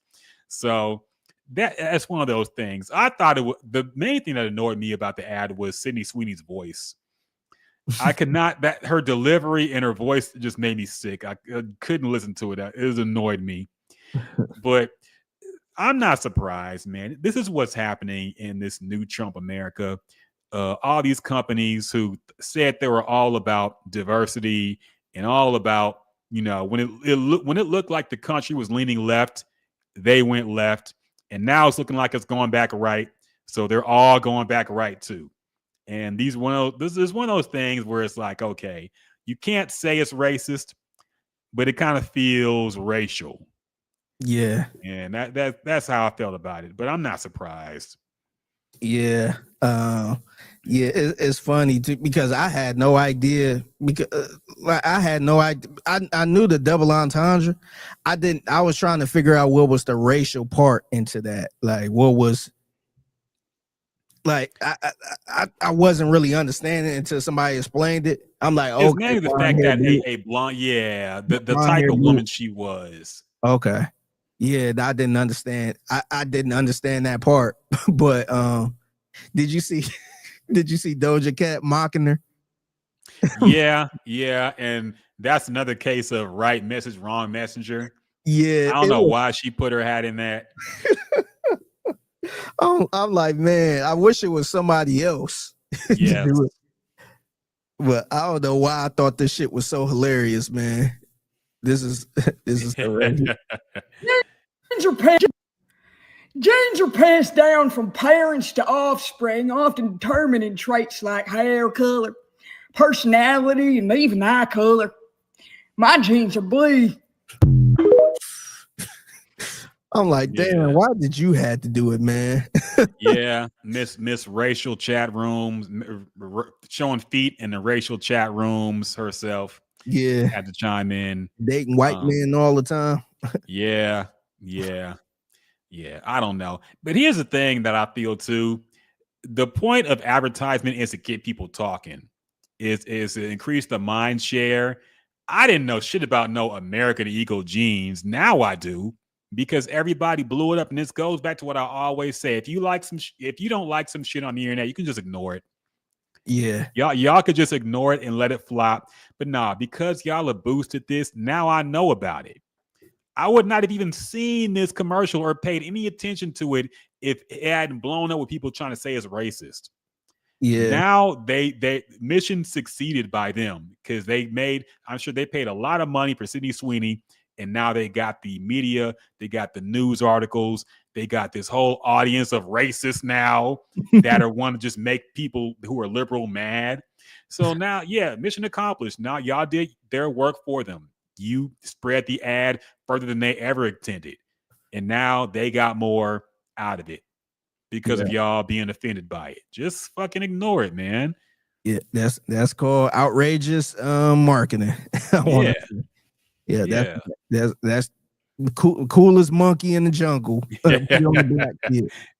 So that's one of those things. I thought the main thing that annoyed me about the ad was Sydney Sweeney's voice. I could not, that her delivery and her voice just made me sick. I couldn't listen to it. It annoyed me. But I'm not surprised, man. This is what's happening in this new Trump America. All these companies who said they were all about diversity and all about, when it looked like the country was leaning left, they went left, and now it's looking like it's going back right. So they're all going back right too. And this is one of those things where it's like, okay, you can't say it's racist, but it kind of feels racial. Yeah. And that's how I felt about it. But I'm not surprised. Yeah. It's funny too, because I had no idea, because I had no idea. I knew the double entendre. I was trying to figure out what was the racial part into that. Like, what was, like, I wasn't really understanding until somebody explained it. I'm like, it's mainly the fact that a blonde, the type of woman she was. Okay. Yeah, I didn't understand. I didn't understand that part. But did you see Doja Cat mocking her? Yeah, and that's another case of right message, wrong messenger. Yeah, I don't know why she put her hat in that. I'm like, man, I wish it was somebody else. Yeah, but I don't know why I thought this shit was so hilarious, man. This is hilarious. Genes are passed down from parents to offspring, often determining traits like hair color, personality, and even eye color. My genes are blue. I'm like, damn, why did you have to do it, man? Yeah, miss racial chat rooms, showing feet in the racial chat rooms herself. Yeah, had to chime in. Dating white men all the time. Yeah. I don't know, but here's the thing that I feel too: the point of advertisement is to get people talking, is to increase the mind share. I didn't know shit about no American Eagle jeans. Now I do, because everybody blew it up, and this goes back to what I always say: if you don't like some shit on the internet, you can just ignore it. Yeah, y'all could just ignore it and let it flop. But nah, because y'all have boosted this, now I know about it. I would not have even seen this commercial or paid any attention to it if it hadn't blown up with people trying to say it's racist. Yeah. Now they mission succeeded by them, because I'm sure they paid a lot of money for Sydney Sweeney, and now they got the media, they got the news articles, they got this whole audience of racists now that are want to just make people who are liberal mad. So now, mission accomplished. Now y'all did their work for them. You spread the ad further than they ever intended, and now they got more out of it because of y'all being offended by it. Just fucking ignore it, man. Yeah, that's called outrageous marketing. That's coolest monkey in the jungle.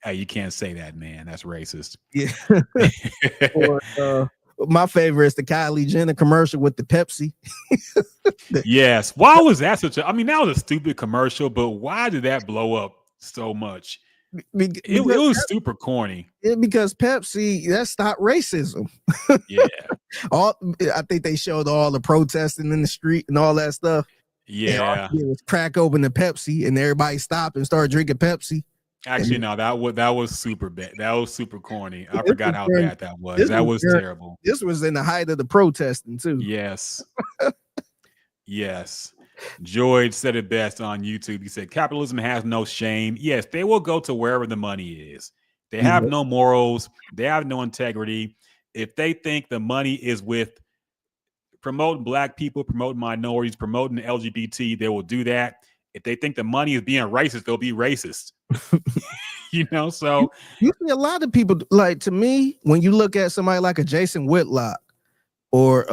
Hey, you can't say that, man. That's racist. Yeah. Or, my favorite is the Kylie Jenner commercial with the Pepsi. Yes. Why was that that was a stupid commercial, but why did that blow up so much? It was super corny. Because Pepsi, that stopped racism. Yeah. I think they showed all the protesting in the street and all that stuff. Yeah. It was crack open the Pepsi and everybody stopped and started drinking Pepsi. Actually, no, that was super bad. That was super corny. I forgot how bad that was. That was terrible. This was in the height of the protesting too. Yes. Yes. George said it best on YouTube. He said, capitalism has no shame. Yes, they will go to wherever the money is. They have no morals. They have no integrity. If they think the money is with promoting black people, promoting minorities, promoting the LGBT, they will do that. If they think the money is being racist, they'll be racist. So you see a lot of people, like, to me, when you look at somebody like a Jason Whitlock or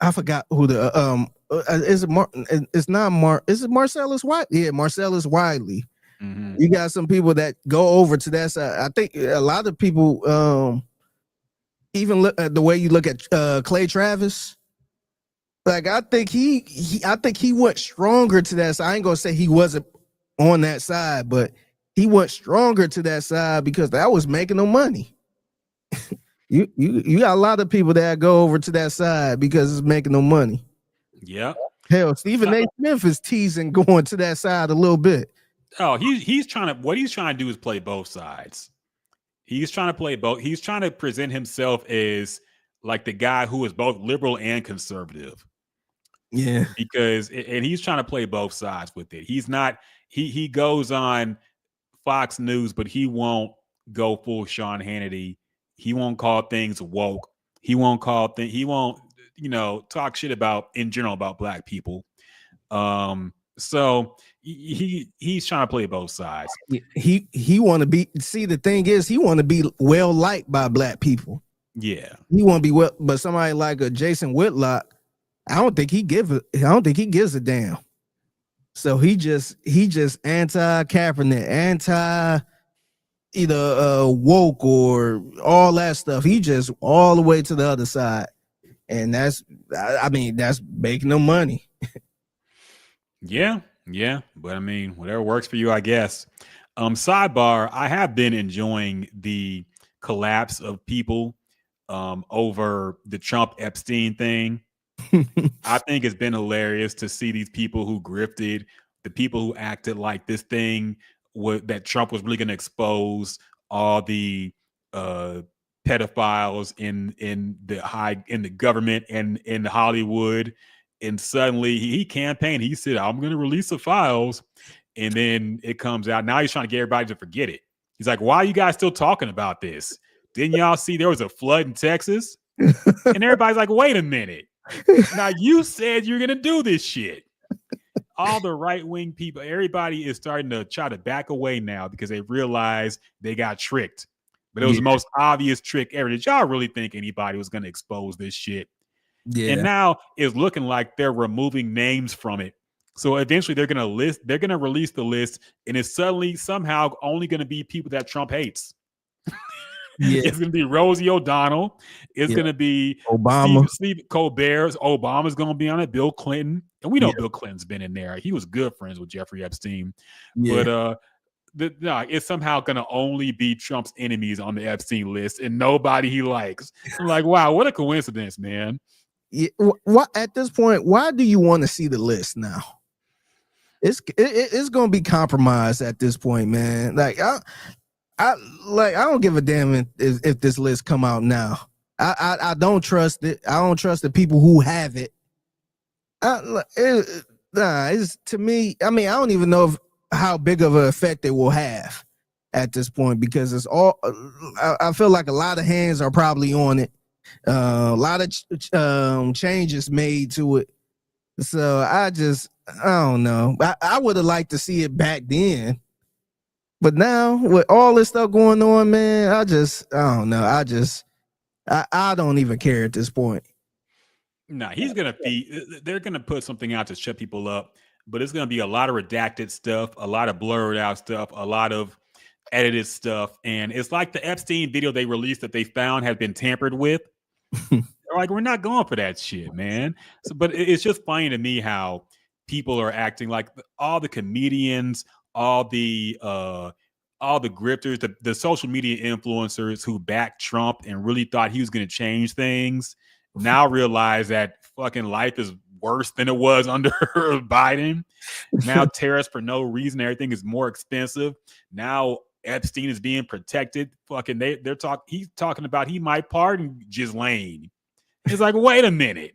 I forgot who the is it Marcellus Wiley? Yeah, Marcellus Wiley. Mhm. You got some people that go over to that side. I think a lot of people, even look at the way you look at Clay Travis. Like I think he went stronger to that side. I ain't gonna say he wasn't on that side, but he went stronger to that side because that was making no money. you got a lot of people that go over to that side because it's making no money. Yeah. Hell, Stephen A. Smith is teasing going to that side a little bit. Oh, he's trying to. What he's trying to do is play both sides. He's trying to play both. He's trying to present himself as like the guy who is both liberal and conservative. Yeah, because and he's trying to play both sides with it. He's not. He goes on Fox News, but he won't go full Sean Hannity. He won't call things woke. He won't call things. He won't, talk shit about in general about black people. So he's trying to play both sides. He want to be. See, the thing is, he want to be well liked by black people. Yeah, he want to be well. But somebody like a Jason Whitlock, I don't think he gives a damn. So he just anti Kaepernick, anti either woke or all that stuff. He just all the way to the other side, and that's making no money. Yeah, but I mean, whatever works for you, I guess. Sidebar: I have been enjoying the collapse of people over the Trump Epstein thing. I think it's been hilarious to see these people who grifted, the people who acted like this thing that Trump was really going to expose all the pedophiles in the government and in Hollywood. And suddenly he campaigned. He said, "I'm going to release the files," and then it comes out. Now he's trying to get everybody to forget it. He's like, "Why are you guys still talking about this? Didn't y'all see there was a flood in Texas?" And everybody's like, "Wait a minute. Now you said you're gonna do this shit." All the right-wing people, everybody is starting to try to back away now because they realize they got tricked. But it was the most obvious trick ever. Did y'all really think anybody was gonna expose this shit? Yeah. And now it's looking like they're removing names from it. So eventually they're gonna release the list, and it's suddenly somehow only gonna be people that Trump hates. Yeah. It's going to be Rosie O'Donnell. It's going to be Obama. Steve Colbert. Obama's going to be on it. Bill Clinton. And we know Bill Clinton's been in there. He was good friends with Jeffrey Epstein. Yeah. But it's somehow going to only be Trump's enemies on the Epstein list and nobody he likes. I'm like, wow, what a coincidence, man. Yeah. At this point, why do you want to see the list now? It's going to be compromised at this point, man. Like, I don't give a damn if this list come out now. I don't trust it. I don't trust the people who have it. It's to me. I mean, I don't even know how big of an effect it will have at this point because it's all. I feel like a lot of hands are probably on it. A lot of changes made to it. So I don't know. I would have liked to see it back then. But now with all this stuff going on, man, I don't know. I don't even care at this point. Nah, they're gonna put something out to shut people up, but it's gonna be a lot of redacted stuff, a lot of blurred out stuff, a lot of edited stuff. And it's like the Epstein video they released that they found had been tampered with. They're like, we're not going for that shit, man. But it's just funny to me how people are acting like all the comedians, all the grifters, the social media influencers who backed Trump and really thought he was going to change things now realize that fucking life is worse than it was under Biden. Now tariffs for no reason, everything is more expensive. Now Epstein is being protected. Fucking he's talking about he might pardon Ghislaine. It's like, wait a minute.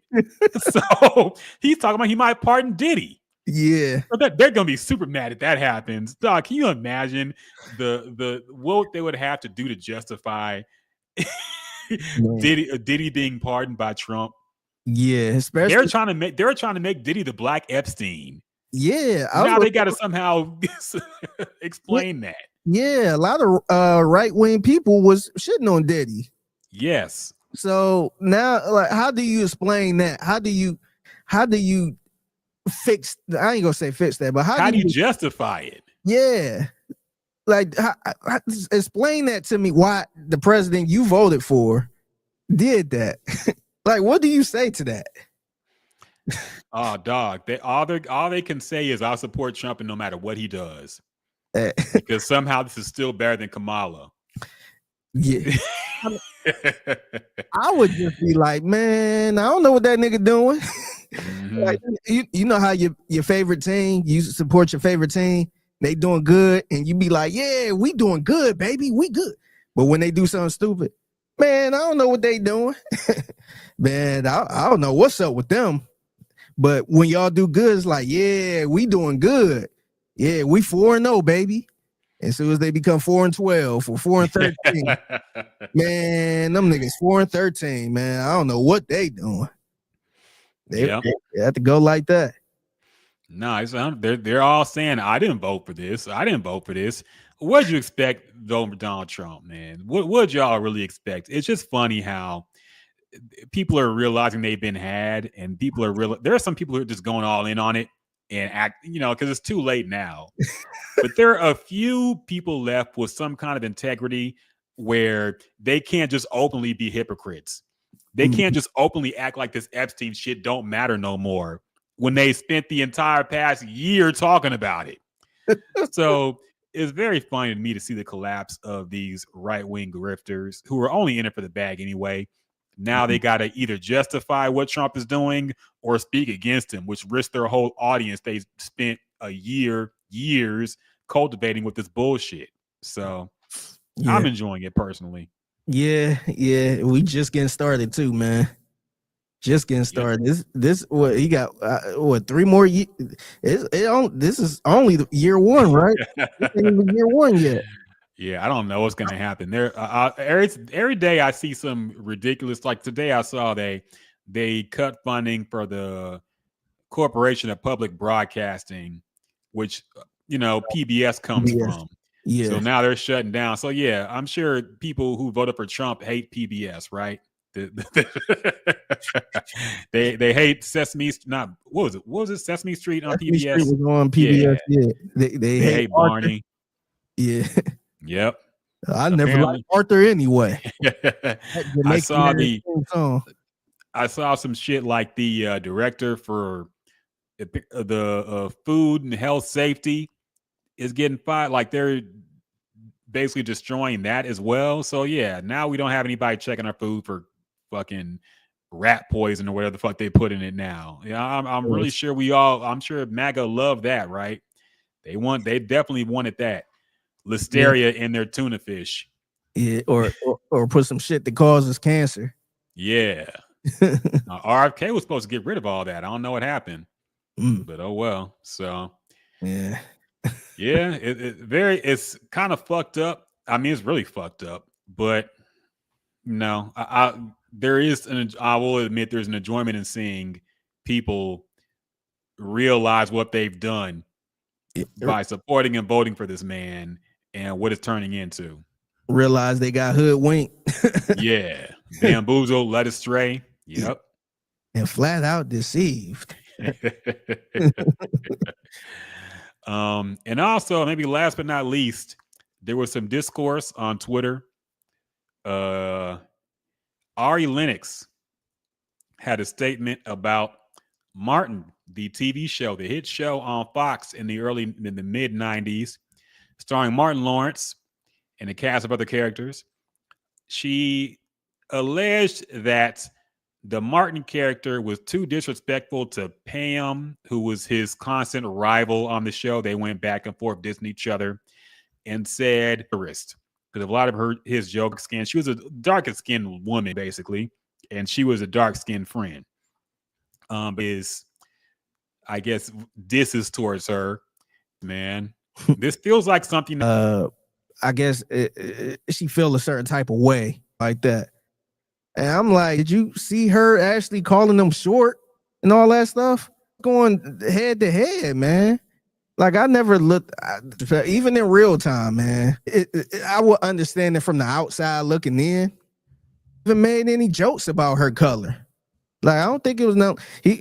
So he's talking about he might pardon Diddy. Yeah, they're gonna be super mad if that happens. Dog, can you imagine the what they would have to do to justify Diddy being pardoned by Trump? Yeah, especially they're trying to make Diddy the Black Epstein. Yeah, now they got to somehow explain that. Yeah, a lot of right-wing people was shitting on Diddy. Yes. So now, like, how do you explain that? How do you fix? I ain't gonna say fix that, but how do you justify it? Yeah, Like, explain that to me. Why the president you voted for did that? Like, what do you say to that? Oh, dog. All they can say is, "I'll support Trump, and no matter what he does," because somehow this is still better than Kamala. Yeah. I would just be like, man, I don't know what that nigga doing. Mm-hmm. Like, you know how your favorite team, you support your favorite team, they doing good, and you be like, yeah, we doing good, baby, we good. But when they do something stupid, man, I don't know what they doing. Man, I don't know what's up with them. But when y'all do good, it's like, yeah, we doing good. Yeah, we 4-0, baby. As soon as they become 4-12 or 4-13, man, them niggas 4-13, man. I don't know what they doing. They have to go like that. No, they're all saying, "I didn't vote for this. I didn't vote for this." What'd you expect though, Donald Trump, man? What y'all really expect? It's just funny how people are realizing they've been had, and people are there are some people who are just going all in on it and act, because it's too late now. But there are a few people left with some kind of integrity where they can't just openly be hypocrites. They can't just openly act like this Epstein shit don't matter no more when they spent the entire past year talking about it. So it's very funny to me to see the collapse of these right-wing grifters who are only in it for the bag anyway. Now they got to either justify what Trump is doing or speak against him, which risks their whole audience they spent years cultivating with this bullshit. So I'm enjoying it personally. Yeah, we just getting started too, man. Just getting started. This what he got? 3 more years? This is only year 1, right? This ain't even year 1 yet. Yeah, I don't know what's going to happen there. Every day I see some ridiculous. Like today, I saw they cut funding for the Corporation of Public Broadcasting, which PBS comes from. Yeah. So now they're shutting down. So yeah, I'm sure people who voted for Trump hate PBS, right? They hate Sesame. Not what was it? Sesame Street on Sesame PBS. Street was on PBS. Yeah. They hate Barney. Yeah. Yep. I never liked Arthur anyway. I saw some shit like the director for the food and health safety is getting fired. Like they're basically destroying that as well. So yeah, now we don't have anybody checking our food for fucking rat poison or whatever the fuck they put in it now. Yeah, I'm really sure I'm sure MAGA love that, right? They definitely wanted that. Listeria in their tuna fish. Yeah, or put some shit that causes cancer. Yeah. RFK was supposed to get rid of all that. I don't know what happened. But oh well. So yeah. Yeah, it's kind of fucked up. I mean, it's really fucked up, but no, I will admit there's an enjoyment in seeing people realize what they've done by supporting and voting for this man and what it's turning into. Realize they got hoodwinked. Yeah. Bamboozled, led astray. Yep. And flat out deceived. And also, maybe last but not least, there was some discourse on Twitter. Ari Lennox had a statement about Martin, the TV show, the hit show on Fox in the mid 90s, starring Martin Lawrence and a cast of other characters. She alleged that the Martin character was too disrespectful to Pam, who was his constant rival on the show. They went back and forth dissing each other, and said, because a lot of his joke skin, she was a darker skinned woman, basically, and she was a dark skinned friend. I guess disses towards her, man. This feels like something. I guess she feel a certain type of way like that. And I'm like, did you see her actually calling them short and all that stuff? Going head to head, man. Like I never looked, even in real time, man. I would understand it from the outside looking in. Even made any jokes about her color. Like I don't think it was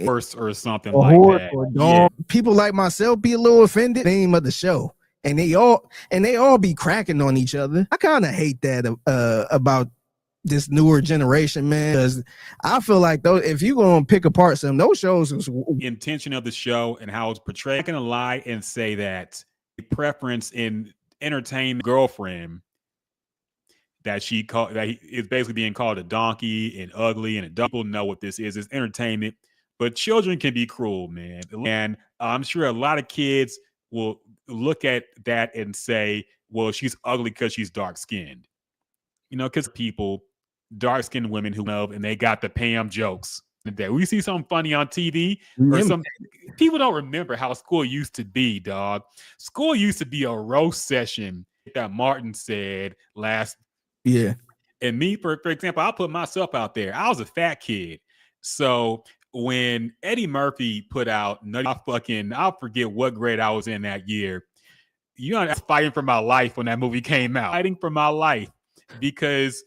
horse or something like that. Or dog. Yeah. People like myself be a little offended. Name of the show, and they all be cracking on each other. I kind of hate that about this newer generation, man, because I feel like though if you gonna pick apart some those shows, intention of the show and how it's portrayed. I'm not gonna lie and say that the preference in entertainment girlfriend that she called that is basically being called a donkey and ugly and a people know what this is. It's entertainment, but children can be cruel, man. And I'm sure a lot of kids will look at that and say, well, she's ugly because she's dark skinned. You know, because people, dark skinned women who love and they got the Pam jokes. That we see something funny on TV or some people don't remember how school used to be, dog. School used to be a roast session that Martin said last. Yeah. And me, for example, I'll put myself out there. I was a fat kid. So when Eddie Murphy put out, I'll forget what grade I was in that year. You know, I was fighting for my life when that movie came out. Fighting for my life because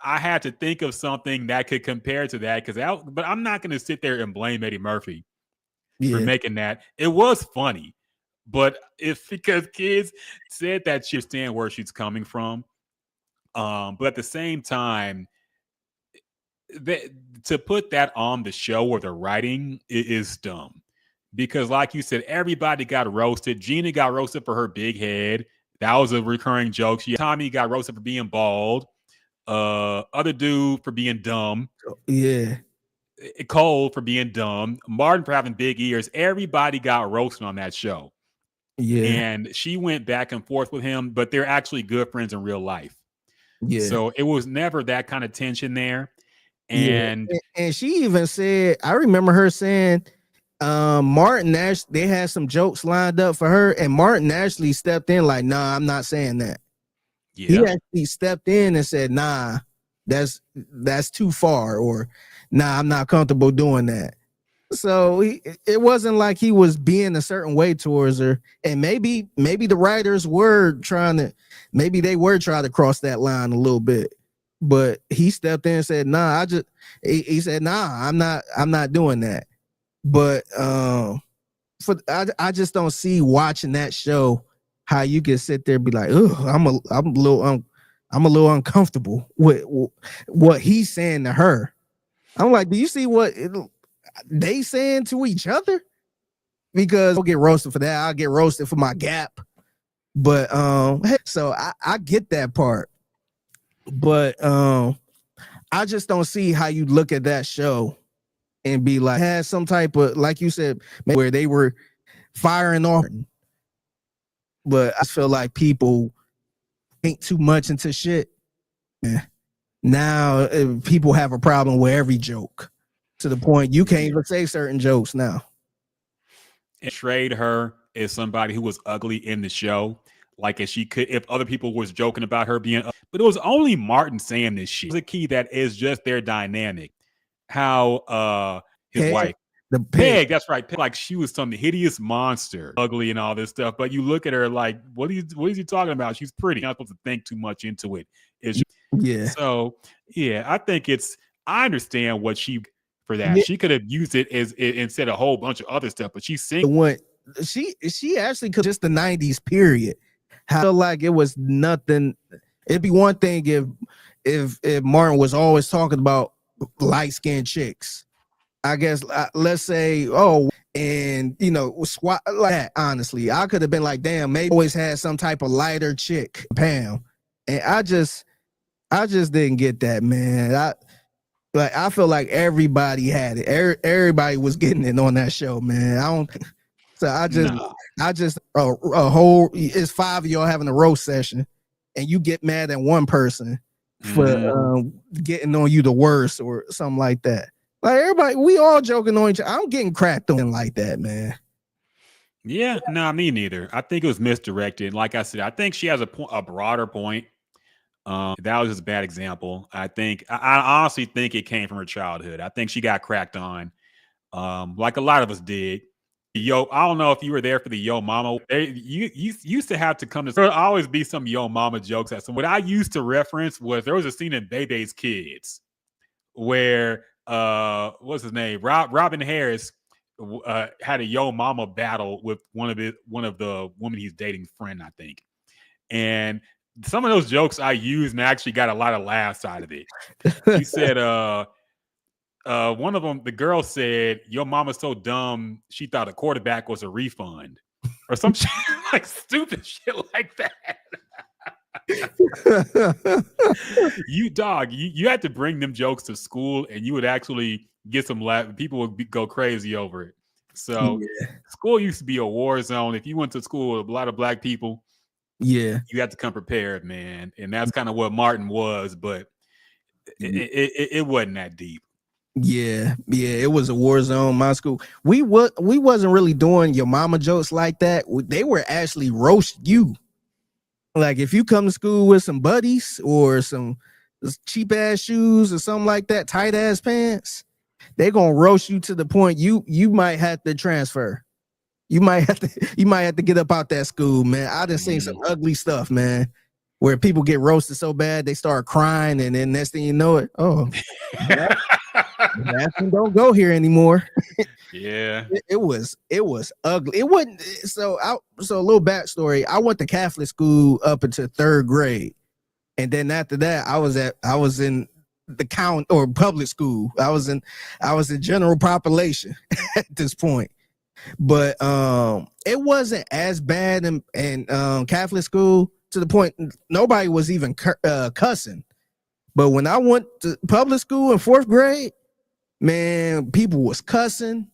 I had to think of something that could compare to that. But I'm not going to sit there and blame Eddie Murphy for making that. It was funny, but because kids said that she understand where she's coming from. But at the same time, to put that on the show or the writing is dumb. Because like you said, everybody got roasted. Gina got roasted for her big head. That was a recurring joke. Tommy got roasted for being bald. Other dude for being dumb. Yeah. Cole for being dumb. Martin for having big ears. Everybody got roasted on that show. Yeah. And she went back and forth with him, but they're actually good friends in real life. Yeah. So it was never that kind of tension there. And she even said, I remember her saying, Martin Nash, they had some jokes lined up for her, and Martin actually stepped in like, nah, I'm not saying that. Yeah. He actually stepped in and said, nah, that's too far, or nah, I'm not comfortable doing that. So it wasn't like he was being a certain way towards her. And maybe the writers were trying to cross that line a little bit. But he stepped in and said, nah, he said, nah, I'm not doing that. But I just don't see watching that show how you can sit there and be like, oh, I'm a little uncomfortable with what he's saying to her. I'm like, do you see what they saying to each other? Because I'll get roasted for that. I'll get roasted for my gap. But so I get that part. But I just don't see how you look at that show and be like, had some type of, like you said, where they were firing off. But I feel like people think too much into shit. Now people have a problem with every joke to the point you can't even say certain jokes now. And trade her as somebody who was ugly in the show. Like if other people was joking about her being, but it was only Martin saying this shit. It's a key that is just their dynamic. How his wife, the Peg, that's right. Peg, like she was some hideous monster, ugly and all this stuff. But you look at her like, what is he talking about? She's pretty. You're not supposed to think too much into it. So yeah, I think I understand what for that. Yeah. She could have used it as instead of a whole bunch of other stuff, but she's singing. What she actually could just the 90s period. I feel like it was nothing. It'd be one thing if Martin was always talking about light-skinned chicks. I guess let's say, and squat like that. Honestly, I could have been like, damn, maybe always had some type of lighter chick, Pam. And I just didn't get that, man. I feel like everybody had it. Everybody was getting it on that show, man. A whole, it's 5 of y'all having a roast session, and you get mad at one person for getting on you the worst or something like that. Like everybody, we all joking on each other. I'm getting cracked on like that, man. Yeah, no, me neither. I think it was misdirected. Like I said, I think she has a broader point. That was just a bad example. I honestly think it came from her childhood. I think she got cracked on, like a lot of us did. I don't know if you were there for the Yo Mama. You used to have to come to. There would always be some Yo Mama jokes. What I used to reference was there was a scene in Bebe's Kids where what's his name? Robin Harris had a Yo Mama battle with one of the women he's dating friend, I think. And some of those jokes I used and actually got a lot of laughs out of it. He said, one of them, the girl said, "Your mama's so dumb, she thought a quarterback was a refund," or some shit, like stupid shit like that. You had to bring them jokes to school, and you would actually get some laugh. People would go crazy over it. So school used to be a war zone. If you went to school with a lot of black people, you had to come prepared, man. And that's kind of what Martin was, but it wasn't that deep. Yeah, it was a war zone. My school, we wasn't really doing your mama jokes like that. They were actually roast you. Like if you come to school with some buddies or some cheap ass shoes or something like that, tight ass pants, they gonna roast you to the point you might have to transfer. You might have to get up out that school, man. I done seen some ugly stuff, man, where people get roasted so bad they start crying, and then next thing you know it, Matthew don't go here anymore. Yeah, it was ugly. It wasn't so a little backstory. I went to Catholic school up until 3rd grade, and then after that I was in the count or public school. I was in general population at this point. But it wasn't as bad in Catholic school to the point nobody was even cussing. But when I went to public school in 4th grade, man, people was cussing.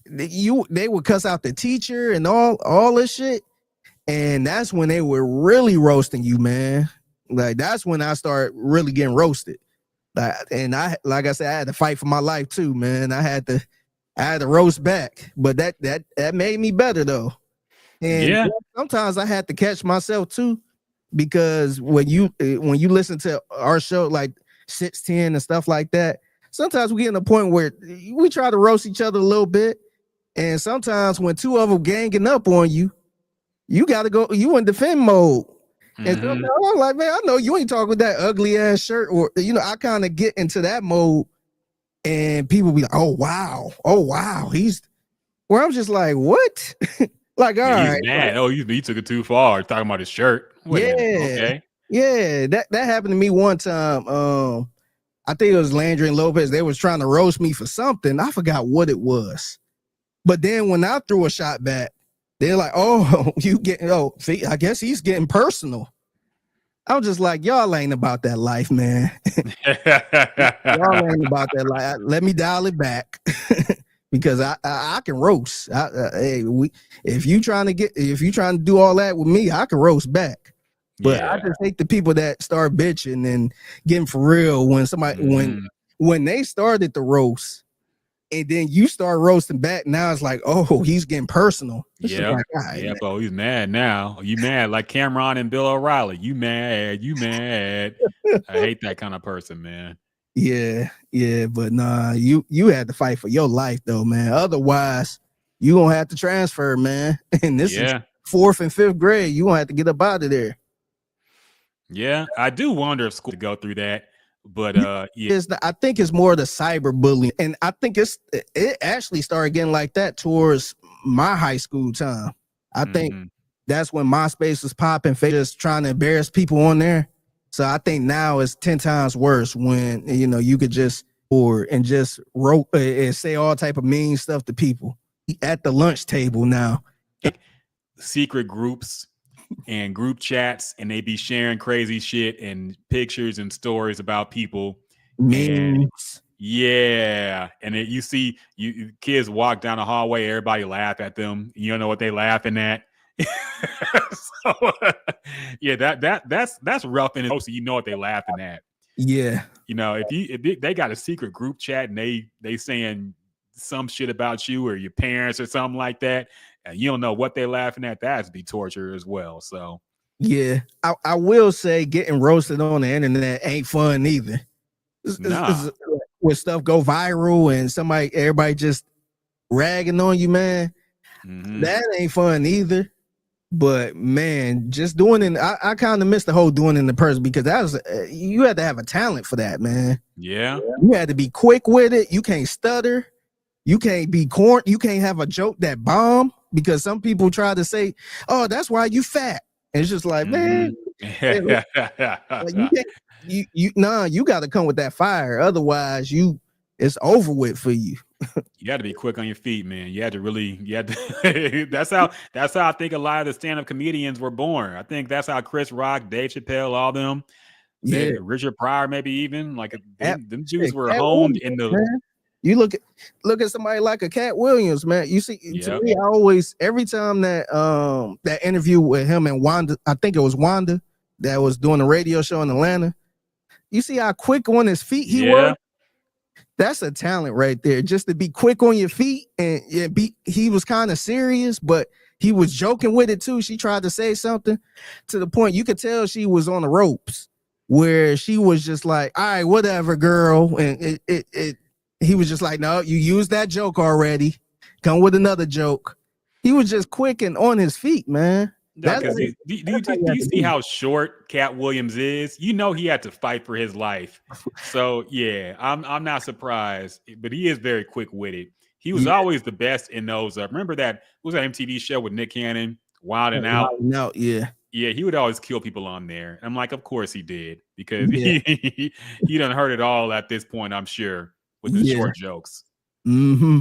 They would cuss out the teacher and all this shit. And that's when they were really roasting you, man. Like that's when I started really getting roasted. Like I said, I had to fight for my life too, man. I had to roast back, but that made me better though. And sometimes I had to catch myself too, because when you listen to our show like 610 and stuff like that, sometimes we get in a point where we try to roast each other a little bit, and sometimes when two of them ganging up on you, you got to go. You in defend mode. And sometimes I'm like, man, I know you ain't talking with that ugly ass shirt, or I kind of get into that mode. And people be like, oh wow, he's where I'm just like, what? Like, all right, he's mad. Oh, you took it too far talking about his shirt. Okay. Yeah, that happened to me one time. I think it was Landry and Lopez. They was trying to roast me for something. I forgot what it was. But then when I threw a shot back, they're like, oh, see, I guess he's getting personal. I'm just like, y'all ain't about that life, man. Y'all ain't about that life. Let me dial it back because I can roast. If you trying to do all that with me, I can roast back. But I just hate the people that start bitching and getting for real when somebody when they started the roast and then you start roasting back. Now it's like, oh, he's getting personal. Bro, he's mad now. You mad like Cameron and Bill O'Reilly. You mad. I hate that kind of person, man. Yeah, but nah, you had to fight for your life though, man. Otherwise, you gonna have to transfer, man. And this is 4th and 5th grade. You gonna have to get up out of there. Yeah, I do wonder if school to go through that. But I think it's more the cyberbullying, and I think it actually started getting like that towards my high school time. I think that's when MySpace was popping, just trying to embarrass people on there. So I think now it's 10 times worse when you could just wrote and say all type of mean stuff to people at the lunch table now. Secret groups and group chats, and they be sharing crazy shit and pictures and stories about people. Memes. And you see kids walk down the hallway, everybody laugh at them. You don't know what they laughing at. So, that's rough, and so you know what they laughing at. Yeah, if they got a secret group chat and they saying some shit about you or your parents or something like that, and you don't know what they're laughing at, that's be torture as well. So yeah, I will say getting roasted on the internet ain't fun either. When stuff go viral and everybody just ragging on you, man, that ain't fun either. But man, just doing it, I kind of miss the whole doing it in person, because that was you had to have a talent for that, man. Yeah, you had to be quick with it. You can't stutter. You can't be corn. You can't have a joke that bomb because some people try to say, "Oh, that's why you fat." And it's just like, man, like, you can't. You got to come with that fire. Otherwise, it's over with for you. You got to be quick on your feet, man. You had to that's how I think a lot of the stand-up comedians were born. I think that's how Chris Rock, Dave Chappelle, all them, Richard Pryor, maybe even like them Jews were honed in the. Man. You look at somebody like a Cat Williams, man. You see, to me, I always every time that that interview with him and Wanda, I think it was Wanda that was doing a radio show in Atlanta. You see how quick on his feet he was. That's a talent right there. Just to be quick on your feet and he was kind of serious, but he was joking with it too. She tried to say something to the point you could tell she was on the ropes, where she was just like, "All right, whatever, girl," and he was just like, "No, you used that joke already. Come with another joke." He was just quick and on his feet, man. No, do you see how short Cat Williams is? You know he had to fight for his life. So yeah, I'm not surprised, but he is very quick-witted. He was always the best in those. Remember that was that MTV show with Nick Cannon, Wild and Out? No, yeah, he would always kill people on there. I'm like, of course he did, because he done heard it all at this point, I'm sure, with the short jokes. Mm-hmm.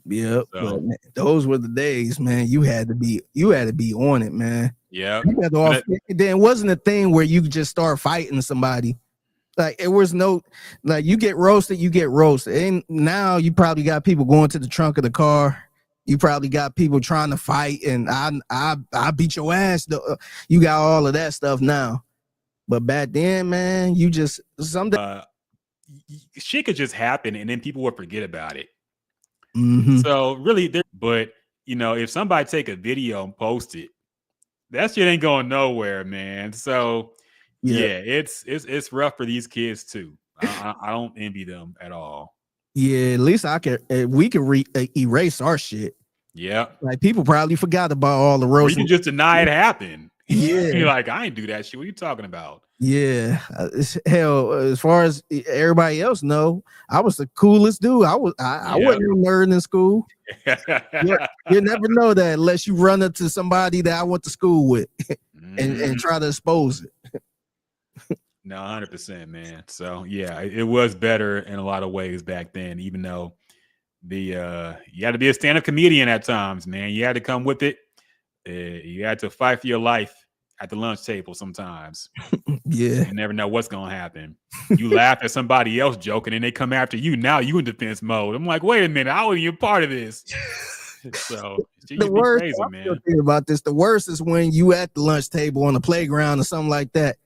Yeah, so, but those were the days, man. You had to be on it, man. Yeah. Then it wasn't a thing where you just start fighting somebody. Like it was no, like you get roasted. And now you probably got people going to the trunk of the car. You probably got people trying to fight, and I beat your ass. You got all of that stuff now. But back then, man, you just someday shit could just happen, and then people would forget about it. Mm-hmm. So really, but if somebody take a video and post it, that shit ain't going nowhere, man. So yeah, it's rough for these kids too. I don't envy them at all. Yeah, at least we can erase our shit. Yeah, like people probably forgot about all the roasts. You can just deny it happened. Yeah, you're like, I ain't do that shit. What are you talking about? Yeah, hell, as far as everybody else know, I was the coolest dude. I wasn't a nerd in school. You never know that unless you run into somebody that I went to school with and try to expose it. No, 100%, man. So yeah, it was better in a lot of ways back then, even though you had to be a stand-up comedian at times, man. You had to come with it. You had to fight for your life at the lunch table sometimes. Yeah. You never know what's going to happen. You laugh at somebody else joking and they come after you. Now you in defense mode. I'm like, wait a minute. I wasn't even part of this. So the worst crazy, man. About this, the worst is when you at the lunch table on the playground or something like that,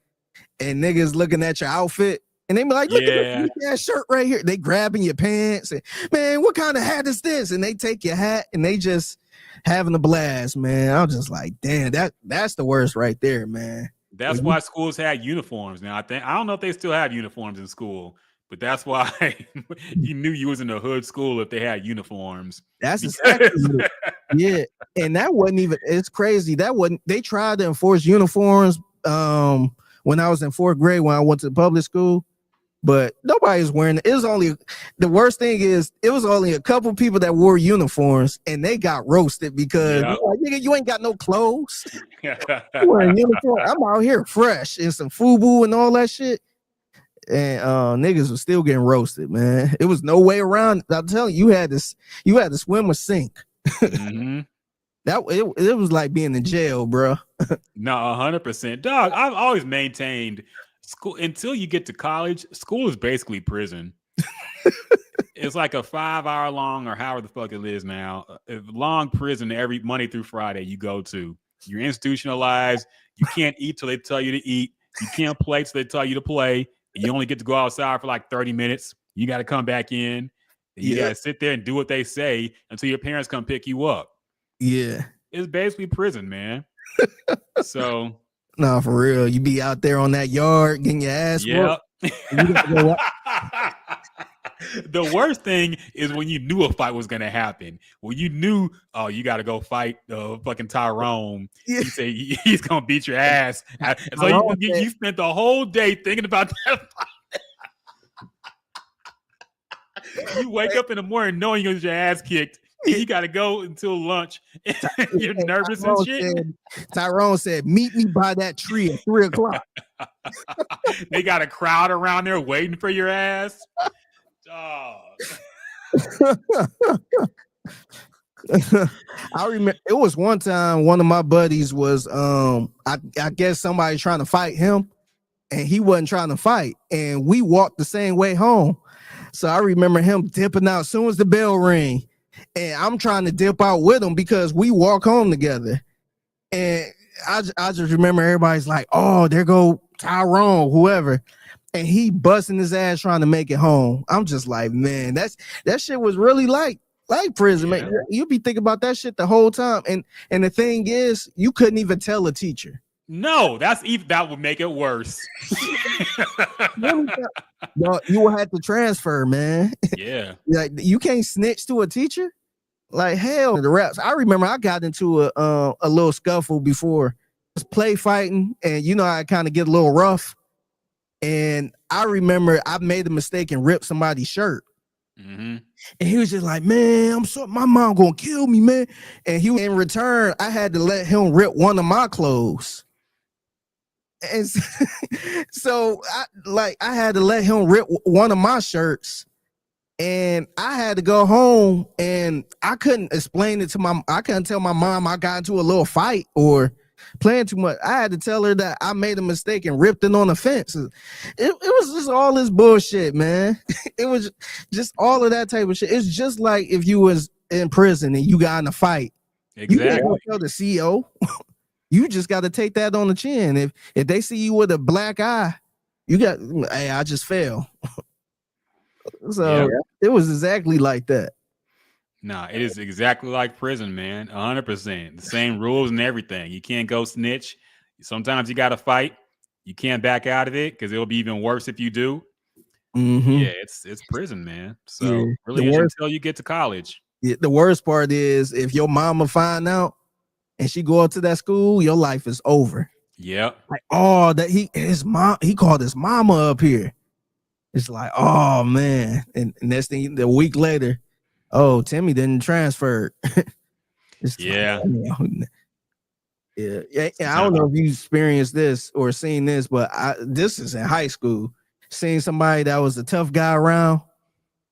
and niggas looking at your outfit and they be like, look at that shirt right here. They grabbing your pants and, man, what kind of hat is this? And they take your hat and they just having a blast, man. I'm just like, damn, that's the worst right there, man. That's why schools had uniforms. Now I don't know if they still have uniforms in school, but that's why you knew you was in a hood school if they had uniforms. That's exactly yeah. And that wasn't even, it's crazy. They tried to enforce uniforms when I was in 4th grade when I went to public school. But nobody's wearing it. It was only, the worst thing is it was only a couple people that wore uniforms and they got roasted because like, nigga, you ain't got no clothes. Wearing uniform. I'm out here fresh in some FUBU and all that shit. And niggas was still getting roasted, man. It was no way around. I'm telling you, you had to swim or sink. Mm-hmm. It was like being in jail, bro. No, 100%. Dog, I've always maintained school until you get to college, school is basically prison. It's like a 5-hour long or however the fuck it is now, a long prison every Monday through Friday you go to. You're institutionalized. You can't eat till they tell you to eat. You can't play till they tell you to play. You only get to go outside for like 30 minutes. You got to come back in. You got to sit there and do what they say until your parents come pick you up. Yeah. It's basically prison, man. So no, for real. You be out there on that yard getting your ass whooped. The worst thing is when you knew a fight was going to happen. When you knew, oh, you got to go fight fucking Tyrone. You say he's going to beat your ass. And so you spent the whole day thinking about that fight. You wake up in the morning knowing you get your ass kicked. And you got to go until lunch. You're nervous and shit. Tyrone said, meet me by that tree at 3 o'clock. They got a crowd around there waiting for your ass. Oh. I remember it was one time one of my buddies was I guess somebody trying to fight him and he wasn't trying to fight, and we walked the same way home. So I remember him dipping out as soon as the bell rang, and I'm trying to dip out with him because we walk home together. And I just remember everybody's like, oh, there go Tyrone, whoever. And he busting his ass trying to make it home. I'm just like, man, that shit was really like prison, man. You be thinking about that shit the whole time. And the thing is, you couldn't even tell a teacher. No, that would make it worse. You will have to transfer, man. Yeah. Like, you can't snitch to a teacher. Like, hell, the raps. I remember I got into a little scuffle before. I was play fighting, and you know I kind of get a little rough. And I remember I made a mistake and ripped somebody's shirt. Mm-hmm. And he was just like, man, my mom gonna kill me, man. And he, in return, I had to let him rip one of my clothes. And so I had to let him rip one of my shirts. And I had to go home, and I couldn't explain it to I couldn't tell my mom I got into a little fight or playing too much. I had to tell her that I made a mistake and ripped it on the fence. It was just all this bullshit, man. It was just all of that type of shit. It's just like if you was in prison and you got in a fight. Exactly. You can't tell the CO. You just got to take that on the chin. If they see you with a black eye, you got, hey, I just fell. So it was exactly like that. Nah, it is exactly like prison, man. 100%. The same rules and everything. You can't go snitch. Sometimes you got to fight. You can't back out of it because it'll be even worse if you do. Mm-hmm. Yeah, it's prison, man. So really is until you get to college. Yeah, the worst part is if your mama find out and she go up to that school, your life is over. Yep. Like, oh, that he called his mama up here. It's like, oh man. And next thing, the week later, oh, Timmy didn't transfer. Yeah. Yeah. I don't know if you experienced this or seen this, but this is in high school. Seeing somebody that was a tough guy around,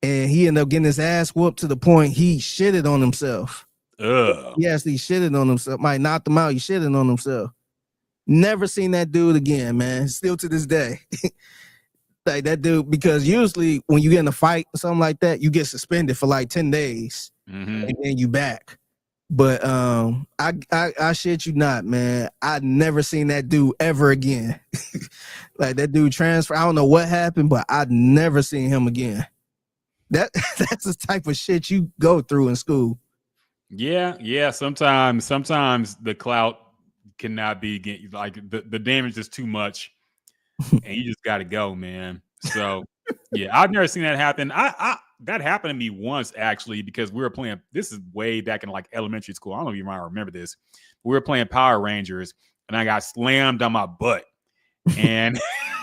and he ended up getting his ass whooped to the point he shitted on himself. Ugh. He actually shitted on himself. Might knocked him out. He shitted on himself. Never seen that dude again, man. Still to this day. Like that dude, because usually when you get in a fight or something like that, you get suspended for like 10 days and then you back. But I shit you not, man. I never seen that dude ever again. Like that dude transfer. I don't know what happened, but I'd never seen him again. That's the type of shit you go through in school. Yeah. Sometimes the clout cannot be like the damage is too much. And you just got to go, man. So, yeah, I've never seen that happen. That happened to me once, actually, because we were playing. This is way back in like elementary school. I don't know if you might remember this. We were playing Power Rangers, and I got slammed on my butt, and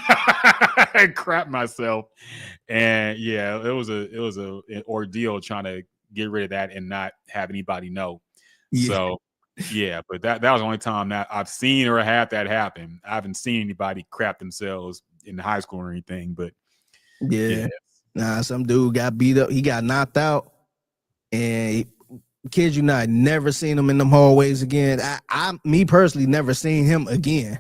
I crapped myself. And yeah, it was an ordeal trying to get rid of that and not have anybody know. Yeah. So. Yeah, but that was the only time that I've seen or had that happen. I haven't seen anybody crap themselves in high school or anything, but yeah. Nah, some dude got beat up. He got knocked out, and kid you not, never seen him in them hallways again. Me personally, never seen him again.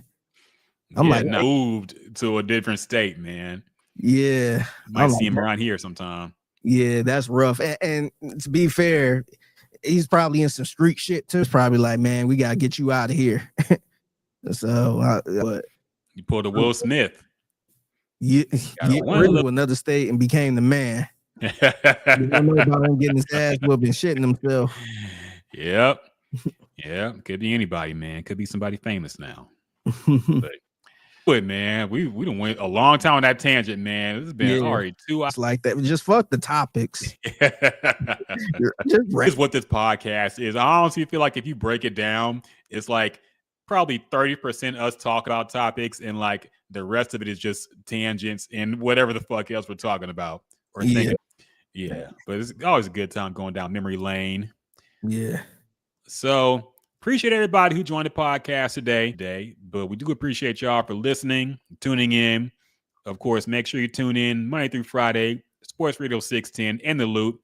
I'm like, moved to a different state, man. Yeah, might see him around here sometime. Yeah, that's rough. And to be fair, he's probably in some street shit too. It's probably like, man, we gotta get you out of here. So, but you pulled a Will Smith. You went to another state and became the man. You don't know about him getting his ass whooped and shitting himself. Yep. Yeah, could be anybody, man. Could be somebody famous now. But man, we done went a long time on that tangent, man. This has been already 2 hours. It's like that. Just fuck the topics. Just what this podcast is. I honestly feel like if you break it down, it's like probably 30% us talk about topics, and like the rest of it is just tangents and whatever the fuck else we're talking about or thinking. Yeah, but it's always a good time going down memory lane. Yeah. So appreciate everybody who joined the podcast today. But we do appreciate y'all for listening, tuning in. Of course, make sure you tune in Monday through Friday, Sports Radio 610 and The Loop.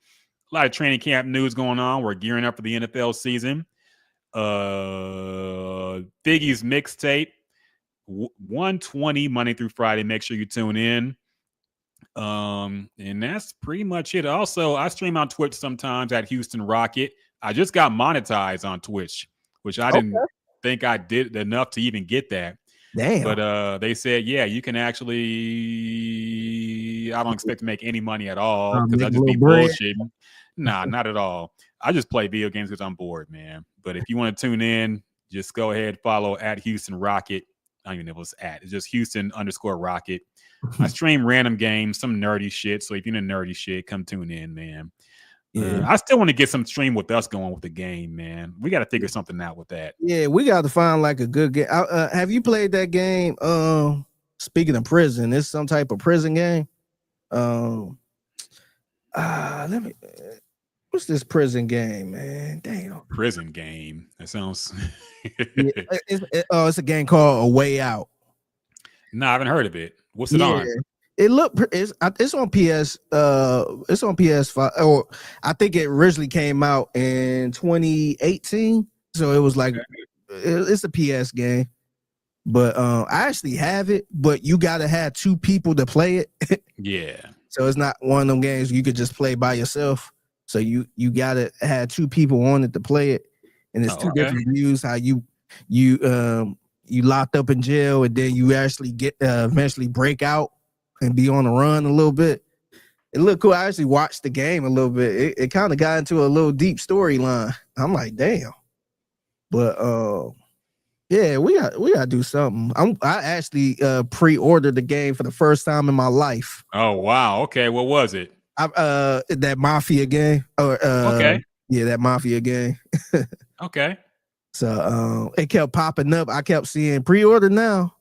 A lot of training camp news going on. We're gearing up for the NFL season. Figgy's mixtape, 120 Monday through Friday. Make sure you tune in. And that's pretty much it. Also, I stream on Twitch sometimes at Houston Rocket. I just got monetized on Twitch, which I didn't think I did enough to even get that. Damn. But they said, yeah, you can actually. I don't expect to make any money at all because I just be bullshitting. Nah, not at all. I just play video games because I'm bored, man. But if you want to tune in, just go ahead, follow at Houston Rocket. I don't even know what's at. It's just Houston_Rocket. I stream random games, some nerdy shit. So if you're into nerdy shit, come tune in, man. Yeah. I still want to get some stream with us going with the game, man. We got to figure something out with that. Yeah, we got to find like a good game. Have you played that game? Speaking of prison, it's some type of prison game. Let me. What's this prison game, man? Damn. Prison game. That sounds. It's a game called A Way Out. No, I haven't heard of it. What's it on? It's on PS. It's on PS5. Or I think it originally came out in 2018. So it was like it's a PS game. But I actually have it. But you gotta have two people to play it. Yeah. So it's not one of them games you could just play by yourself. So you gotta have two people on it to play it, and it's two different views. How you locked up in jail, and then you actually get eventually break out and be on the run a little bit. It looked cool. I actually watched the game a little bit. It kind of got into a little deep storyline. I'm like, damn. But yeah, we got to do something. I actually pre-ordered the game for the first time in my life. Oh wow. Okay, what was it? That Mafia game. Yeah, that Mafia game. Okay. So it kept popping up. I kept seeing pre-order now.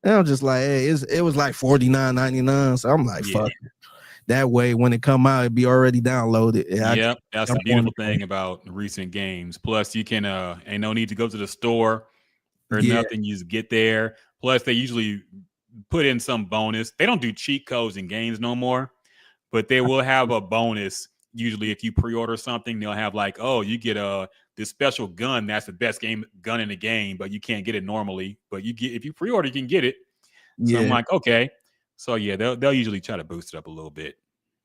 And I'm just like, hey, it was like $49.99. So I'm like, fuck it. That way, when it come out, it'd be already downloaded. Yep, that's the beautiful thing about recent games. Plus, you can ain't no need to go to the store or nothing. You just get there. Plus, they usually put in some bonus. They don't do cheat codes in games no more, but they will have a bonus. Usually, if you pre-order something, they'll have like, oh, you get this special gun. That's the best gun in the game, but you can't get it normally. But if you pre-order, you can get it. So I'm like, okay. So yeah, they'll usually try to boost it up a little bit.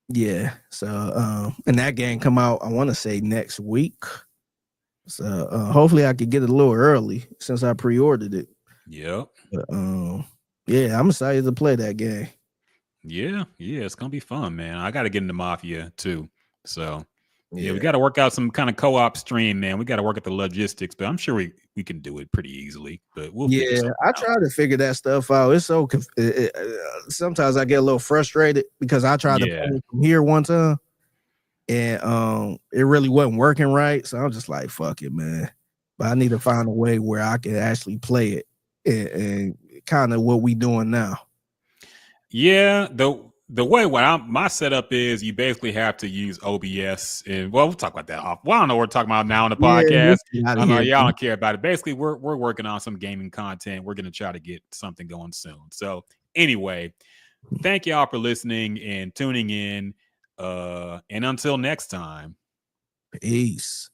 Yeah. So and that game come out, I want to say next week. So hopefully I could get it a little early since I pre-ordered it. Yep. But, yeah, I'm excited to play that game. Yeah, it's gonna be fun, man. I got to get into Mafia too. So yeah, we got to work out some kind of co-op stream, man. We got to work at the logistics, but I'm sure we can do it pretty easily. But we'll I try to figure that stuff out. It's so sometimes I get a little frustrated because I tried to play from here one time and it really wasn't working right. So I'm just like, fuck it, man. But I need to find a way where I can actually play it and kind of what we doing now. Yeah, the way my setup is, you basically have to use OBS, and we'll talk about that off. Well, I don't know what we're talking about now on the podcast. I know y'all don't care about it. Basically, we're working on some gaming content. We're gonna try to get something going soon. So anyway, thank y'all for listening and tuning in. And until next time, peace.